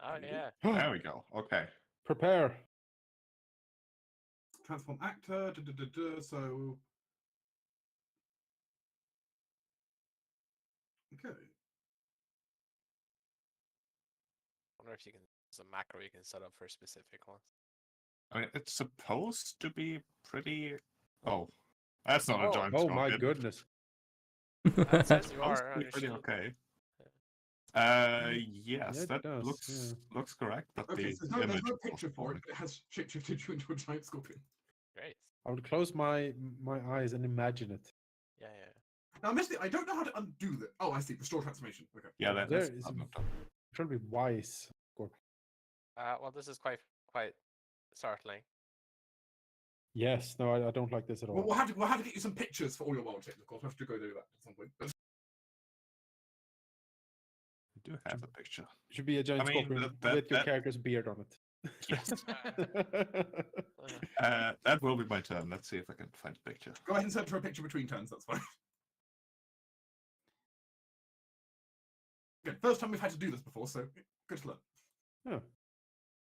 Oh, yeah. There we go. Okay. Prepare. Transform actor. So. Okay. I wonder if you can. There's a macro you can set up for specific ones. I mean, it's supposed to be pretty. Oh, that's not a Oh, giant oh scorpion. my goodness. It says you Supposed are to on be your pretty shield. okay. Yes, Yeah, it that does, looks correct. But Okay, the so there's image no is picture also for it, but it has shapeshifted you into a giant scorpion. Great. I would close my eyes and imagine it. Yeah, yeah. Now, I missed it. I don't know how to undo that. Oh, I see. Restore transformation. Okay. Yeah, There that's is- I'm not done. Trying to be wise. Scorpion. Well, this is quite startling. Yes, no, I don't like this at all. Well, we'll have to get you some pictures for all your wild checks, of course. We'll have to go do that at some point. I do have a picture. It should be a giant I mean, scorpion that- with your that- character's beard on it. Yes. Uh, That will be my turn. Let's see if I can find a picture. Go ahead and search for a picture between turns. That's fine. Good. First time we've had to do this before, so good to learn. Yeah.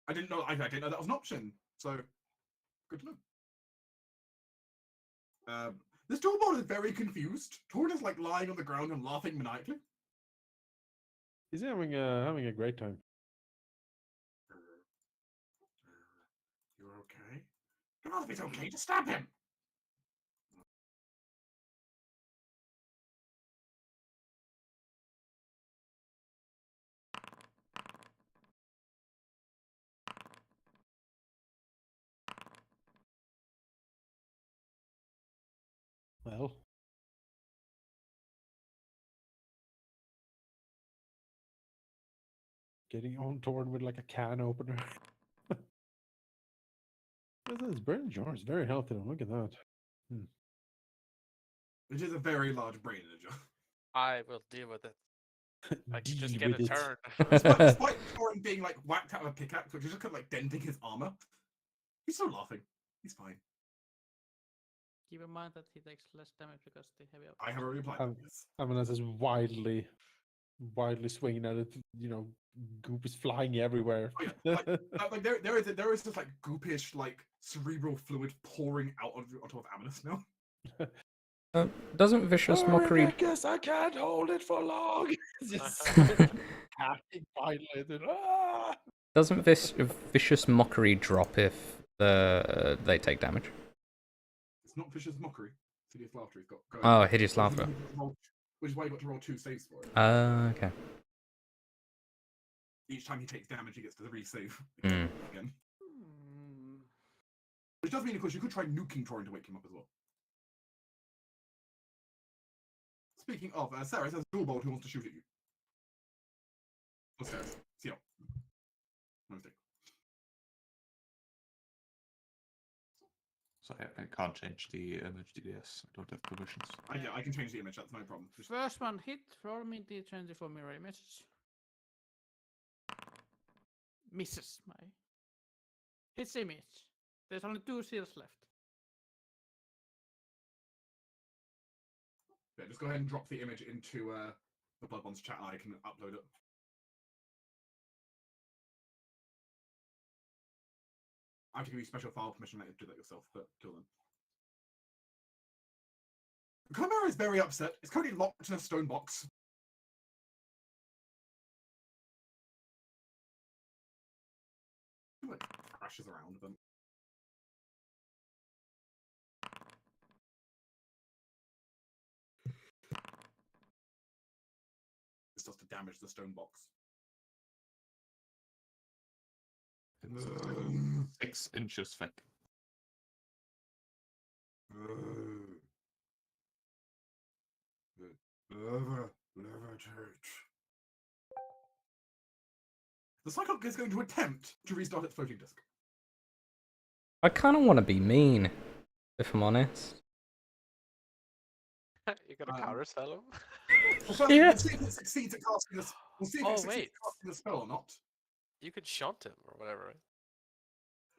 I didn't know. I didn't know that was an option. So good to know. This Torball is very confused. Torn is like lying on the ground and laughing maniacally. He's having a great time. You're okay? Come on, if it's okay, just stab him. Well. Getting on torn with like a can opener. This brain jar is very healthy. Look at that. It is a very large brain in a jar. I will deal with it. I can just Deal get a with it. turn. Despite Thorin being like whacked out of a pickaxe, which is just kind of like denting his armor, he's still laughing. He's fine. Keep in mind that he takes less damage because the heavy. I have already applied. Yes. Amunas is wildly swinging at it. You know, goop is flying everywhere. Oh, yeah. Like there is just like goopish like cerebral fluid pouring out on top of Amunas now. Doesn't vicious mockery? I guess I can't hold it for long. Just hacking violently. Ah! Doesn't this vicious mockery drop if they take damage? It's not vicious mockery. It's hideous laughter. He's got. Oh, hideous laughter. Which is why you got to roll 2 saves for it. Okay. Each time he takes damage, he gets to resave Mm. again. Hmm. Which does mean, of course, you could try nuking Thorin to wake him up as well. Speaking of, Sarah says dual bolt who wants to shoot at you. Or Sarah. See ya. No mistake. So I can't change the image DDS. I don't have permissions. Yeah, I can change the image. That's no problem. Just- First one hit, roll me d20 for mirror images. Misses my. Hits image. There's only 2 seals left. Yeah, just go ahead and drop the image into the Blood Bonds chat and I can upload it. I have to give you special file permission later to do that yourself, but till then. Chimera is very upset. It's currently locked in a stone box. It like crashes around them. This does to damage the stone box. It's 6 inches thick. Levitate. The Cyclops is going to attempt to restart its floating disc. I kind of want to be mean, if I'm honest. You gonna counterspell him? Well, first, Yeah. we'll see if it succeeds at casting this. We'll see if Oh, it succeeds wait. at casting the spell or not. You could shunt him or whatever. Right?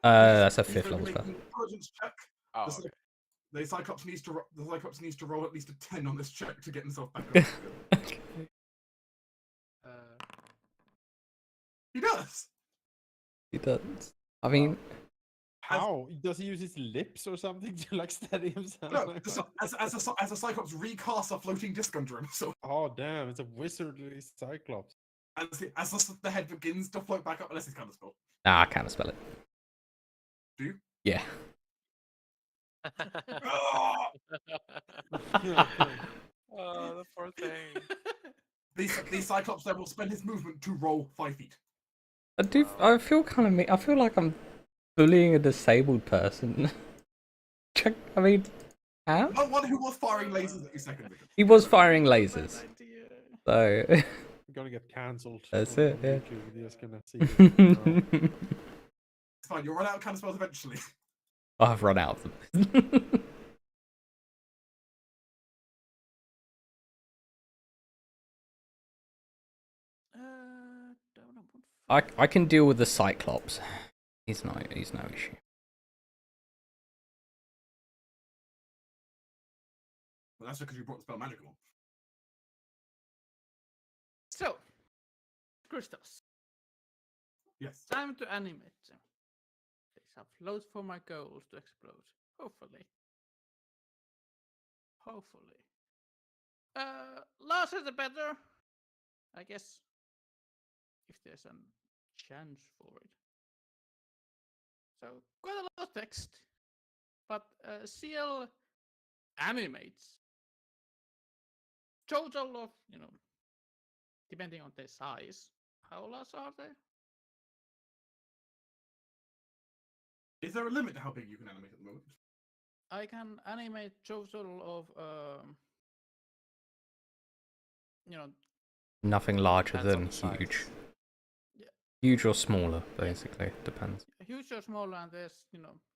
That's a He's 5th going to level be spell. making an intelligence check. Oh, The okay. The Cyclops needs to roll at least a 10 on this check to get himself back up. He does. He does. I mean, How? Does he use his lips or something to like steady himself? No, as a Cyclops recasts a floating disc under him. So Oh damn! It's a wizardly Cyclops. as the head begins to float back up, unless he's counter spell. nah, I can't spell it. Do you? Yeah. Ah! Oh, the poor thing. The Cyclops then will spend his movement to roll 5 feet. I feel kind of mean. I feel like I'm bullying a disabled person. I mean, how? One who was firing lasers at you second. He was firing lasers. So. We're gonna get cancelled. That's on it, yeah. YouTube. You're just gonna see this. It's fine, you'll run out of counter spells eventually. I've run out of them. Don't know what I can deal with the Cyclops. He's no issue. Well, that's because you brought the spell magical on. So, crystals. Yes. Time to animate them. They upload for my goals to explode. Hopefully. Hopefully. Larger the better. I guess. If there's a chance for it. So, quite a lot of text. But CL animates. Total of, depending on their size. How large are they? Is there a limit to how big you can animate at the moment? I can animate total of Nothing larger Depends on than the size. huge. Yeah. Huge or smaller, basically. Depends. huge or small, and there's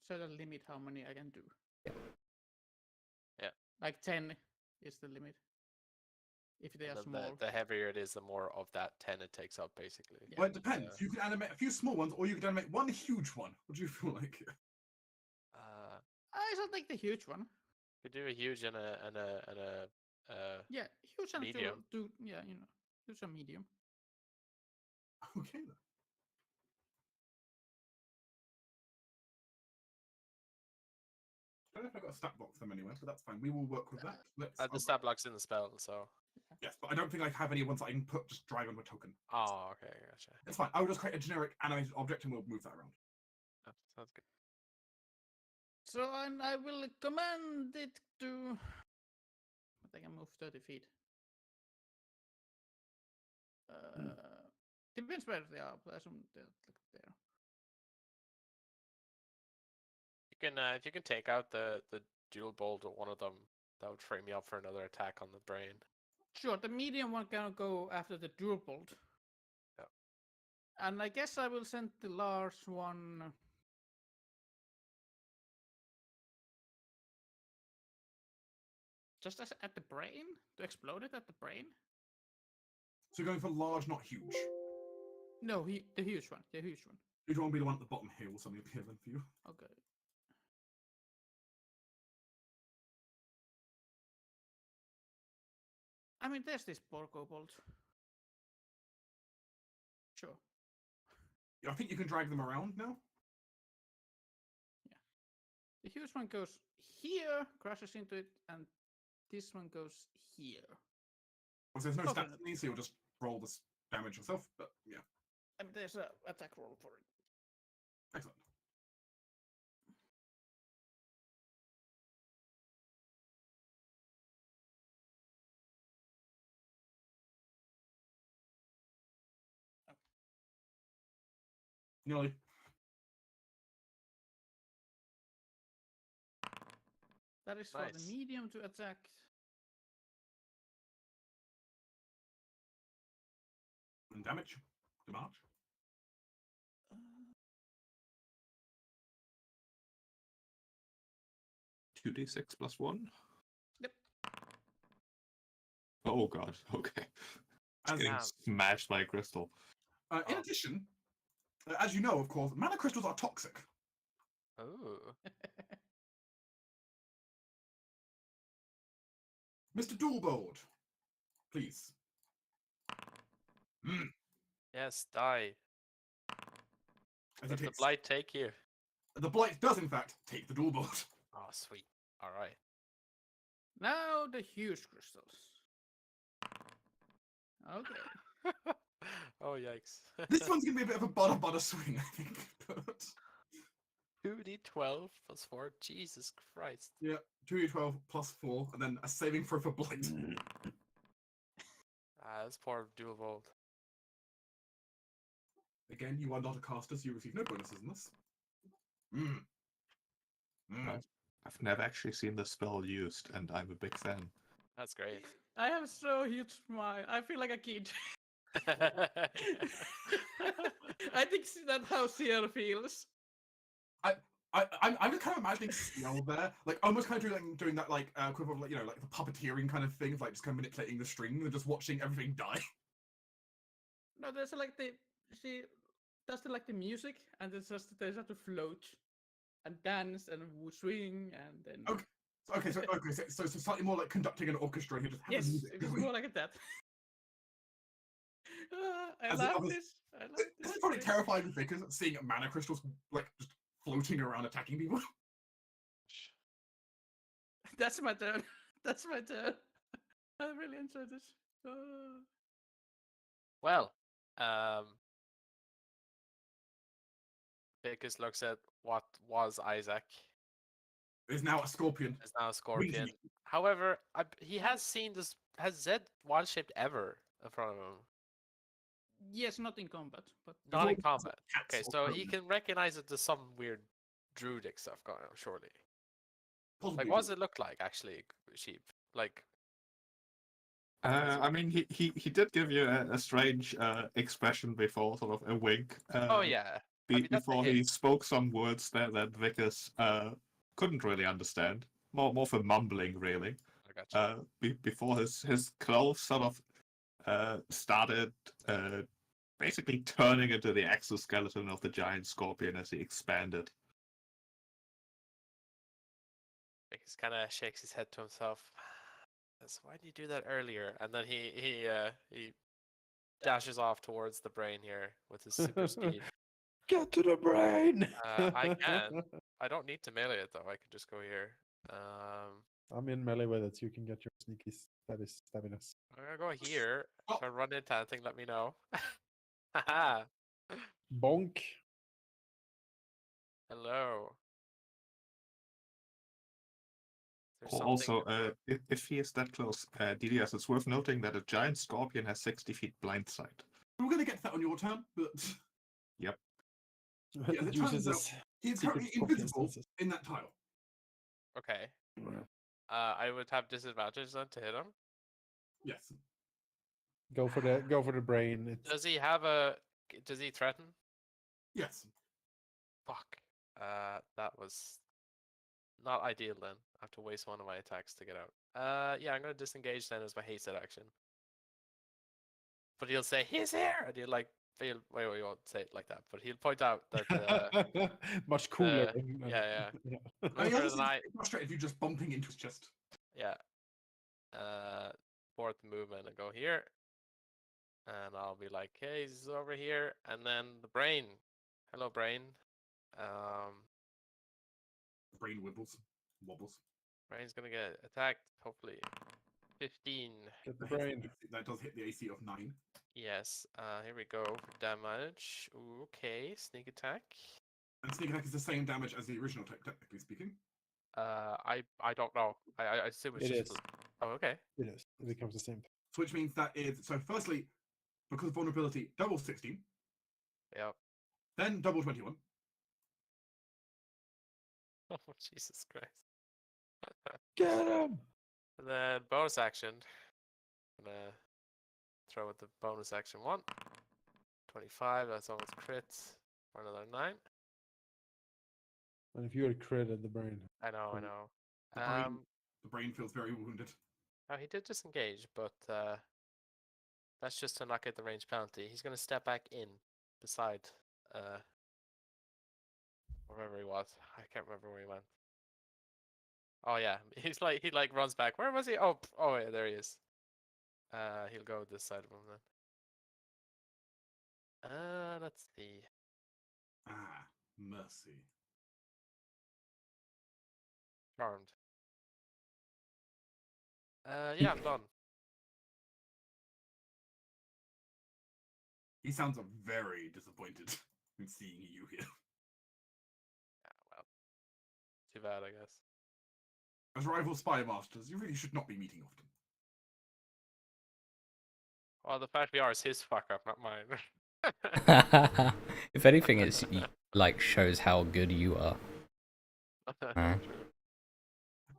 certain limit how many I can do. Yeah. Yeah. Like 10 is the limit. If they are And small. the heavier it is, the more of that 10 it takes up, basically. Yeah. Well, it depends. You can animate a few small ones, or you can animate one huge one. What do you feel like? I shall take the huge one. We do a huge and a Yeah, huge and medium. do huge and medium. Okay then. I don't know if I've got a stat block for them anywhere, but that's fine. We will work with that. the stat block's in the spell, so. Yes, but I don't think I have any ones that I can just drag onto a token. Oh, okay, gotcha. It's fine. I will just create a generic animated object and we'll move that around. Oh, sounds good. So and I will command it to. I think I move 30 feet. Depends where they are, but I assume they're there. You can if you can take out the dual bolt of one of them, that would free me up for another attack on the brain. Sure, the medium one can go after the dual bolt. Yeah. And I guess I will send the large one. Just at the brain? To explode it at the brain? So you're going for large, not huge. No, the huge one. The huge one. You don't want to be the one at the bottom here will suddenly appear then for you. Okay. I mean, there's this Porco bolt. Sure. I think you can drag them around now. Yeah. The huge one goes here, crashes into it, and this one goes here. Well, there's no Okay. stats in these, so you'll just roll this damage yourself, but yeah. I mean, there's a attack roll for it. Excellent. Nearly. That is for Nice. the medium to attack. And damage. Damage. Uh, 2d6 plus 1. Yep. Oh god, okay. As, Getting Damn. smashed by a crystal. in Oh. addition, as you know, of course, mana crystals are toxic. Ooh. Mr. Dualboard, please. Mm. Yes, die. As he Let the takes, blight take you. the blight does, in fact, take the Dualboard. Oh, sweet. All right. Now the huge crystals. Okay. Oh, yikes. This one's gonna be a bit of a butter swing, I think. But 2d12 plus 4. Jesus Christ. yeah, 2d12 plus 4, and then a saving throw for blight. That's poor dual volt. Again, you are not a caster, so you receive no bonuses in this. Mm. Mm. Right. I've never actually seen the spell used, and I'm a big fan. That's great. I have so huge smile. I feel like a kid. I think that's how Sierra feels. I'm just kind of imagining Ciel there, like almost kind of doing that like equivalent, like, you know, like the puppeteering kind of thing, of like just kind of manipulating the string and just watching everything die. No, there's like she does like the music, and it's just they have to float and dance and swing, and then Okay. So slightly more like conducting an orchestra. You just have the yes, music it's going. more like that. I As it love offers- this. I love This this. is probably thing. terrifying because seeing mana crystals like just floating around attacking people. That's my turn. That's my turn. I really enjoyed this. Well, Vicus looks at what was Isaac. Is now a scorpion. Is now a scorpion. However, he has seen this. Has Zed wild shaped ever in front of him? Yes, not in combat, but Not in Before- combat. cats Okay, or so he something. can recognize that there's some weird druidic stuff going on, surely. Possibly Like, what does it look like, actually, sheep? Like, I mean, he did give you a strange expression before, sort of a wink. oh yeah. I mean, that's a Before he hint. spoke some words there that Vickers couldn't really understand. More for mumbling, really. I gotcha. Before his clothes sort of started basically turning into the exoskeleton of the giant scorpion as he expanded. Vicus kind of shakes his head to himself. Why did you do that earlier? And then he dashes off towards the brain here with his super speed. Get to the brain. I can. I don't need to melee it though. I can just go here. I'm in melee with it, so you can get your sneaky stabbiness. I'm gonna go here. Oh. If I run into anything, let me know. Haha. Bonk. Hello. There's something Also, about- if he is that close, DDS, it's worth noting that a giant scorpion has 60 feet blind sight. We're gonna get to that on your turn, but Yep. Yeah, it Uses turns his he's secret currently scorpion invisible senses. in that tile. Okay. I would have disadvantage then to hit him. Yes. Go for the brain. It's Does he have a? Does he threaten? Yes. Fuck. That was not ideal then. I have to waste one of my attacks to get out. Yeah, I'm gonna disengage then as my hasted action. But he'll say he's here, and he'll like feel. Wait, he won't say it like that, but he'll point out that. much cooler. yeah. I mean, Quicker honestly, than I. it's frustrated if you just bumping into his chest. Yeah. Fourth movement and go here. And I'll be like, hey, he's over here. And then the brain. Hello, brain. Brain wobbles. Brain's gonna get attacked, hopefully. 15. Get the That hits- brain. That does hit the AC of 9. Yes. Here we go for damage. Okay, sneak attack. And sneak attack is the same damage as the original attack, technically speaking. I don't know. I assume it's It just. is. Oh, okay. It is. It becomes the same. So which means that is, so firstly, because of vulnerability, double 16, Yep. then double 21. Oh, Jesus Christ. Get him. And then bonus action. I'm gonna throw with the bonus action one. 25. That's almost crit for another 9. And if you had critted the brain. I know, I Cool. know. The brain feels very wounded. Oh, he did disengage, but that's just to not get the range penalty. He's gonna step back in beside wherever he was. I can't remember where he went. Oh yeah, he runs back. Where was he? Oh, oh yeah, there he is. He'll go this side of him then. Let's see. Ah, mercy. Charmed. Yeah, I'm done. He sounds very disappointed in seeing you here. Yeah, well, too bad, I guess. As rival spy masters, you really should not be meeting often. Well, the fact we are is his fuck up, not mine. If anything, it's like shows how good you are.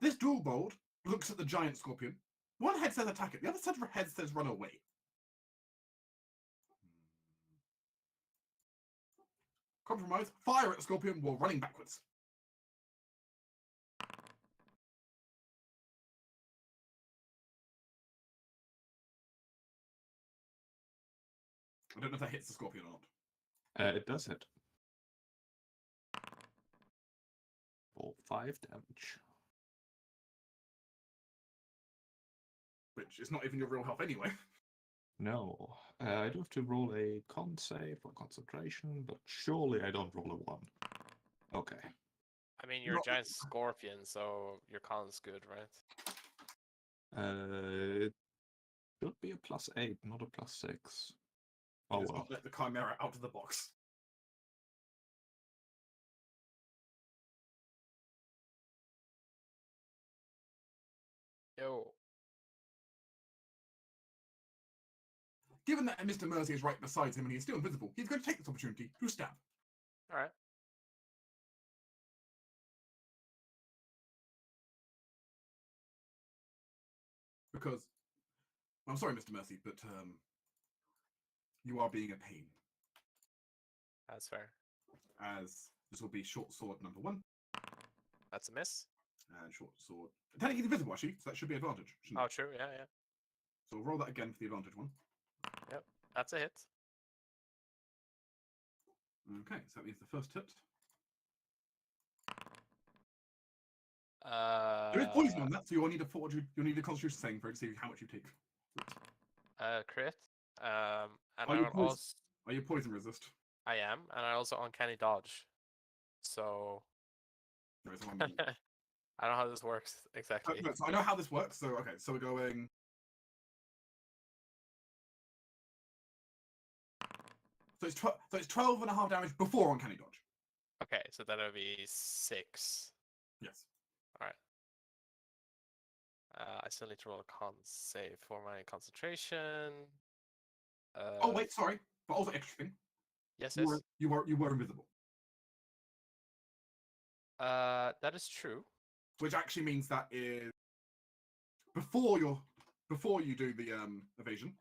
This dual bold looks at the giant scorpion. One head says attack it, the other set of head says run away. Compromise, fire at the scorpion while running backwards. I don't know if that hits the scorpion or not. It does hit. For 5 damage. Which is not even your real health anyway. No. I do have to roll a con save for concentration, but surely I don't roll a 1. Okay. I mean, you're a giant scorpion, so your con's good, right? It should be a +8, not a +6. Oh Let's well. not let the chimera out of the box. Yo. Given that Mr. Mercy is right beside him and he is still invisible, he's going to take this opportunity to stab. All right. Because, I'm sorry, Mr. Mercy, but you are being a pain. That's fair. As this will be short sword number 1. That's a miss. And short sword. Technically invisible, actually, so that should be advantage. Oh, It? true. Yeah, yeah. So we'll roll that again for the advantage one. Yep. That's a hit. Okay, so that means the first hit. There is poison on that, so you'll need a constitution saving throw to see how much you take. Crit. And Are I you will poison? also. Are you poison resist? I am, and I also uncanny dodge. So No, it's one. I don't know how this works exactly. No, so I know how this works. So okay, so we're going. So it's 12 and a half damage before uncanny dodge. Okay, so that'll be 6. Yes. All right. I still need to roll a con save for my concentration. Oh wait, sorry, but also extra thing. Yes, You yes. were invisible, That is true. which actually means that is before you do the evasion.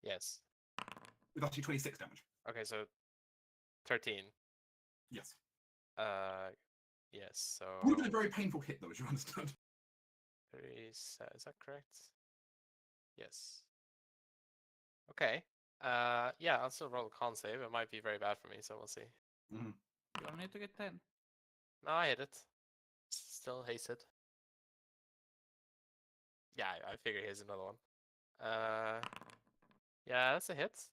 Yes. It's actually 26 damage. Okay, so 13. Yes. Yes. So Would have been a very painful hit, though, as you understand. is that correct? Yes. Okay. Yeah, I'll still roll a con save. It might be very bad for me, so we'll see. Mm-hmm. You only need to get 10. No, I hit it. Still hasted. Yeah, I figure here's another one. Yeah, that's a hit.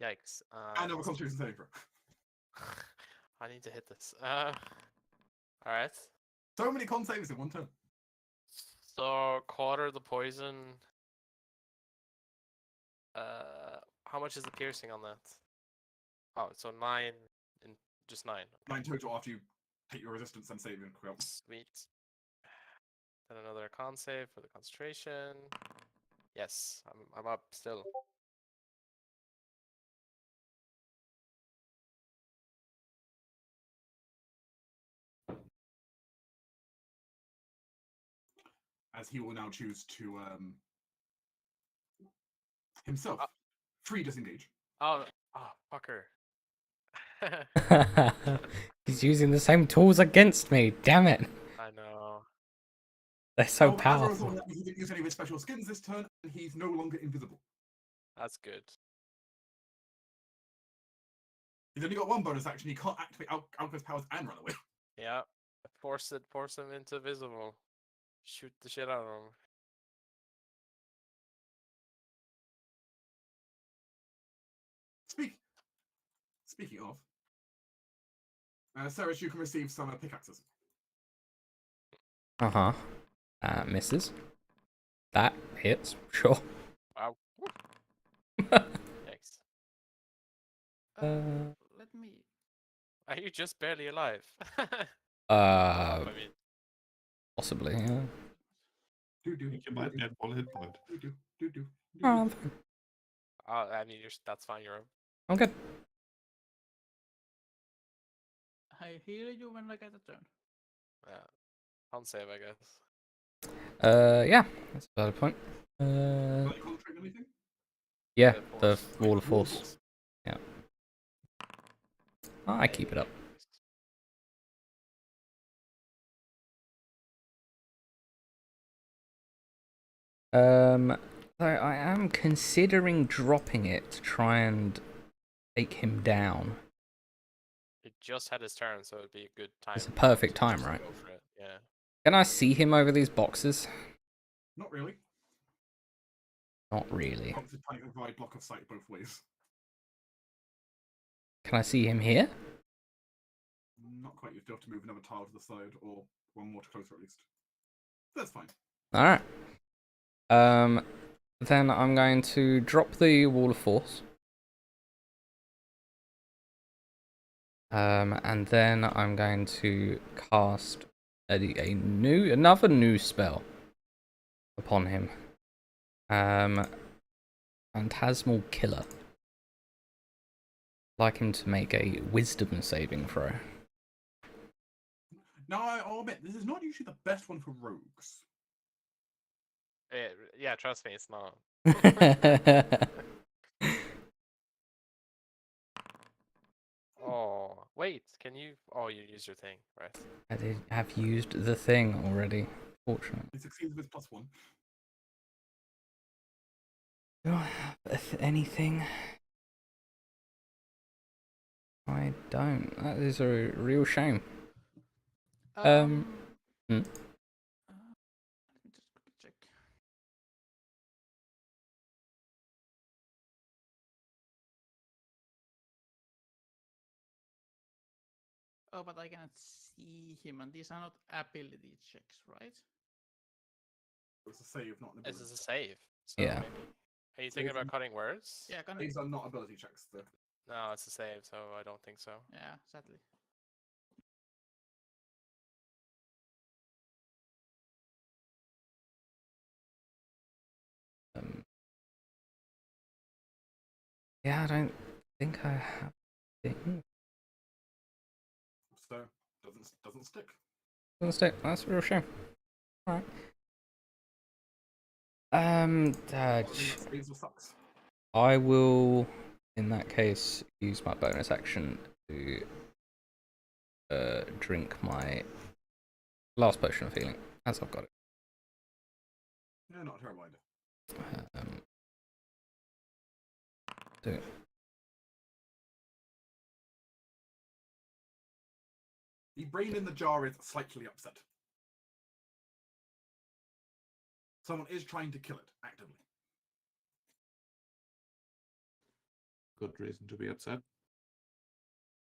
Yikes. And another constitution saving throw. I need to hit this. Alright. So many con saves in one turn. So, quarter the poison. How much is the piercing on that? Oh, so 9 in just 9. Okay. 9 total after you take your resistance and saving. Sweet. Then another con save for the concentration. Yes, I'm up still. As he will now choose to himself 3 disengage. Oh, fucker. He's using the same tools against me. Damn it! I know. They're so As a powerful. result, that means he didn't use any of his special skins this turn, and he's no longer invisible. That's good. He's only got 1 bonus action. He can't activate Alchemist powers and run away. Yeah. Force him into visible. Shoot the shit out of him. Speaking of, Sarah, you can receive some pickaxes. Uh-huh. Misses. That hits, sure. Wow. Uh, Thanks. Let me. Are you just barely alive? Uh, I mean, possibly, yeah. Do. I think you might get 1 hit point. Do. Oh, I'm fine. I mean, that's fine. You're. I'm good. I heal you when I get a turn. Yeah. Can't save, I guess. Yeah, that's a valid point. Can you concentrate on anything? Yeah, The the force. wall of force. Yeah. Oh, I keep it up. So I am considering dropping it to try and take him down. He just had his turn, so it'd be a good time. It's a perfect to time, just right? Go for it. Yeah. Can I see him over these boxes? Not really. Not really. Obviously, trying to provide block of sight both ways. Can I see him here? Not quite. You still have to move another tile to the side, or 1 more to closer at least. That's fine. Alright. Then I'm going to drop the wall of force. And then I'm going to cast another new spell upon him. Phantasmal Killer. I'd like him to make a wisdom saving throw. Now, I'll admit, this is not usually the best one for rogues. Yeah, trust me, it's not. Oh, wait, can you? Oh, you use your thing, right? I have used the thing already, fortunately. He succeeds with +1. Do I have anything? I don't. That is a real shame. Let me just quickly check. Oh, but I cannot see him, and these are not ability checks, right? It's a save, not an This ability. is a save. So Yeah. maybe. Are you thinking about cutting words? Yeah, can I? These are not ability checks, though. No, it's a save, so I don't think so. Yeah, sadly. Yeah, I don't think I have thing. So, doesn't stick. Doesn't stick. That's a real shame. Alright. Speeds or sucks. I will, in that case, use my bonus action to drink my last potion of healing, as I've got it. Yeah, not a terrible idea. Do it. The brain in the jar is slightly upset. Someone is trying to kill it actively. Good reason to be upset.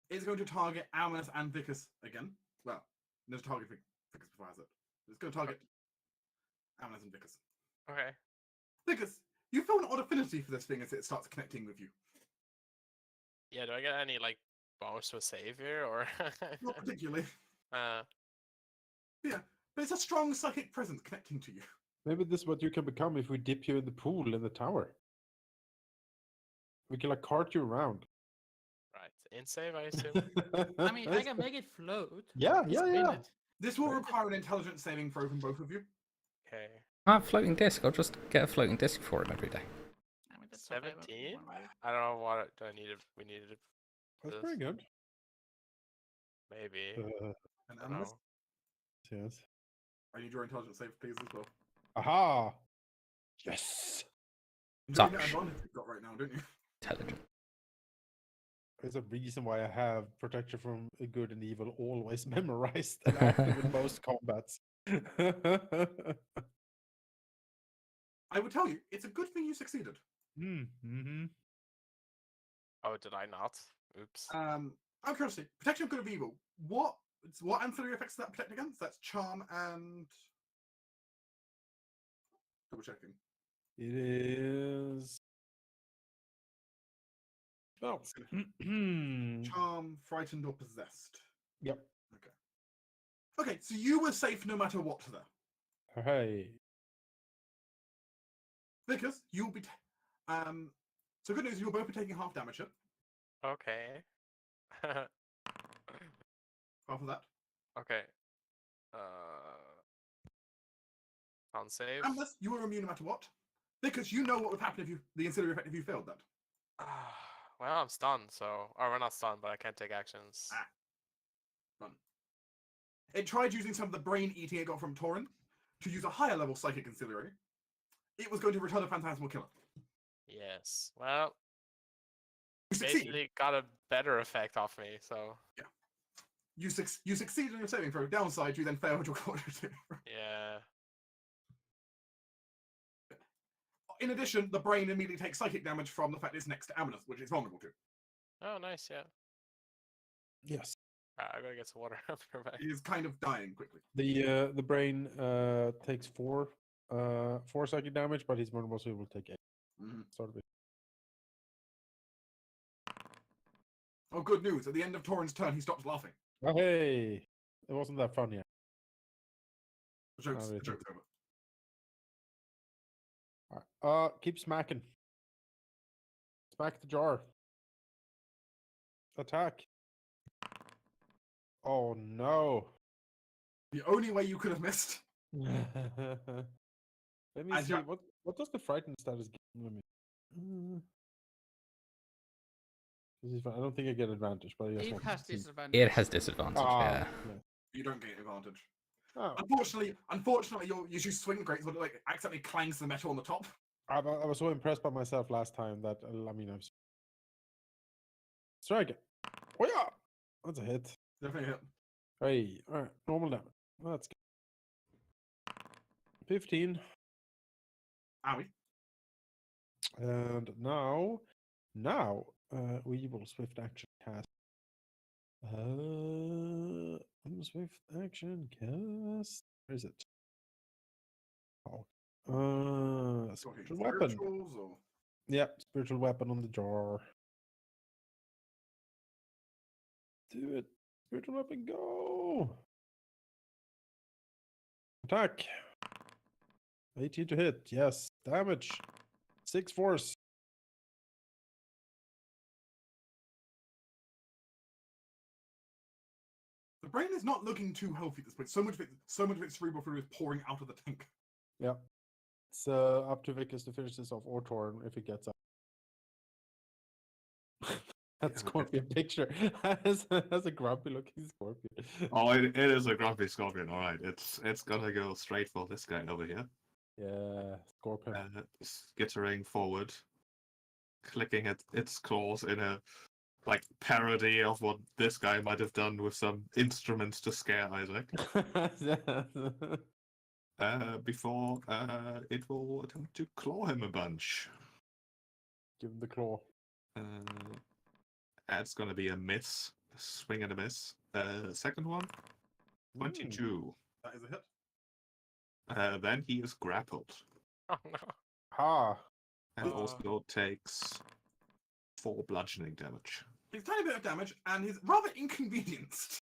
It's going to target Almas and Vicus again. Well, there's a target Vicus before it has it. It's going to target Almas and Vicus. Okay. Vicus, you feel an odd affinity for this thing as it starts connecting with you. Yeah, do I get any like bonus to a save here or? Not particularly. uh, Yeah, but it's a strong psychic presence connecting to you. Maybe this is what you can become if we dip you in the pool in the tower. We can like cart you around. right. In save, I assume. I mean, I can make it float. Yeah, Spin yeah. it. This will require an intelligence saving throw from both of you. Okay. I have a floating disc. I'll just get a floating disc for him every day. I mean, That's okay, 17? one way. I don't know what do I need it. We needed it. That's This. pretty good. Maybe. And I don't analyst, know. Yes. I need your intelligence save, please, as well. Aha! Yes! Enjoying that Such. advantage you've got right now, don't you? Intelligent. There's a reason why I have protection from good and evil always memorized and active in most combats. I would tell you, it's a good thing you succeeded. Mm-hmm. Oh, did I not? Oops. Out of curiosity, protection of good of evil. What ancillary effects does that protect against? That's charm and double checking. It is. Spells. Charm, frightened, or possessed. Yep. Okay, so you were safe no matter what there. Hey. Because you'll be so good news, you'll both be taking half damage here. Okay. Half of that. Okay. On save. Unless you were immune no matter what. Because you know what would happen if the ancillary effect if you failed that. Well, I'm stunned, so or we're not stunned, but I can't take actions. Fun. It tried using some of the brain eating it got from Torin to use a higher level psychic ancillary. It was going to return a phantasmal killer. Yes. Well, You succeeded. basically got a better effect off me, so You succeeded in your saving throw. Downside, you then failed your quarter saving throw. yeah. In addition, the brain immediately takes psychic damage from the fact it's next to Aminus, which it's vulnerable to. Oh, nice. Yeah. Yes. I gotta get some water. I'll be right back. He is kind of dying quickly. The brain takes four psychic damage, but he's vulnerable, so he will take 8. Mm-hmm. Sort of. Oh, good news. At the end of Torin's turn, he stops laughing. Oh, hey! It wasn't that fun yet. The joke's really over. Alright. Keep smacking. Smack the jar. Attack. Oh no. The only way you could have missed. Let me As see. you're- What does the frightened status give me? This is fine. I don't think I get advantage, but I guess It we'll has see. disadvantage. It has disadvantage, yeah. You don't gain advantage. Oh, Unfortunately, you swing great, so it like accidentally clangs the metal on the top. I was so impressed by myself last time that I mean I've strike it. Oh yeah, that's a hit. Definitely hit. Hey, all right, normal damage. That's good. 15, Owie. and now we will swift action cast. Swift action cast. Where is it? Oh, spiritual weapon. Spirituals or Yep, spiritual weapon on the jar. Do it. Spiritual weapon, go! Attack. 18 to hit. Yes. Damage. 6 force. the brain is not looking too healthy at this point. So much of its cerebral fluid is pouring out of the tank. Yep. It's up to Vickers to finish this off, or Torn if he gets up. That Yeah, scorpion picture has a grumpy looking scorpion. Oh, it is a grumpy scorpion. All right, it's gonna go straight for this guy over here, Yeah, scorpion. skittering forward, clicking at its claws in a like parody of what this guy might have done with some instruments to scare Isaac. Before it will attempt to claw him a bunch. Give him the claw. That's gonna be a miss. A swing and a miss. Second one, 22. That is a hit. Then he is grappled. Oh no. Ha! And also takes 4 bludgeoning damage. He's a tiny bit of damage, and he's rather inconvenienced.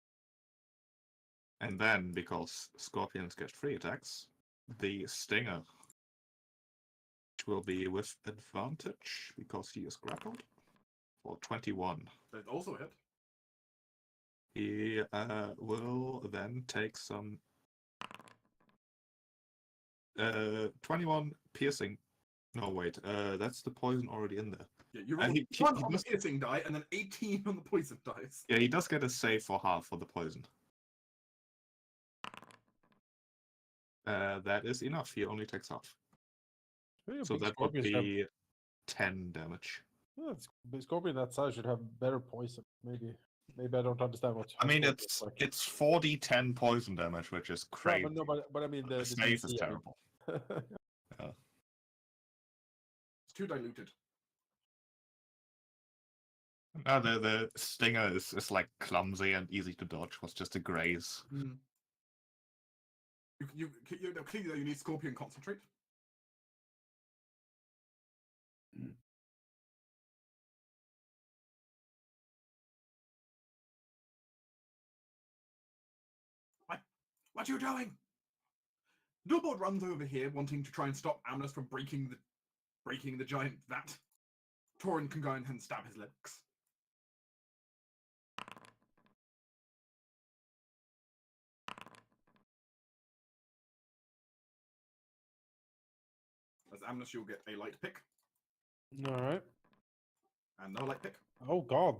And then, because scorpions get 3 attacks, the stinger, which will be with advantage because he is grappled, for 21. That's also a hit. He will then take some 21 piercing No, wait. That's the poison already in there. Yeah, you And roll he 1 on the must- piercing die and then 18 on the poison dice. Yeah, he does get a save for half for the poison. That is enough. He only takes half. Maybe So big that would scorpions have- be 10 damage. Yeah, big scorpion that size should have better poison. Maybe I don't understand what. I mean, how scorpions work. it's 40-10 poison damage, which is Yeah, crazy. but no, but I mean The the save is DC, I mean. terrible. It's too diluted. The stinger is like clumsy and easy to dodge. Was just a graze. Mm. Clearly though, you need Scorpion Concentrate. What are you doing? Doorboard runs over here, wanting to try and stop Amnes from breaking the giant vat. Torin can go in and stab his legs. As Amnes, you'll get a light pick All right. and no light pick. Oh God,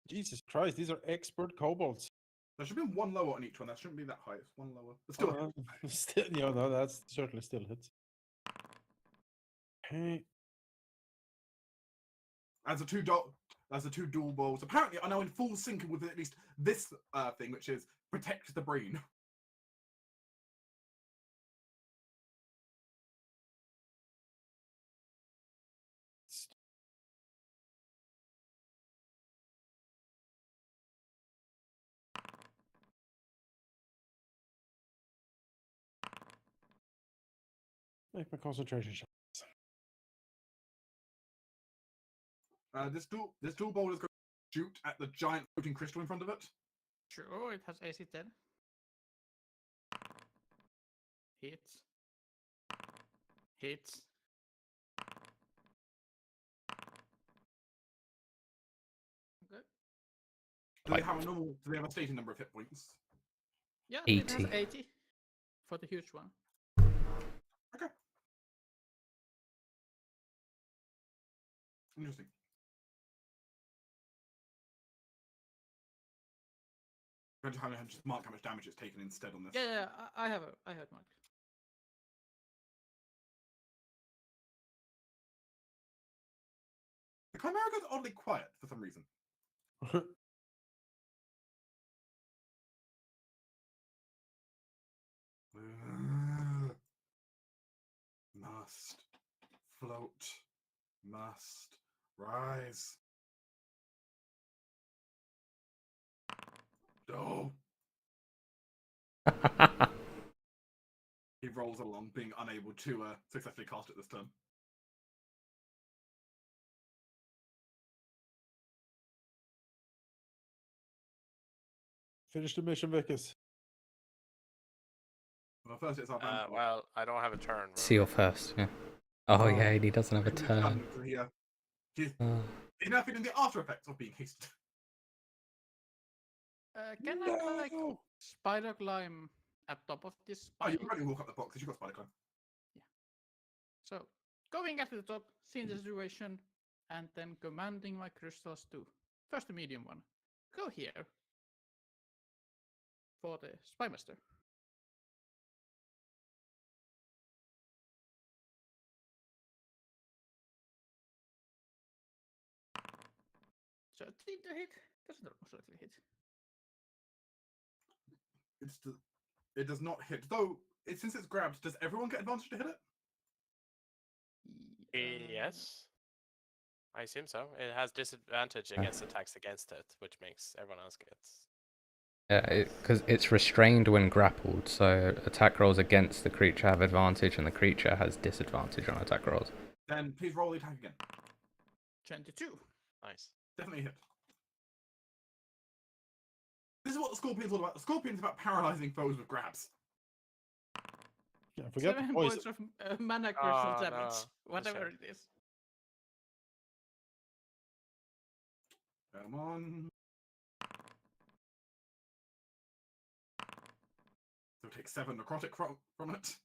Jesus Christ! These are expert kobolds. There should be one lower on each one. That shouldn't be that high. It's one lower. But still, Still, yeah, no, that's certainly still hits. Okay. as the two dual balls apparently are now in full sync with at least this thing, which is protect the brain. Make my concentration shot. This dual ball is going to shoot at the giant floating crystal in front of it. Sure, it has AC 10. Hits. Hits. Okay. Do they have a normal? Do they have a stated number of hit points? Yeah, it has 80. 80 for the huge one. Okay. Interesting. I'm going to just mark how much damage it's taken instead on this. Yeah, I have marked. The Chimera goes oddly quiet for some reason. Must float, must rise. Oh, he rolls along, being unable to successfully cast it this turn. Finish the mission, Vickers. Well, first it's our Vanguard. Well, I don't have a turn. Seal first, yeah. Oh, yeah, and he doesn't have a He's turn. done, so he's now feeling the after effects of being hasted. Can I like spider climb at top of this Oh, you spire? can probably walk up the box because you've got spider climb. So going at the top, seeing the situation, and then commanding my crystals to first the medium one. Go here for the spymaster. So think the hit doesn't most likely hit. It does not hit. Though, since it's grabbed, does everyone get advantage to hit it? Yes. I assume so. It has disadvantage against attacks against it, which makes everyone else gets. Yeah, because it's restrained when grappled, so attack rolls against the creature have advantage, and the creature has disadvantage on attack rolls. Then please roll the attack again. 22. Nice. Definitely hit. This is what the Scorpion's all about. The Scorpion's about paralyzing foes with grabs. Yeah, forget the 7 poison. points of mana crystal Oh, damage, no. whatever shame. it is. Come on. So take 7 necrotic from it.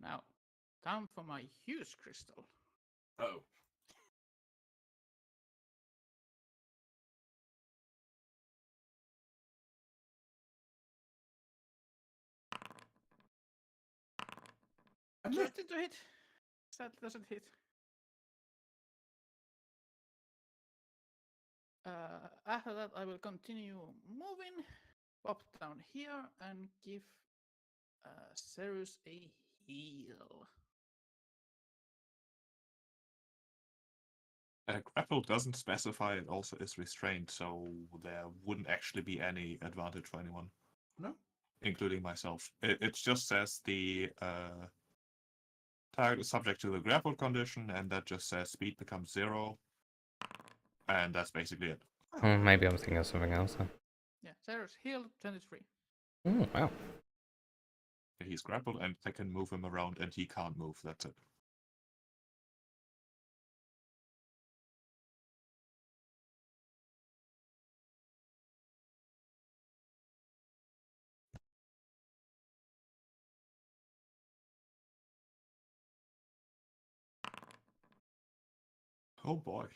Now, time for my Hughes crystal. Oh. I missed. 13 to hit. That doesn't hit. After that, I will continue moving, pop down here, and give Cerus a heal. Grapple doesn't specify it also is restrained, so there wouldn't actually be any advantage for anyone. No? Including myself. It just says the target is subject to the grapple condition, and that just says speed becomes 0. And that's basically it. Maybe I'm thinking of something else then. Yeah, Cerus healed 23. Oh, wow. He's grappled, and I can move him around, and he can't move. That's it. Oh boy.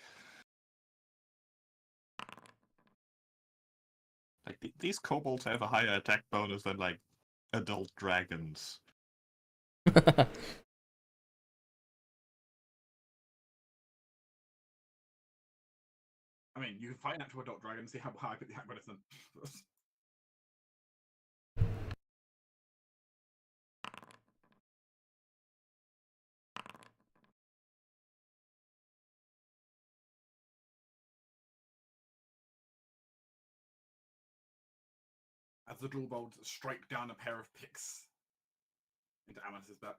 Like these kobolds have a higher attack bonus than like adult dragons. I mean, you can fight an actual adult dragon and see how high the attack bonus then. As the Drawbolts strike down a pair of picks into Amos's back.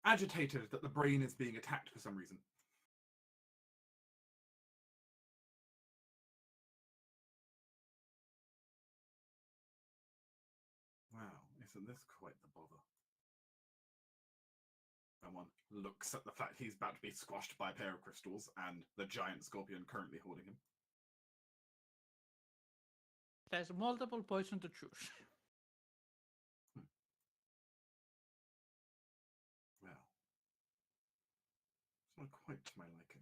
Agitated that the brain is being attacked for some reason. Wow, isn't this quite the bother? Someone looks at the fact he's about to be squashed by a pair of crystals and the giant scorpion currently holding him. There's multiple poison to choose. Well, it's not quite to my liking.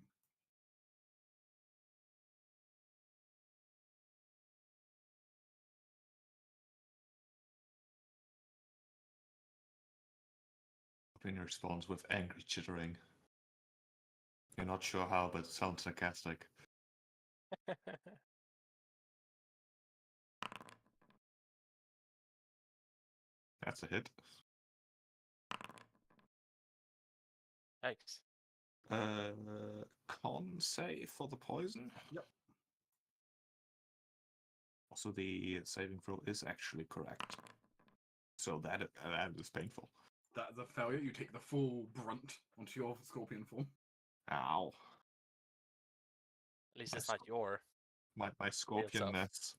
Scorpion responds with angry chittering. You're not sure how, but it sounds sarcastic. That's a hit. Thanks. Con save for the poison. Yep. Also, the saving throw is actually correct. So that is painful. That is a failure. You take the full brunt onto your scorpion form. Ow. At least it's not your. My scorpion self. nest.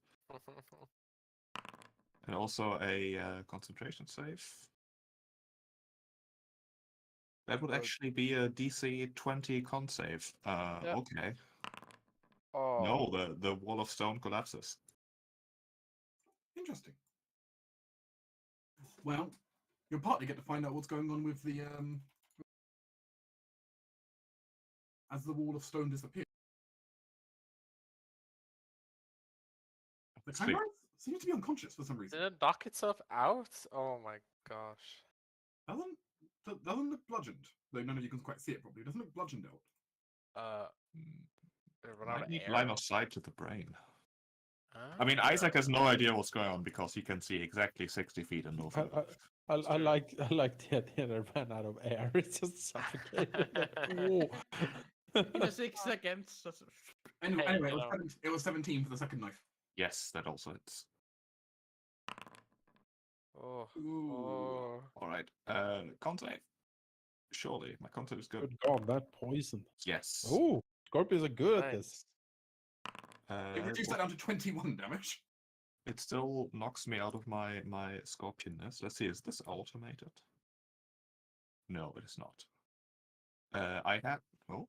And also a concentration save. That would actually be a DC 20 con save. Okay. Oh. No, the wall of stone collapses. Interesting. Well, you'll partly get to find out what's going on with the as the wall of stone disappears. The Sleep. Chimeras seems to be unconscious for some reason. Did it knock itself out? Oh my gosh. Doesn't look bludgeoned. Though none of you can quite see it properly. It doesn't look bludgeoned out. Did it run out Might of need air? line of sight to the brain. I mean, Isaac has no idea what's going on because he can see exactly 60 feet and no further. I like the idea that it ran out of air. It's just suffocating. In a 6 seconds. Anyway, Hey, anyway you know. it was 17 for the second knife. Yes, that also hits. Oh. Ooh. Oh. Alright. Con save. Surely, my con save is good. Good God, that poison. Yes. Oh, Scorpions are good at this. Nice. It reduced that down to 21 damage. It still knocks me out of my scorpionness. Let's see, is this automated? No, it is not. I had... Oh,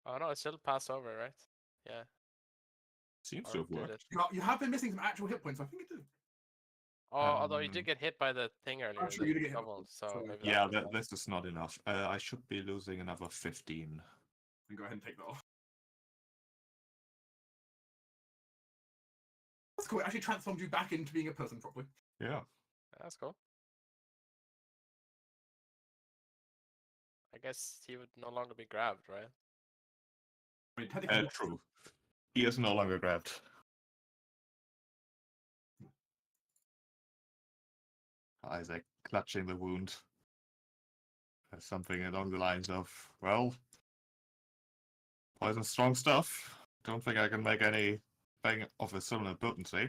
Oh no, it still passed over, right? Yeah. seems Or to have did worked. it? You have been missing some actual hit points. I think it did. although you did get hit by the thing earlier, sure the you did get hit by shovel, it, so so- maybe Yeah, that was this is not enough. I should be losing another 15. And go ahead and take that off. That's cool. It actually transformed you back into being a person properly. Yeah. That's cool. I guess he would no longer be grabbed, right? I mean, technically, True. He is no longer grabbed. Isaac clutching the wound. Something along the lines of, well, poison strong stuff. Don't think I can make anything of a similar potency.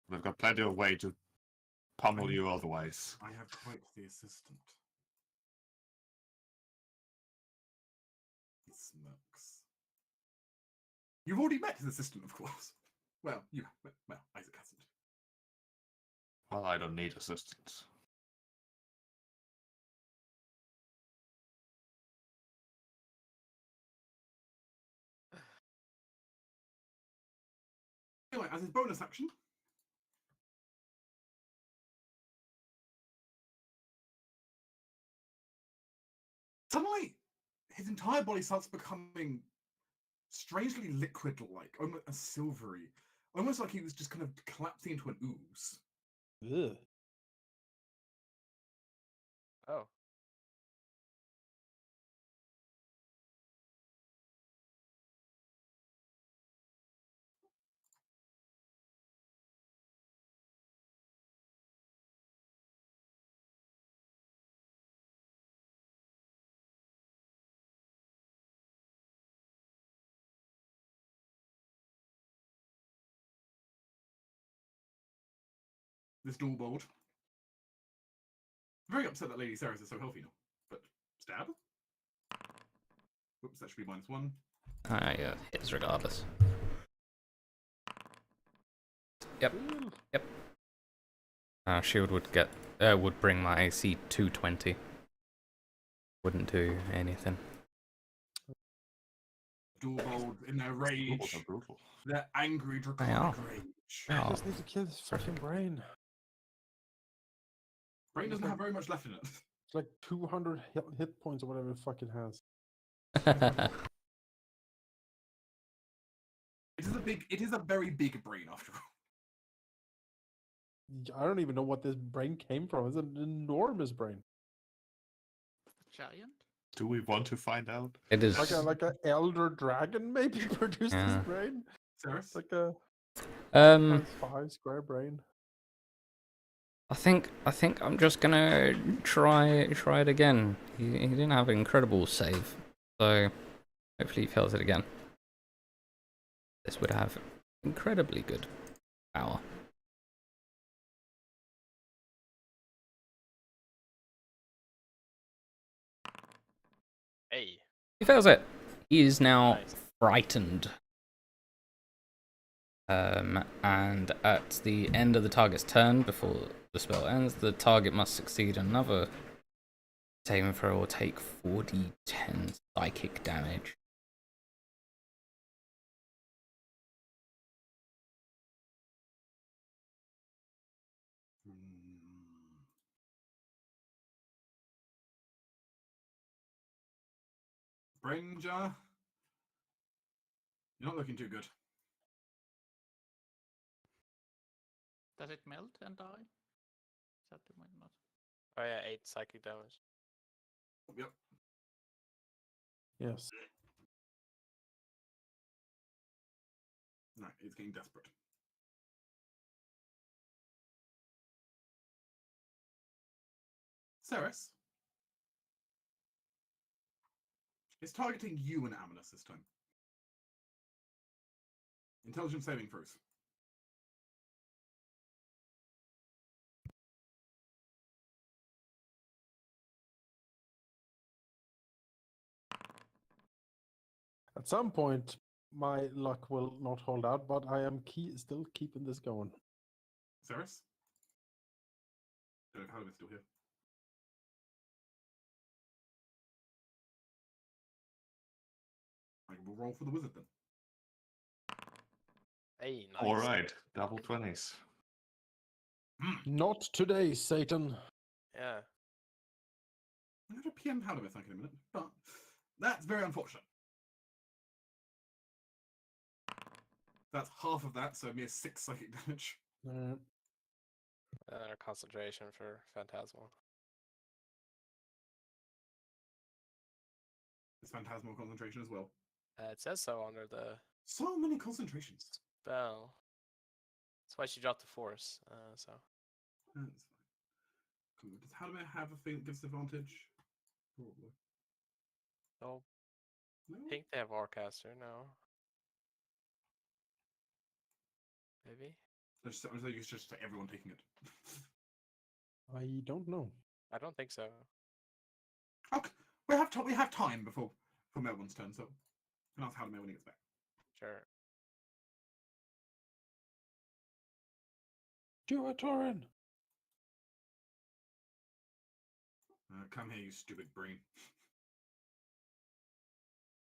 But I've got plenty of way to pummel you otherwise. I have quite the assistant. He smirks. You've already met his assistant, of course. Well, you have. Well, Isaac hasn't. Well, I don't need assistance. Anyway, as his bonus action, suddenly his entire body starts becoming strangely liquid-like, almost silvery, almost like he was just kind of collapsing into an ooze. Ugh. Oh. This dual bold. Very upset that Lady Ceres is so healthy now. But stab? Whoops, that should be -1. Yeah, hits regardless. Yep. Yep. Shield would bring my AC to 20. Wouldn't do anything. Dual bold in their rage. Brutal. Their angry are. draconic rage. They I are. just need to kill his freaking brain. Brain doesn't have very much left in it. It's like 200 hit points or whatever it fucking has. It is a very big brain after all. I don't even know what this brain came from. It's an enormous brain. Giant? Do we want to find out? It is. Like a elder dragon maybe produced Yeah. this brain. Ceres? It's like a Um, 5 square brain. I think I'm just gonna try it again. He didn't have an incredible save, so hopefully he fails it again. This would have incredibly good power. Hey. He fails it. He is now Nice. frightened. And at the end of the target's turn, before the spell ends, the target must succeed another saving throw or take 4d10 psychic damage. Brain jar? You're not looking too good. Does it melt and die? Is that the point? Not. Oh yeah, 8 psychic damage. Yep. Yes. No, it's getting desperate. Ceres? It's targeting you and Amulet this time. Intelligence saving throws. At some point, my luck will not hold out, but I am still keeping this going. Ceres? Halldamir still here. We'll roll for the wizard then. Hey, nice. All right, double 20s. Not today, Satan. Yeah. I'm going to PM Halldamir, thank you in a minute. But that's very unfortunate. That's half of that, so mere 6 psychic damage. Concentration for Phantasmal. It's Phantasmal concentration as well. It says so under the So many concentrations. spell. That's why she dropped the force. So That's fine. Cool. Does Halldamir have a thing that gives advantage? Probably. no, No? I think they have Warcaster. No. Maybe. I'm saying it's just everyone taking it. I don't know. I don't think so. Okay. We have time before for Melbourne's turn, so can ask Halldamir when he gets back. Sure. Do it, Torin. Come here, you stupid brain.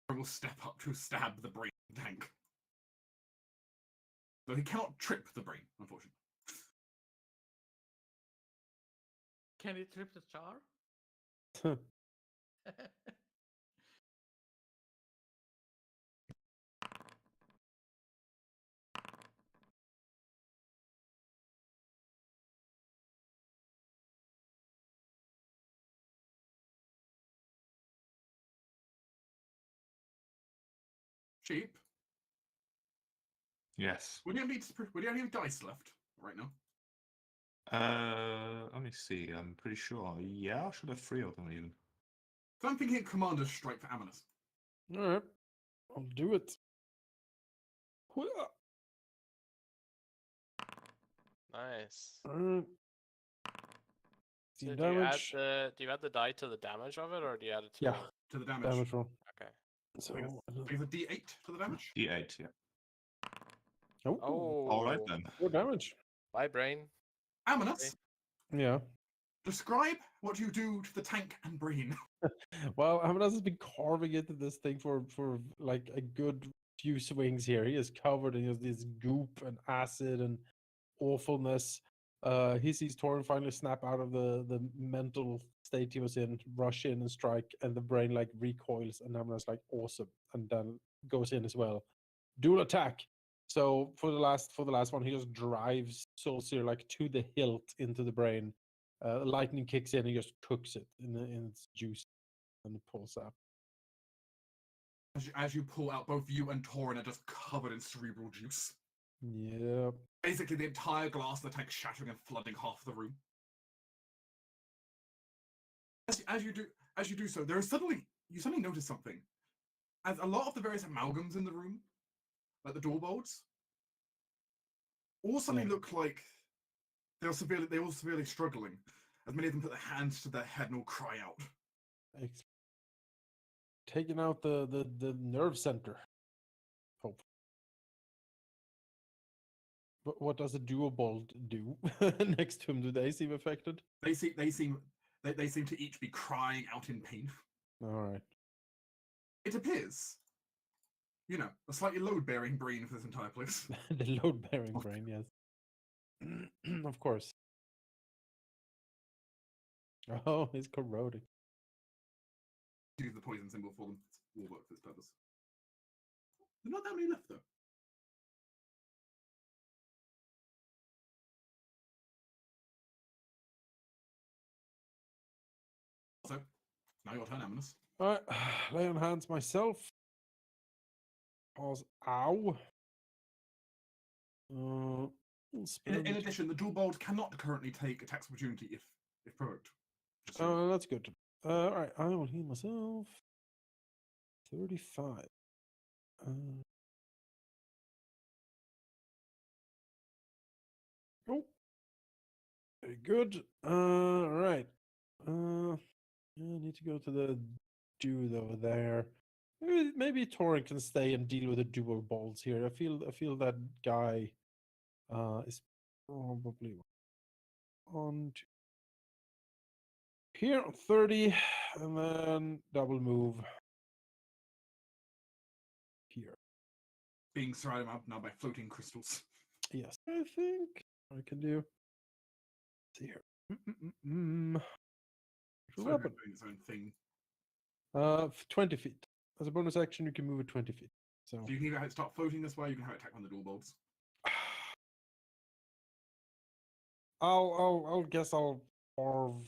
I will step up to stab the brain tank. Though he cannot trip the brain, unfortunately. Can he trip the jar? Sheep. Yes. Would you have any dice left right now? Let me see. I'm pretty sure. Yeah, I should have 3 of them even. So I'm thinking Commander's Strike for Amanus. All right, I'll do it. Nice. So See do you add damage. the die to the damage of it, or do you add it to Yeah. To the damage. Damage roll. Okay. So, Give a D8 to the damage. D8, yeah. oh, All right then. 4 damage. Bye, brain. Amanus, Yeah. describe what you do to the tank and brain. Well, Amadas has been carving into this thing for like a good few swings here. He is covered in this goop and acid and awfulness. He sees Torin finally snap out of the mental state he was in, rush in and strike, and the brain like recoils, and Amadas like awesome, and then goes in as well. Dual attack. So for the last one, he just drives Solskjaer like to the hilt into the brain. Lightning kicks in and just cooks it in its juice and it pulls out. As you pull out, both you and Torin are just covered in cerebral juice. Yep. Basically, the entire glass of the tank shattering and flooding half the room. As you do so, you suddenly notice something. As a lot of the various amalgams in the room, like the door bolts, all suddenly look like they're all severely struggling. As many of them put their hands to their head and all cry out. Taking out the nerve center. Hope. But what does a dual bolt do next to him? Do they seem affected? They seem to each be crying out in pain. All right. It appears, a slightly load-bearing brain for this entire place. The load-bearing brain, yes. Of course. Oh, it's corroding. Use the poison symbol for them. It will work for this purpose. There's not that many left, though. Also, now your turn, Amanus. All right, lay on hands myself. Pause. Ow. In addition, the dual bolt cannot currently take attacks of opportunity if provoked. That's good. All right, I will heal myself. 35. Oh, very good. All right. I need to go to the dude over there. Maybe Torin can stay and deal with the dual bolts here. I feel that guy is probably on here 30, and then double move here. Being surrounded now by floating crystals. Yes, I think I can do. see here. Mm. It's Weapon. doing its own thing. 20 feet. As a bonus action, you can move it 20 feet. So So you can either have it start floating this way, you can have it attack on the dual bolts. I'll guess I'll carve.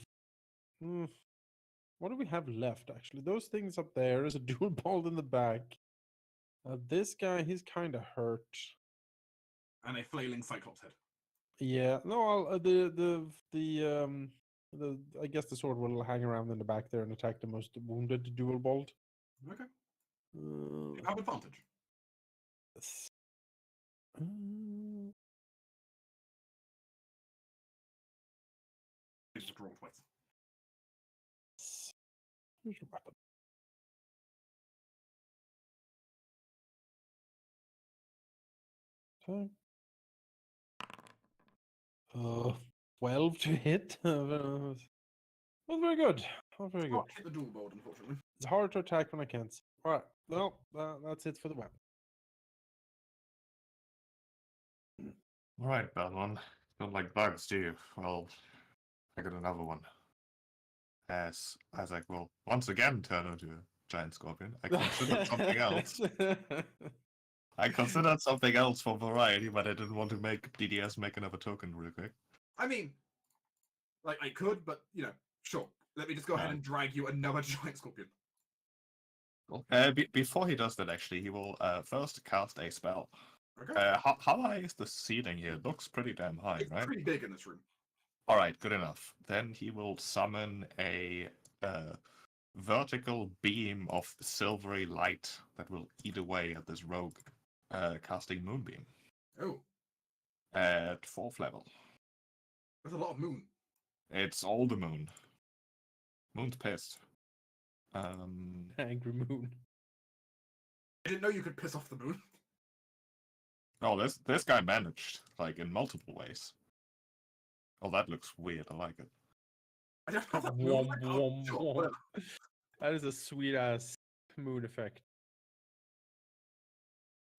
What do we have left? Actually, those things up there is a dual bolt in the back. This guy, he's kind of hurt. And a flailing cyclops head. Yeah, no, I'll the I guess the sword will hang around in the back there and attack the most wounded dual bolt. Okay. You have advantage. Yes. You just roll twice. Here's your weapon. Okay. 12 to hit. Not very good. Not very good. Not hit the dual bolt, unfortunately. It's hard to attack when I can't see. All right. Well, that's it for the weapon. All right, Belmont. Don't like bugs, do you? Well, I got another one. As I will once again turn into a giant scorpion. I considered something else. I considered something else for variety, but I didn't want to make DDS make another token real quick. I mean, like, I could, but, sure. Let me just go ahead and drag you another giant scorpion. Cool. Before he does that, actually, he will first cast a spell. Okay. How high is the ceiling here? It looks pretty damn high, It's right? pretty big in this room. All right, good enough. Then he will summon a vertical beam of silvery light that will eat away at this rogue, casting Moonbeam Oh, at 4th level. there's a lot of moon. It's all the moon. Moon's pissed. Angry moon. I didn't know you could piss off the moon. Oh, this guy managed, like, in multiple ways. Oh, that looks weird. I like it. I don't know that Wom, moon. wom, Sure, wom. whatever. That is a sweet ass moon effect.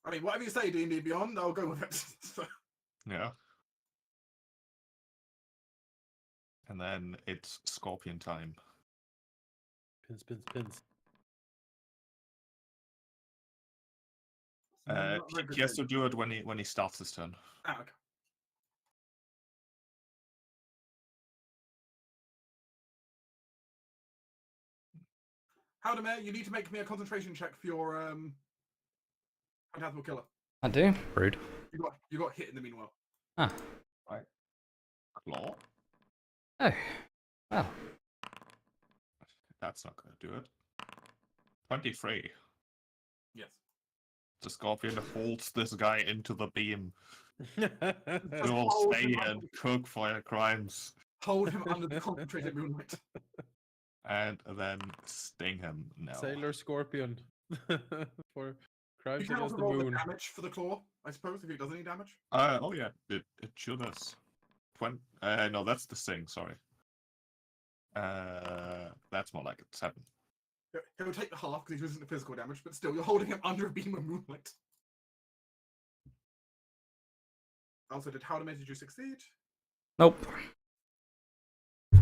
I mean, whatever you say, D&D Beyond, I'll go with it. So, Yeah. And then it's Scorpion time. Pins, pins, pins. not very good He has to thing. do it when he starts his turn. Ah, okay. Halldamir, you need to make me a concentration check for your Phantasmal Killer. I do. Rude. You got hit in the meanwhile. Ah. Right. Claw. Oh. Well. That's not going to do it. 23. Yes. The Scorpion holds this guy into the beam. Just You will hold stay him and cook for your crimes. Hold him under the concentrated moonlight. And then sting him. No. Sailor Scorpion. For You crimes can against also the roll the moon. damage for the claw, I suppose, if it does any damage. Oh yeah, it sure does. No, that's the sting, sorry. That's more like a 7. He'll take the half because he's using the physical damage, but still, you're holding him under a beam of moonlight. Also, did Halldamir, did you succeed? Nope. No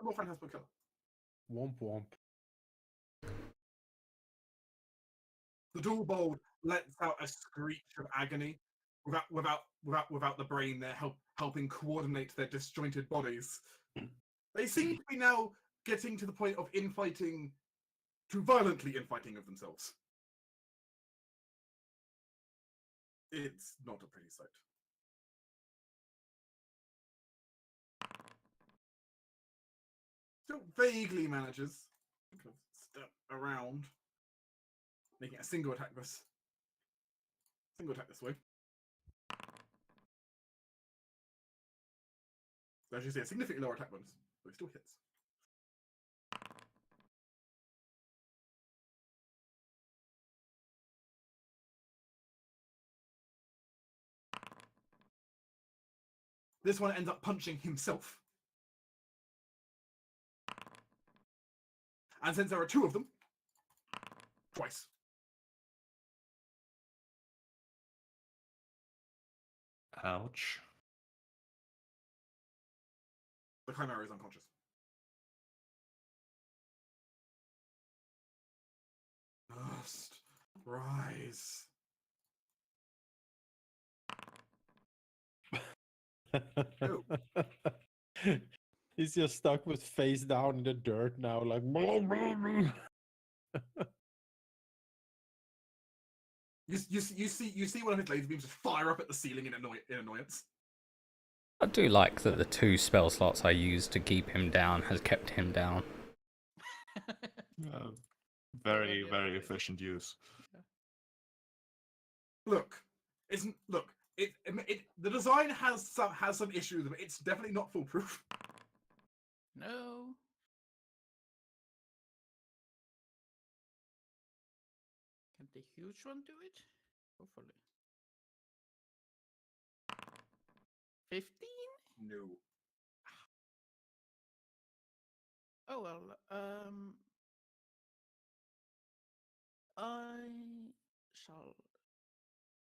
more Phantasmal Killer. Womp womp. The dual bolt lets out a screech of agony without the brain there helping coordinate their disjointed bodies. They seem to be now getting to the point of infighting, to violently infighting of themselves. It's not a pretty sight. Still vaguely manages to step around, making a single attack this way. So as you see, a significantly lower attack bonus, but it still hits. This one ends up punching himself. And since there are 2 of them, twice. Ouch. The Chimera is unconscious. Must rise. Oh. He's just stuck with face down in the dirt now, like. You see one of his laser beams just fire up at the ceiling in annoyance. I do like that the 2 spell slots I used to keep him down has kept him down. Very, yeah, very it- efficient use. Look, the design has some issues, but it's definitely not foolproof. No. Can the huge one do it? Hopefully. 15? No. Oh well. I shall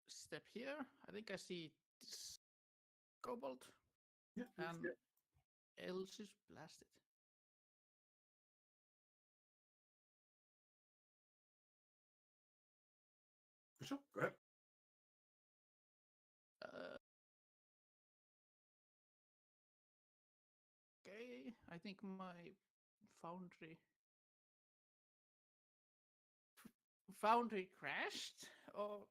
step here. I think I see this kobold, Yeah, and else is blasted. For sure. Go ahead. Okay, I think my foundry crashed. Or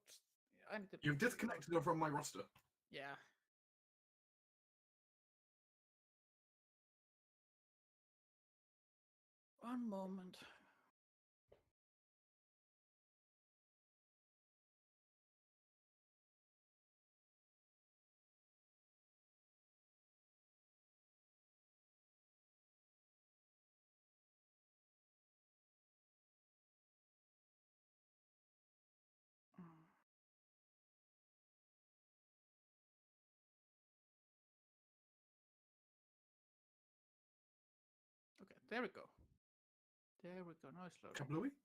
I need to. You've disconnected her from my roster. Yeah. One moment. Okay, there we go. There we go. Nice loading. Couple of weeks.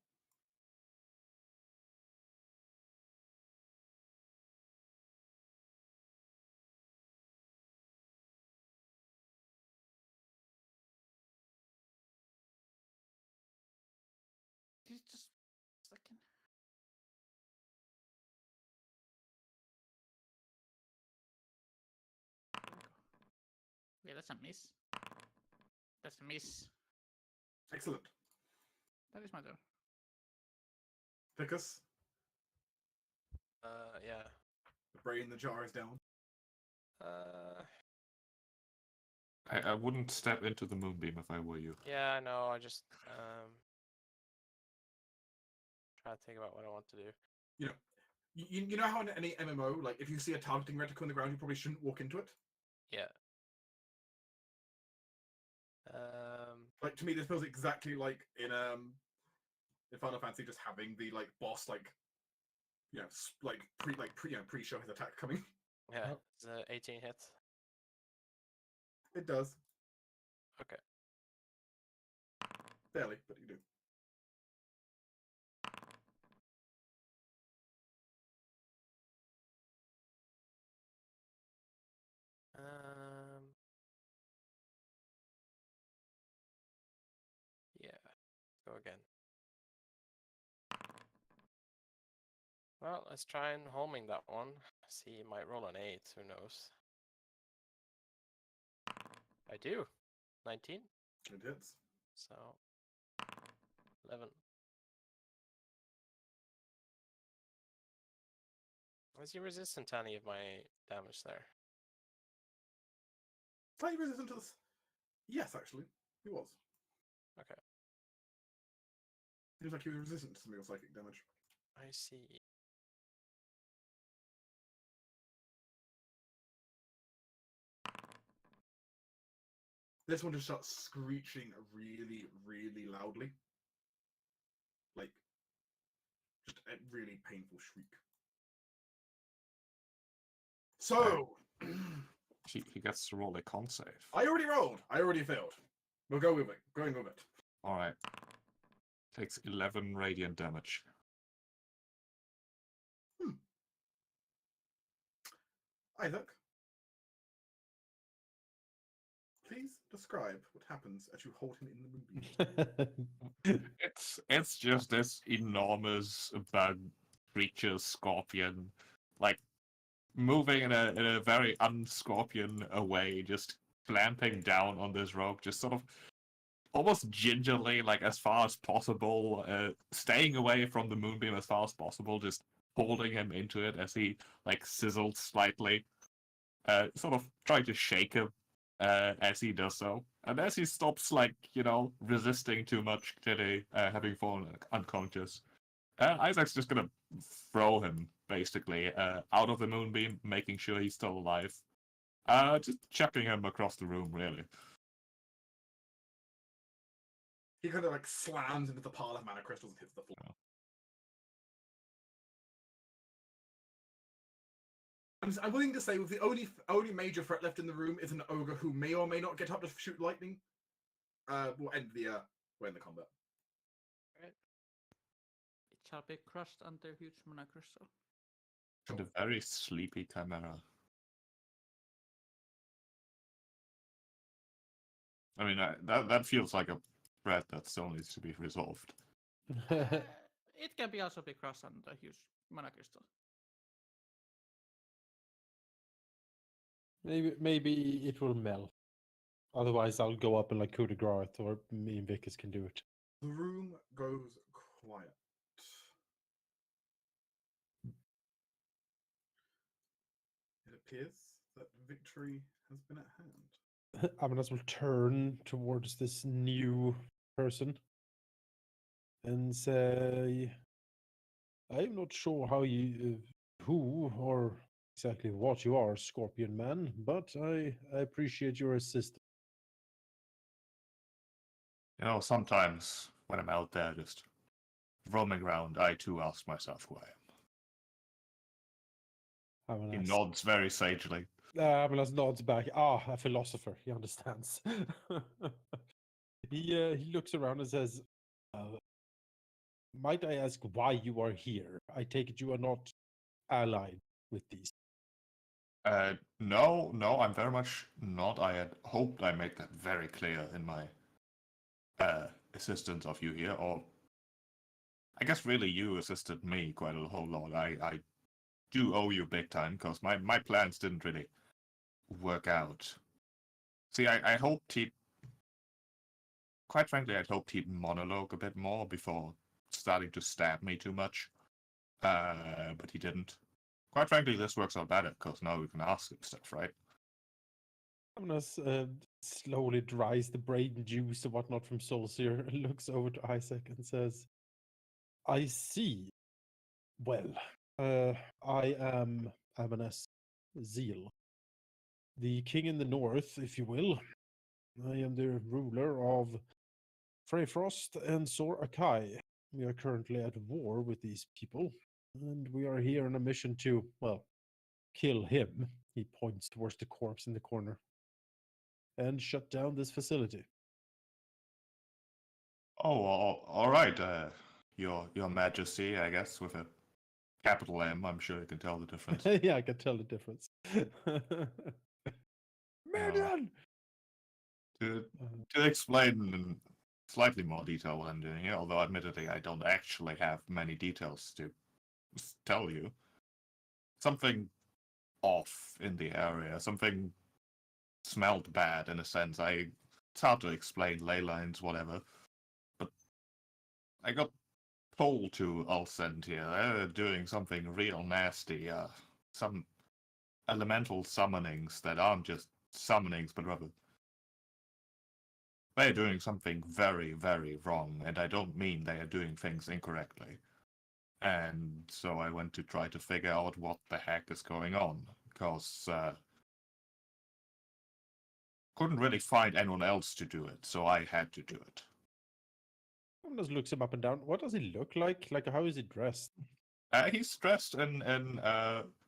Just a second. There we go. Yeah, that's a miss. That's a miss. Excellent. That is my turn. Pickus. Yeah. The brain in the jar is down. I wouldn't step into the moonbeam if I were you. Yeah, I know. I just try to think about what I want to do. You know, you know how in any MMO, like if you see a targeting reticle on the ground, you probably shouldn't walk into it. Yeah. Like to me, this feels exactly like in Final Fantasy, just having the like boss pre-show his attack coming. Yeah. Yep. It's 18 hits. It does. Okay. Barely, but you do. Yeah. Go again. Well, let's try and homing that one. See, might roll an 8. Who knows? I do. 19. It hits. So 11. Was he resistant to any of my damage there? Slightly resistant to this. Yes, actually, he was. Okay. Seems like he was resistant to some of your psychic damage. I see. This one just starts screeching really, really loudly. Like, just a really painful shriek. So, He gets to roll a con save. I already rolled. I already failed. We'll go with it. Going with it. Alright. Takes 11 radiant damage. Isaac, please describe what happens as you hold him in the moonbeam. It's just this enormous bug creature scorpion, like moving in a very unscorpion way, just clamping down on this rogue, just sort of almost gingerly, like as far as possible, staying away from the moonbeam as far as possible, just holding him into it as he like sizzles slightly, sort of trying to shake him as he does so. And as he stops, like, resisting too much, clearly having fallen unconscious, Isaac's just gonna throw him, basically, out of the moonbeam, making sure he's still alive. Just chucking him across the room, really. He kind of like slams into the pile of mana crystals and hits the floor. I'm willing to say, with the only major threat left in the room is an ogre who may or may not get up to shoot lightning. We'll end the combat. It shall be crushed under huge mana crystal. And a very sleepy chimera. I mean, that feels like a threat that still needs to be resolved. It can be also be crushed under huge mana crystal. Maybe it will melt. Otherwise, I'll go up and like coup de grace, or me and Vickers can do it. The room goes quiet. It appears that victory has been at hand. Amanas will turn towards this new person and say, I'm not sure who or exactly what you are, Scorpion Man, but I appreciate your assistance. Sometimes when I'm out there just roaming around, I too ask myself who I am. He nods very sagely. Amanas nods back. A philosopher. He understands. He looks around and says, might I ask why you are here? I take it you are not allied with these. No, I'm very much not. I had hoped I made that very clear in my assistance of you here, or I guess really you assisted me quite a whole lot. I do owe you big time, because my plans didn't really work out. See, I hoped quite frankly, I'd hoped he'd monologue a bit more before starting to stab me too much. But he didn't. Quite frankly, this works out better, because now we can ask him stuff, right? Amanas slowly dries the brain juice and whatnot from Solskjaer and looks over to Isaac and says, I see. Well, I am Amanas Zeal, the king in the north, if you will. I am the ruler of Freyfrost and Sor Akai. We are currently at war with these people, and we are here on a mission to, well, kill him. He points towards the corpse in the corner. And shut down this facility. Oh, all right. Your Majesty, I guess, with a capital M. I'm sure you can tell the difference. Yeah, I can tell the difference. Meridian! To explain in slightly more detail what I'm doing here, although admittedly I don't actually have many details to tell you. Something off in the area. Something smelled bad in a sense. It's hard to explain, ley lines, whatever. But I got told to Ulcent here. They're doing something real nasty. Some elemental summonings that aren't just summonings, but rather they're doing something very, very wrong, and I don't mean they are doing things incorrectly. And so I went to try to figure out what the heck is going on, because couldn't really find anyone else to do it, so I had to do it. Just looks him up and down. What does he look like? Like, how is he dressed? He's dressed in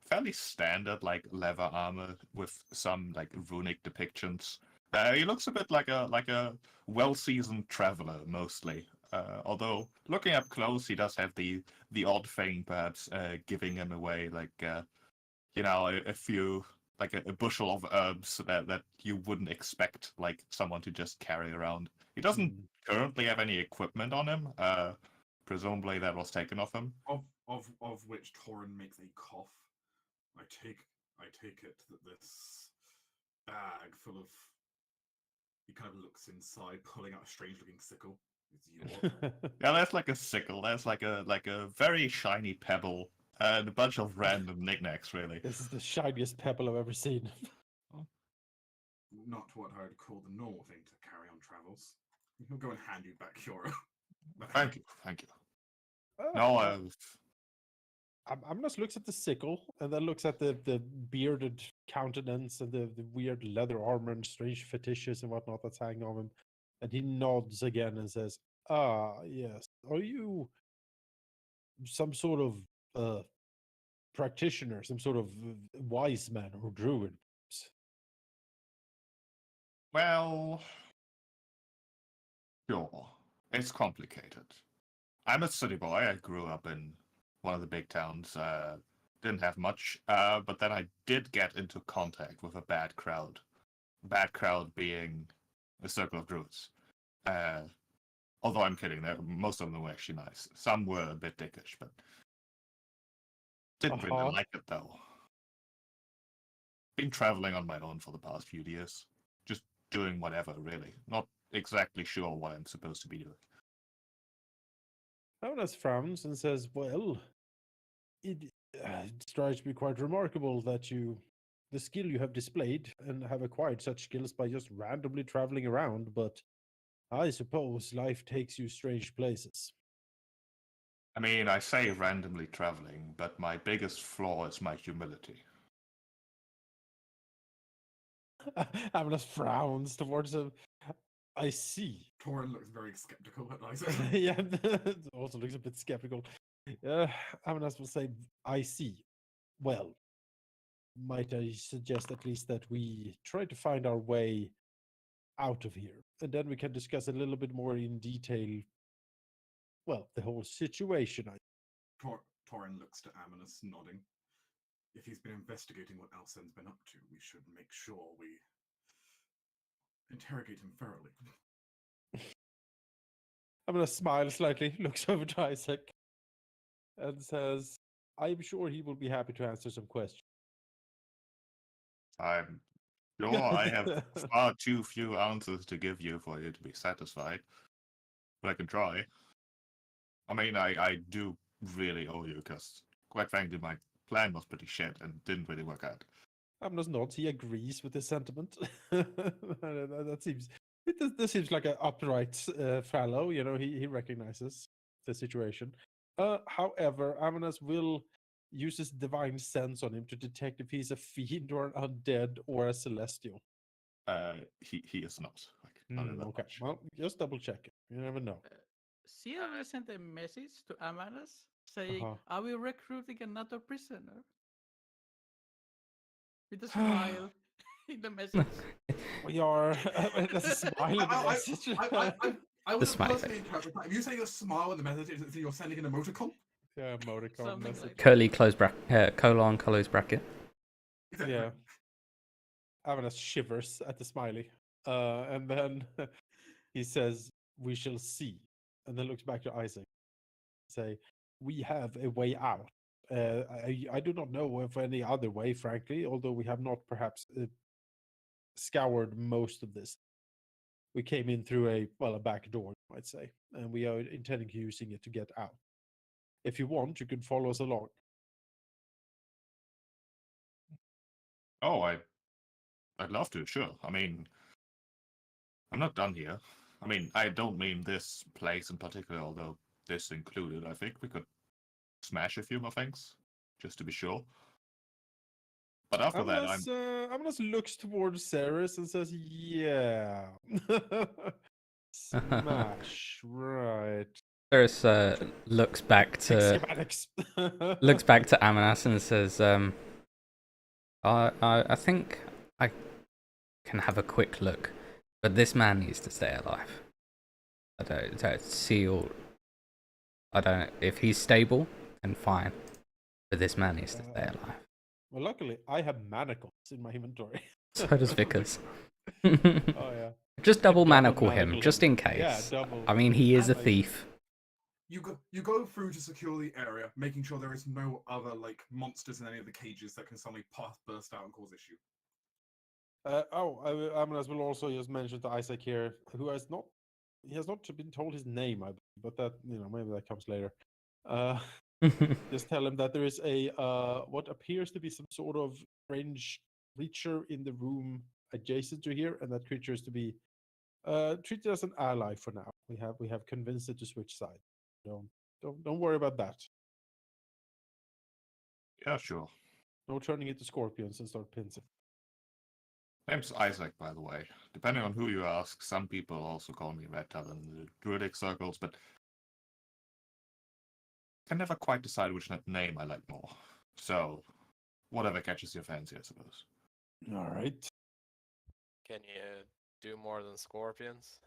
fairly standard, like, leather armor with some, like, runic depictions. He looks a bit like a well-seasoned traveler, mostly. Although, looking up close, he does have the odd thing, perhaps, giving him away, like, a few like a bushel of herbs that you wouldn't expect like someone to just carry around. He doesn't currently have any equipment on him. Presumably that was taken off him. Of which Torin makes a cough. I take it that this bag full of. He kind of looks inside, pulling out a strange-looking sickle. Is yours? Yeah, that's like a sickle. That's like a very shiny pebble and a bunch of random knickknacks. Really, This is the shiniest pebble I've ever seen. Not what I would call the normal thing to carry on travels. He'll go and hand you back your. thank you, thank you. Oh, No, Amnos looks at the sickle and then looks at the bearded countenance and the weird leather armor and strange fetishes and whatnot that's hanging on him. And he nods again and says, "Ah, yes. Are you some sort of practitioner, some sort of wise man or druid?" well, sure. It's complicated. I'm a city boy. I grew up in one of the big towns. Didn't have much, but then I did get into contact with a bad crowd. Bad crowd being a circle of druids. Although I'm kidding, most of them were actually nice. Some were a bit dickish, but didn't really like it though. Been traveling on my own for the past few years, just doing whatever, really. Not exactly sure what I'm supposed to be doing. Amnos frowns and says, "Well, it strikes me quite remarkable that the skill you have displayed and have acquired such skills by just randomly traveling around, but I suppose life takes you strange places." I mean, I say randomly traveling, but my biggest flaw is my humility. Amnos frowns towards him. "I see." Torin looks very skeptical at Isaac. Yeah, also looks a bit skeptical. Amnos will say, "I see. Well, might I suggest at least that we try to find our way out of here, and then we can discuss a little bit more in detail, well, the whole situation." Torin looks to Amanus, nodding. If he's been investigating what Alcen's been up to, we should make sure we interrogate him thoroughly. I'm gonna smile slightly, looks over to Isaac, and says, "I'm sure he will be happy to answer some questions." I'm sure I have far too few answers to give you for you to be satisfied, but I can try. I mean, I do really owe you, because, quite frankly, my plan was pretty shit and didn't really work out. Amnos nods. He agrees with this sentiment. That seems. This seems like an upright fellow. You know, he recognizes the situation. However, Amnos will use his divine sense on him to detect if he's a fiend or an undead or a celestial. He is not. Like, not in that Okay, much. well, just double check it. You never know. CL sent a message to Amaras saying, Uh-huh. "Are we recruiting another prisoner?" With a smile in the message. We are. There's a smile in the message. I would smiley personally interpret that. If you say a smile in the message, it's you're sending an emoticon. Yeah, emoticon Something message. like Curly close bracket, colon close bracket. Yeah. Avanas shivers at the smiley. And then he says, "We shall see." And then looks back to Isaac. Say, "We have a way out. I do not know of any other way, frankly, although we have not perhaps scoured most of this. We came in through a back door, you might say, and we are intending using it to get out. If you want, you can follow us along." Oh, I'd love to, sure. I mean, I'm not done here. I mean, I don't mean this place in particular, although this included. I think we could smash a few more things, just to be sure. But after that, Amnos looks towards Ceres and says, "Yeah." Smash, right. Ferris looks back to Schematics. Amanas and says, I think I can have a quick look, but this man needs to stay alive. I don't see all. I don't. If he's stable, then fine, but this man needs to stay alive." Well, luckily, I have manacles in my inventory. So does Vickers. Oh, yeah. Just double Double manacle him, manacle just him. in case. Yeah, double. I mean, he is a And, thief. You go through to secure the area, making sure there is no other like monsters in any of the cages that can suddenly burst out and cause issue. I mean, as we'll also just mention to Isaac here, who has not, he has not been told his name, but that, maybe that comes later. Just tell him that there is a what appears to be some sort of strange creature in the room adjacent to here, and that creature is to be treated as an ally for now. We have convinced it to switch sides. Don't worry about that. Yeah, sure. No turning into scorpions and start pincing. Name's Isaac, by the way. Depending on who you ask, some people also call me Red Talon in the druidic circles, but I can never quite decide which name I like more. So, whatever catches your fancy, I suppose. All right. Can you do more than scorpions?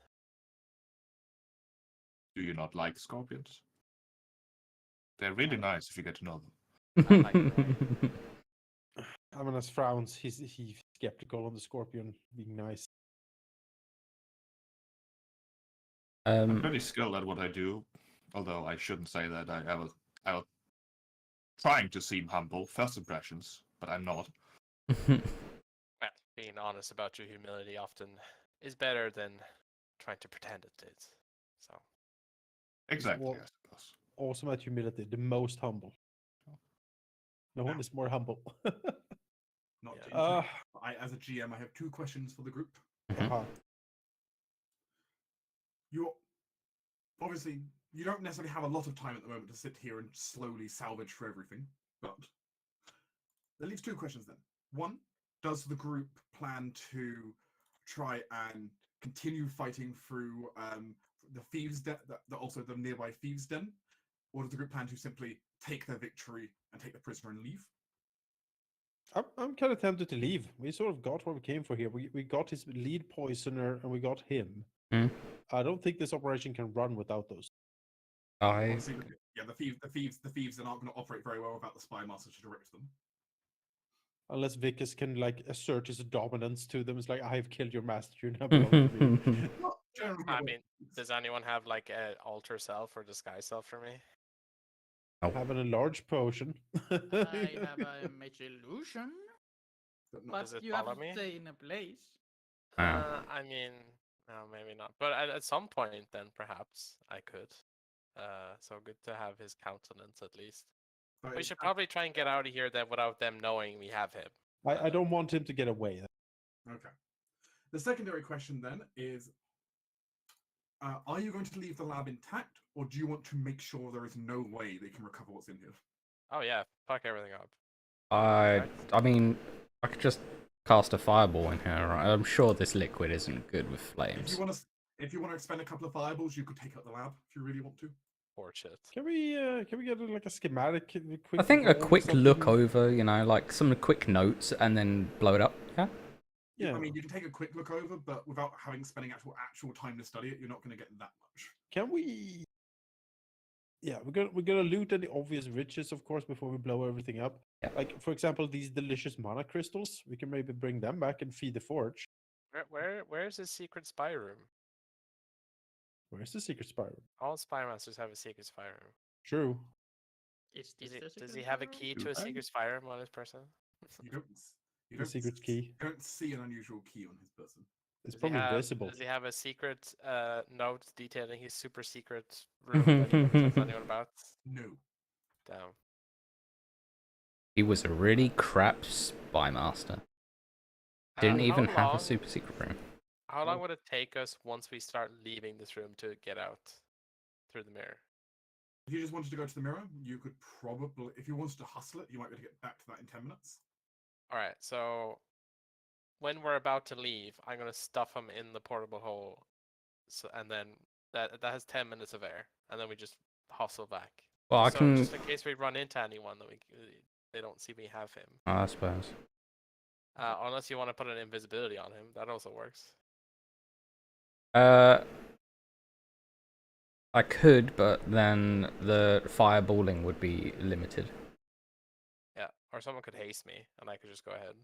Do you not like scorpions? They're really nice if you get to know them. I like them. Amanas frowns. He's skeptical on the scorpion being nice. I'm pretty skilled at what I do, although I shouldn't say that. I was trying to seem humble, first impressions, but I'm not. Well, being honest about your humility often is better than trying to pretend it is. So Exactly, Well- I suppose. Awesome at humility. The most humble. No one is more humble. Not Yeah. to interrupt, as a GM, I have 2 questions for the group. Uh-huh. Obviously, you don't necessarily have a lot of time at the moment to sit here and slowly salvage through everything, but that leaves 2 questions then. One, does the group plan to try and continue fighting through the thieves' den, also the nearby thieves' den, or does the group plan to simply take their victory and take the prisoner and leave? I'm kind of tempted to leave. We sort of got what we came for here. We got his lead poisoner and we got him. Mm. I don't think this operation can run without those. Obviously, yeah, the thieves are not going to operate very well without the spy master to direct them. Unless Vickers can like assert his dominance to them. It's like, I have killed your master, you now belong to me. Not generally. I how it mean, works. does anyone have like a alter self or disguise self for me? Having a large potion. I have a mage illusion, But not- but Does it you have follow to me? stay in a place. I mean, no, maybe not. But at some point, then perhaps I could. So good to have his countenance at least. but We it's should probably try and get out of here then without them knowing we have him. I don't want him to get away. Okay. The secondary question then is, are you going to leave the lab intact, or do you want to make sure there is no way they can recover what's in here? Oh yeah, fuck everything up. I mean, I could just cast a fireball in here, right? I'm sure this liquid isn't good with If flames. you want to expend a couple of fireballs, you could take out the lab if you really want to. Poor shit. Can we get like a schematic? I think a drawing or quick look something? over, like some quick notes, and then blow it up. Yeah. Yeah. I mean, you can take a quick look over, but without spending actual time to study it, you're not going to get that much. Can we? Yeah, we're gonna loot any obvious riches, of course, before we blow everything up. Yeah. Like, for example, these delicious mana crystals. We can maybe bring them back and feed the forge. Where's his secret spy room? Where's the secret spy room? All spy masters have a secret spy room. True. Is Does this he, the does secret he have a room? key Do to a I? secret spy room on his person? You The secret s- key. You don't see an unusual key on his person. It's Does he probably have, visible. Does he have a secret note detailing his super secret room that he never tells anyone about? No. Damn. He was a really crap spy master. Didn't even how have long, a super secret room. How long would it take us once we start leaving this room to get out through the mirror? If you just wanted to go to the mirror, you could probably, if you wanted to hustle it, you might be able to get back to that in 10 minutes. All right, so when we're about to leave, I'm gonna stuff him in the portable hole, and then that has 10 minutes of air, and then we just hustle back. Well, I So can. just in case we run into anyone, that they don't see me have him. I suppose. Unless you want to put an invisibility on him, that also works. I could, but then the fireballing would be limited. Yeah, Or someone could haste me, and I could just go ahead.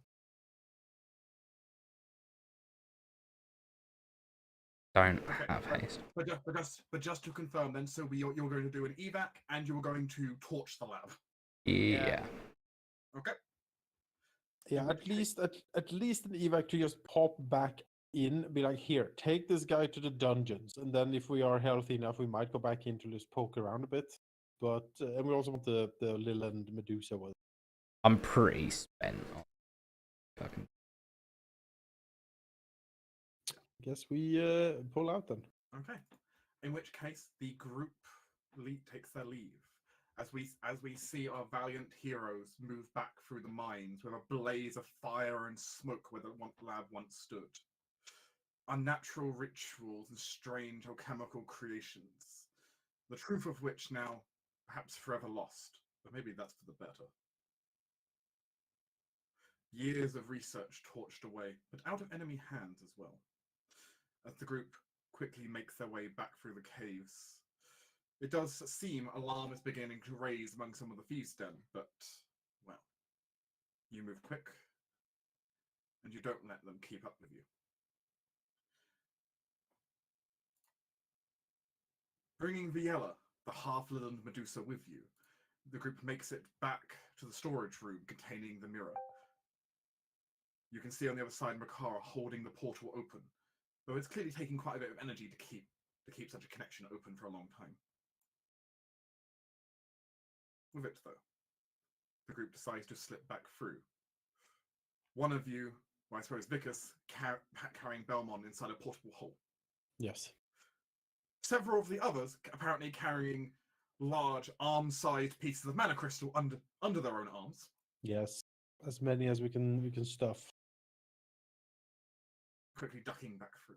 Don't Okay, have haste. But just to confirm, then, so you're going to do an evac, and you're going to torch the lab. Yeah. Okay. Yeah, In at which case- least at least an evac to just pop back in, be like, here, take this guy to the dungeons, and then if we are healthy enough, we might go back in to just poke around a bit. But and we also want the Lil and Medusa with. I'm pretty spent on fucking. Guess we pull out then. Okay. In which case, the group takes their leave as we see our valiant heroes move back through the mines with a blaze of fire and smoke where the lab once stood. Unnatural rituals and strange alchemical creations, the truth of which now perhaps forever lost, but maybe that's for the better. Years of research torched away, but out of enemy hands as well. As the group quickly makes their way back through the caves, it does seem alarm is beginning to raise among some of the thieves' den, but, well, you move quick, and you don't let them keep up with you. Bringing Viella, the half-Lilland Medusa, with you, the group makes it back to the storage room containing the mirror. You can see on the other side Makara holding the portal open, though it's clearly taking quite a bit of energy to keep such a connection open for a long time. With it, though, the group decides to slip back through. One of you, well, I suppose Vicus, carrying Belmont inside a portable hole. Yes. Several of the others apparently carrying large arm-sized pieces of mana crystal under their own arms. Yes. As many as we can stuff. Quickly ducking back through.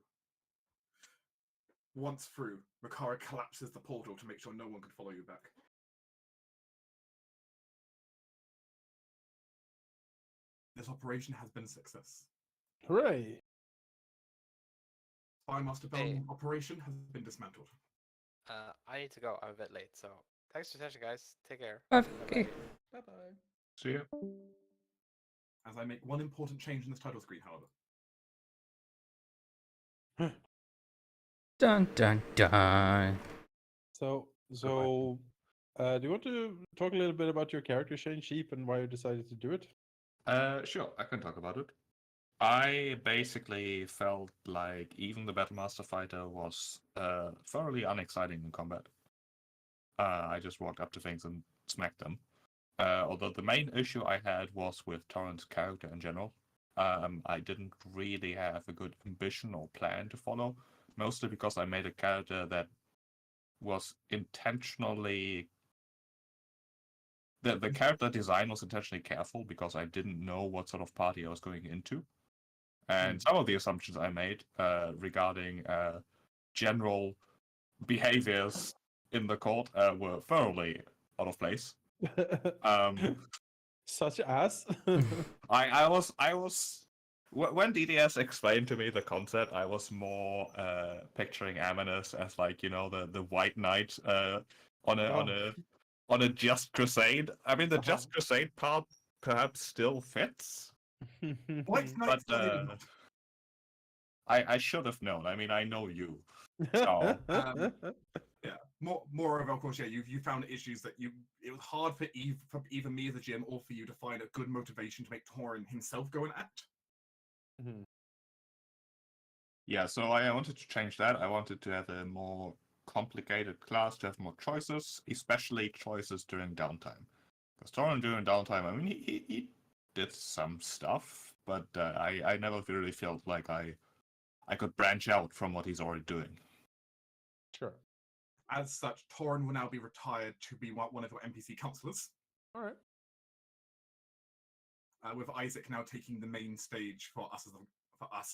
Once through, Makara collapses the portal to make sure no one can follow you back. This operation has been a success. Hooray! Spymaster Hey. Belmont operation has been dismantled. I need to go. I'm a bit late, so thanks for the attention, guys. Take care. Okay. Bye bye. See ya. As I make one important change in this title screen, however. Dun dun dun. So do you want to talk a little bit about your character change, Sheep, and why you decided to do it? Sure, I can talk about it. I basically felt like even the Battlemaster fighter was thoroughly unexciting in combat. I just walked up to things and smacked them. Although the main issue I had was with Torrent's character in general. I didn't really have a good ambition or plan to follow, mostly because I made a character that was intentionally... The character design was intentionally careful because I didn't know what sort of party I was going into. And some of the assumptions I made regarding general behaviors in the court were thoroughly out of place. Such as? I was when DDS explained to me the concept, I was more picturing Amanus as like, you know, the white knight on a just crusade. I mean, the just crusade part perhaps still fits. White Knight But I should have known. I mean, I know you. So yeah, more of course, yeah. You found issues that it was hard for either me as a GM or for you to find a good motivation to make Torin himself go and act. Mhm. Yeah, so I wanted to change that. I wanted to have a more complicated class, to have more choices, especially choices during downtime. Because Torin during downtime, I mean, he did some stuff, but I never really felt like I could branch out from what he's already doing. Sure. As such, Torin will now be retired to be one of your NPC counselors. All right. With Isaac now taking the main stage for us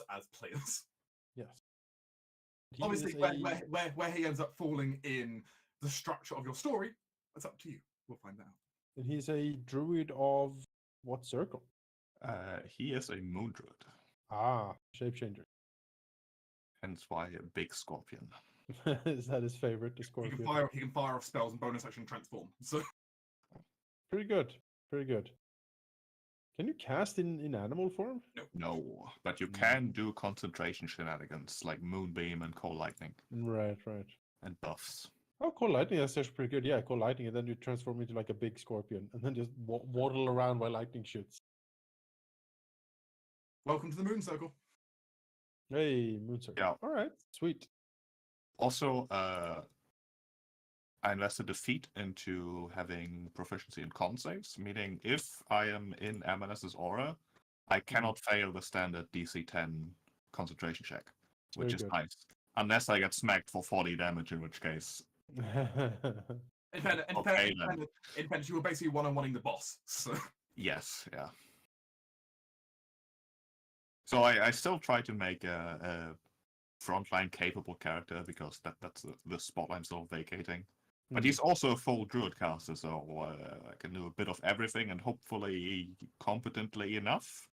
as players. Yes. He Obviously, is where he ends up falling in the structure of your story, that's up to you. We'll find out. And he's a druid of what circle? He is a moon druid, Ah, shapechanger. hence why a big scorpion. Is that his favorite, the He scorpion? can fire off spells and bonus action transform. So Pretty good. Pretty good. Can you cast in animal form? No, but you Mm. can do concentration shenanigans like Moonbeam and Cold Lightning Right. and buffs. Oh, Cold Lightning, that's actually pretty good. Yeah, Cold Lightning, and then you transform into like a big scorpion, and then just waddle around while lightning shoots. Welcome to the Moon Circle. Hey, Moonserk. Yeah. All right, sweet. Also, I invested a feat into having proficiency in con saves, meaning if I am in Amanas's aura, I cannot fail the standard DC 10 concentration check, which Very is good. nice. Unless I get smacked for 40 damage, in which case, In fairness, you were basically one-on-oneing the boss. So. yes, yeah. So I still try to make a frontline capable character because that's the spot I'm still vacating. But he's also a full druid caster, so I can do a bit of everything and hopefully competently enough.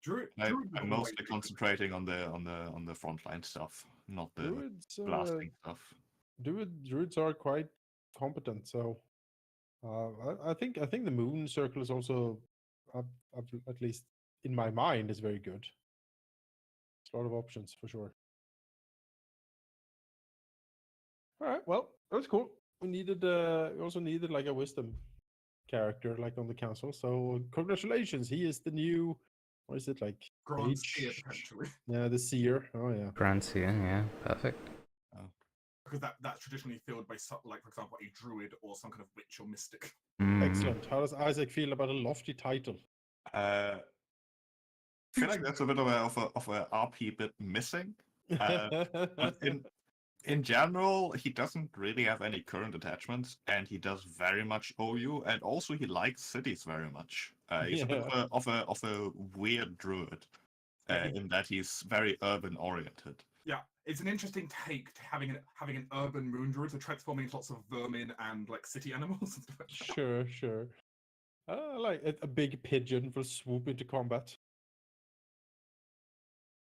I'm mostly concentrating on the frontline stuff, not the Druids, blasting stuff. druids are quite competent, so I think the Moon Circle is also, at least in my mind, is very good. There's a lot of options for sure. All right, well, that was cool. We also needed like a wisdom character like on the council. So congratulations, he is the new, what is it, like Grand mage? Seer, potentially. Yeah, the seer. Oh yeah. Grand Seer, yeah, perfect. Because that's traditionally filled by, like, for example, a druid or some kind of witch or mystic. Excellent. How does Isaac feel about a lofty title? I feel like that's a bit of a RP bit missing. But in general, he doesn't really have any current attachments, and he does very much owe you, and also he likes cities very much. He's a bit of a weird druid, in that he's very urban oriented. Yeah, it's an interesting take to having an urban moon druid, so transforming into lots of vermin and like city animals and stuff like that. Sure. Like a big pigeon will swoop into combat.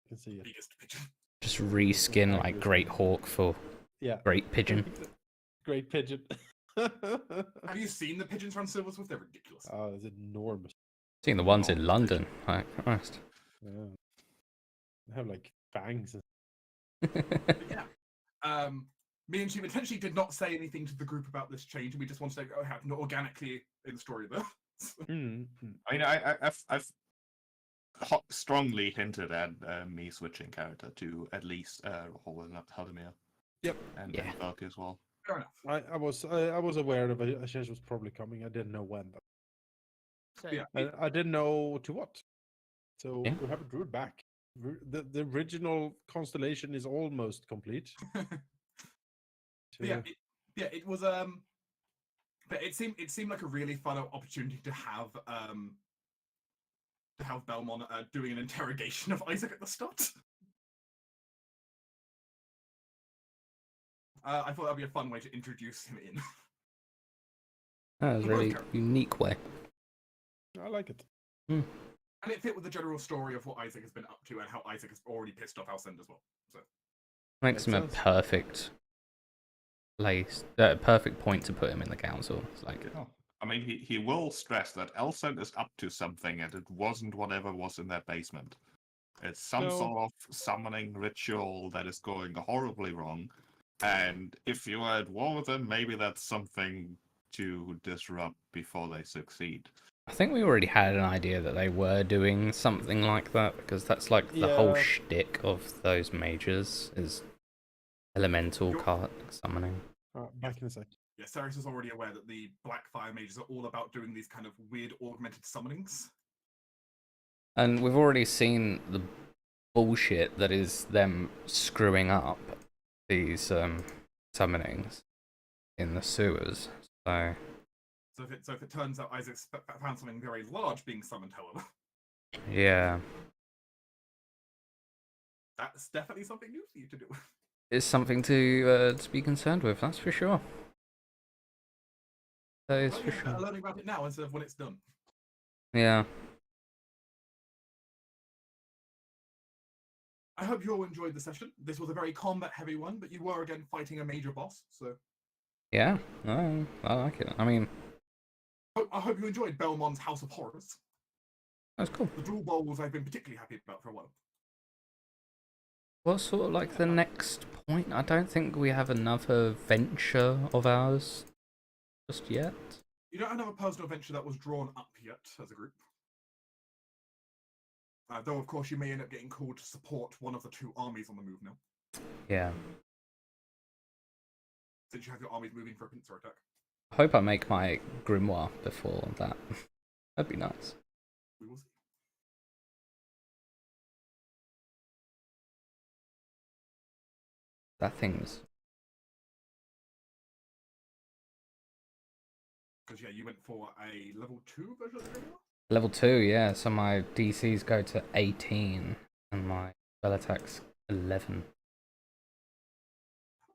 You can see it. Biggest pigeon. Just reskin like Tigers. Great Hawk for Yeah. Great Pigeon. Great pigeon. Have you seen the pigeons from Silversmith? They're ridiculous. Oh, it's enormous. Seen the ones in London. Like Christ. Yeah. They have like fangs. But yeah. Me and she intentionally did not say anything to the group about this change, and we just wanted to go happen organically in the story there. I mean, I've strongly hinted at me switching character to at least Halldamir. Yep. And Yeah. Valky as well. Fair enough. I was aware of a change was probably coming. I didn't know when. So, Yeah. I didn't know to what. So Yeah. we have a druid back. The original constellation is almost complete. But yeah, it was but it seemed like a really fun opportunity to have Belmont doing an interrogation of Isaac at the start. I thought that'd be a fun way to introduce him in. That was a really unique way. I like it. And it fit with the general story of what Isaac has been up to and how Isaac has already pissed off Alcend as well. So Makes him a perfect place, perfect point to put him in the council. It's like, I mean, he will stress that Alcend is up to something, and it wasn't whatever was in that basement. It's some sort of summoning ritual that is going horribly wrong. And if you are at war with them, maybe that's something to disrupt before they succeed. I think we already had an idea that they were doing something like that, because that's like the whole shtick of those mages is elemental card summoning. Back in a sec. yeah, Ceres is already aware that the Black Fire mages are all about doing these kind of weird augmented summonings. And we've already seen the bullshit that is them screwing up these summonings in the sewers. So if it turns out Isaac's found something very large being summoned, however, Yeah, that's definitely something new for you to do. it's something to be concerned with, that's for sure. That is for sure. Learning about it now instead of when it's done. Yeah. I hope you all enjoyed the session. This was a very combat-heavy one, but you were again fighting a major boss, so Yeah, no, I like it. I mean, I hope you enjoyed Belmont's House of Horrors. That's cool. The dual bowls I've been particularly happy about for a while. What's sort of like the next point? I don't think we have another venture of ours just yet. You don't have a personal venture that was drawn up yet as a group. Though, of course, you may end up getting called to support one of the two armies on the move now, Yeah. since you have your armies moving for a pincer attack. I hope I make my grimoire before that. That'd be nice. We will see. That thing's Because, yeah, you went for a level 2 version of the grimoire? level 2, yeah. So my DCs go to 18 and my spell attack's 11.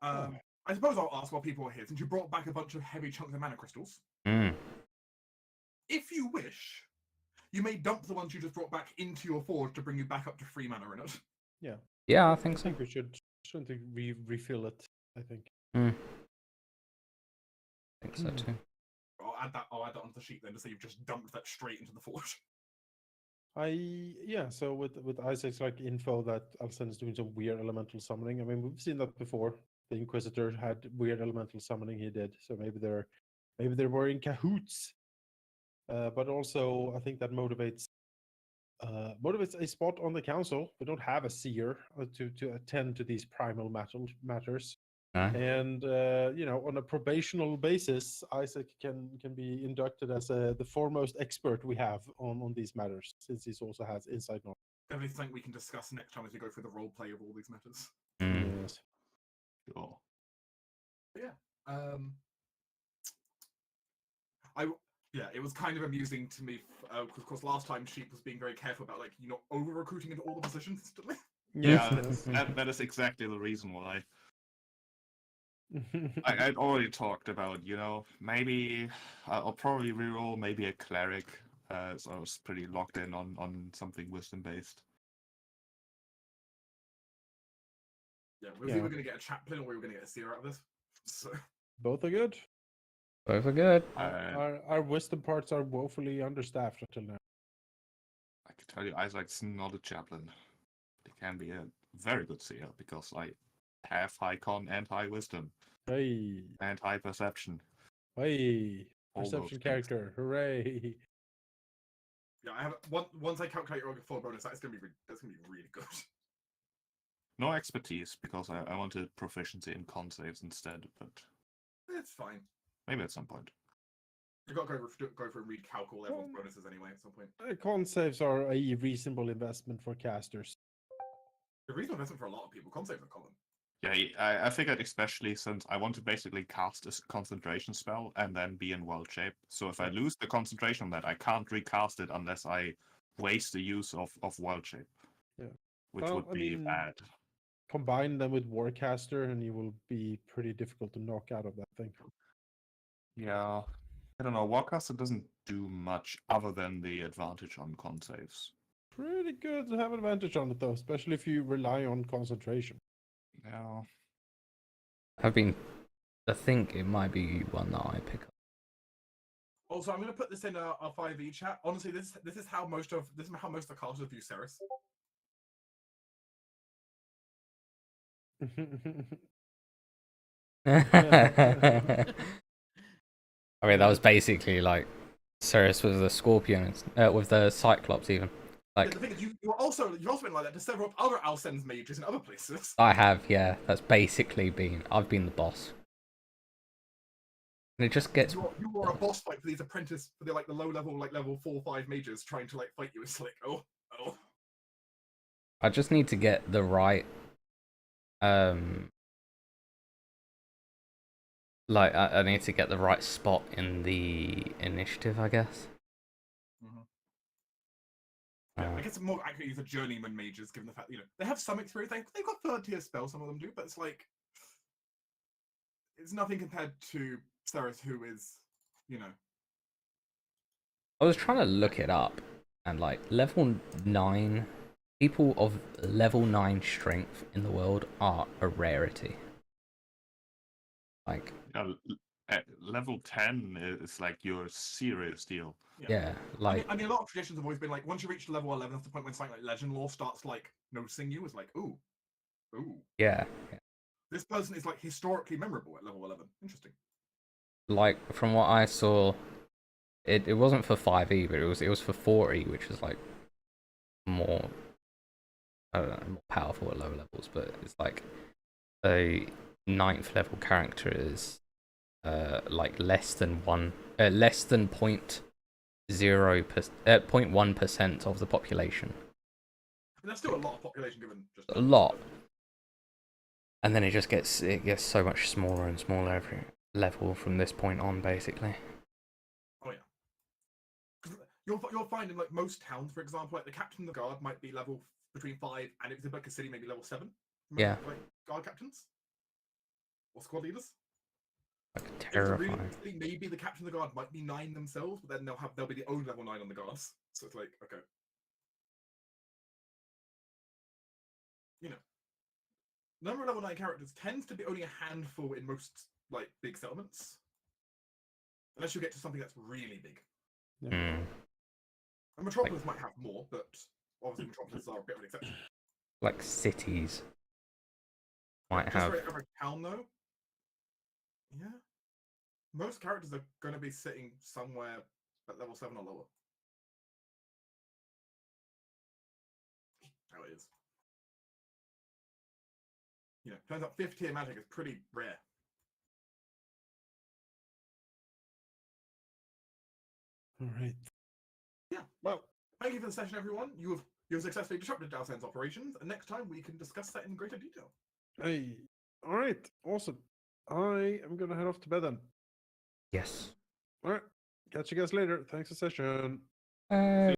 I suppose I'll ask while people are here, since you brought back a bunch of heavy chunks of mana crystals. Mm. If you wish, you may dump the ones you just brought back into your forge to bring you back up to 3 mana in it. Yeah. Yeah, I I think so. think we shouldn't we refill it, I think. I think so too. I'll add that onto the sheet then to say you've just dumped that straight into the forge. So with Isaac's like info that Alcen is doing some weird elemental summoning. I mean, we've seen that before. The Inquisitor had weird elemental summoning he did, so maybe they were in cahoots. But also I think that motivates a spot on the council. We don't have a seer to attend to these primal matters. No? And on a probational basis, Isaac can be inducted as the foremost expert we have on these matters, since he also has inside knowledge. Everything we can discuss next time as we go through the role play of all these matters. Mm. Yes. Sure. But yeah, it was kind of amusing to me because, of course, last time Sheep was being very careful about over recruiting into all the positions instantly. Yeah, Yes. that is exactly the reason why. I'd already talked about, maybe I'll probably reroll maybe a cleric, so I was pretty locked in on something wisdom based. Yeah, we were going to get a chaplain or we were going to get a seer out of this. So Both are good. Both are good. Our wisdom parts are woefully understaffed until now. I can tell you, Isaac's not a chaplain. He can be a very good seer because I have high con and high wisdom Hey, and high perception. hey, All those perception things. character, hooray! yeah, I have once I calculate your full bonus, that's going to be really good. No expertise because I wanted proficiency in con saves instead, but It's fine. maybe at some point. You got to go for and read calc all everyone's bonuses anyway at some point. Con saves are a reasonable investment for casters. The reasonable investment for a lot of people, con saves are common. Yeah, I figured especially since I want to basically cast a concentration spell and then be in world shape. So if I lose the concentration on that, I can't recast it unless I waste the use of world shape. Yeah. Which Well, would I be mean, bad. Combine them with Warcaster, and you will be pretty difficult to knock out of that thing. Yeah. I don't know, Warcaster doesn't do much other than the advantage on con saves. Pretty good to have advantage on it, though, especially if you rely on concentration. Yeah. I think it might be one that I pick up. Also, I'm going to put this in our 5e chat. Honestly, this is how most of the casters view Ceres. I mean, that was basically like Ceres with the Scorpion, with the Cyclops even. Like, the thing is, you've also been like that to several other Alcen's mages in other places. I have, yeah. That's basically I've been the boss. And it just gets. You were a boss fight for these apprentice, for the low level, level 4-5 mages trying to fight you. It's like, oh. I just need to get the right. I need to get the right spot in the initiative, I guess. Yeah, I guess more accurately the journeyman mages, given the fact they have some experience. They've got 3rd-tier spells, some of them do, but it's nothing compared to Ceres, who is, I was trying to look it up, and level 9 people of level 9 strength in the world are a rarity. Level 10 is your serious deal. Yeah, like I mean, a lot of traditions have always been like, once you reach level 11, that's the point when something like legend lore starts like noticing you as like, ooh, yeah, this person is like historically memorable at level 11. Interesting. like from what I saw, it wasn't for 5e, but it was for 4e, which is like more, I don't know, more powerful at lower levels. But it's like a 9th level character is like less than 0.1% of the population. And that's still a lot of population given just A lot. And then it gets so much smaller and smaller every level from this point on, basically. Oh yeah. 'Cause you'll find in like most towns, for example, like the captain of the guard might be level between 5, and if it's in like a city, maybe level 7. Yeah. Like guard captains or squad leaders. Like If it's a terrifying. really big city, maybe the captain of the guard might be 9 themselves, but then they'll be the own level 9 on the guards. So it's like, okay. You know. Number of level 9 characters tends to be only a handful in most like big settlements. Unless you get to something that's really big. Hmm. And Metropolis might have more, but obviously Metropolis are a bit of an exception. Like cities might Just have. for every town though, yeah. Most characters are going to be sitting somewhere at level 7 or lower. How it is. You know, turns out 5th tier magic is pretty rare. All right. Yeah. Well, thank you for the session, everyone. You have successfully disrupted Dalsen's operations, and next time we can discuss that in greater detail. Hey. All right. Awesome. I am gonna head off to bed then. Yes. All right. Catch you guys later. Thanks for the session.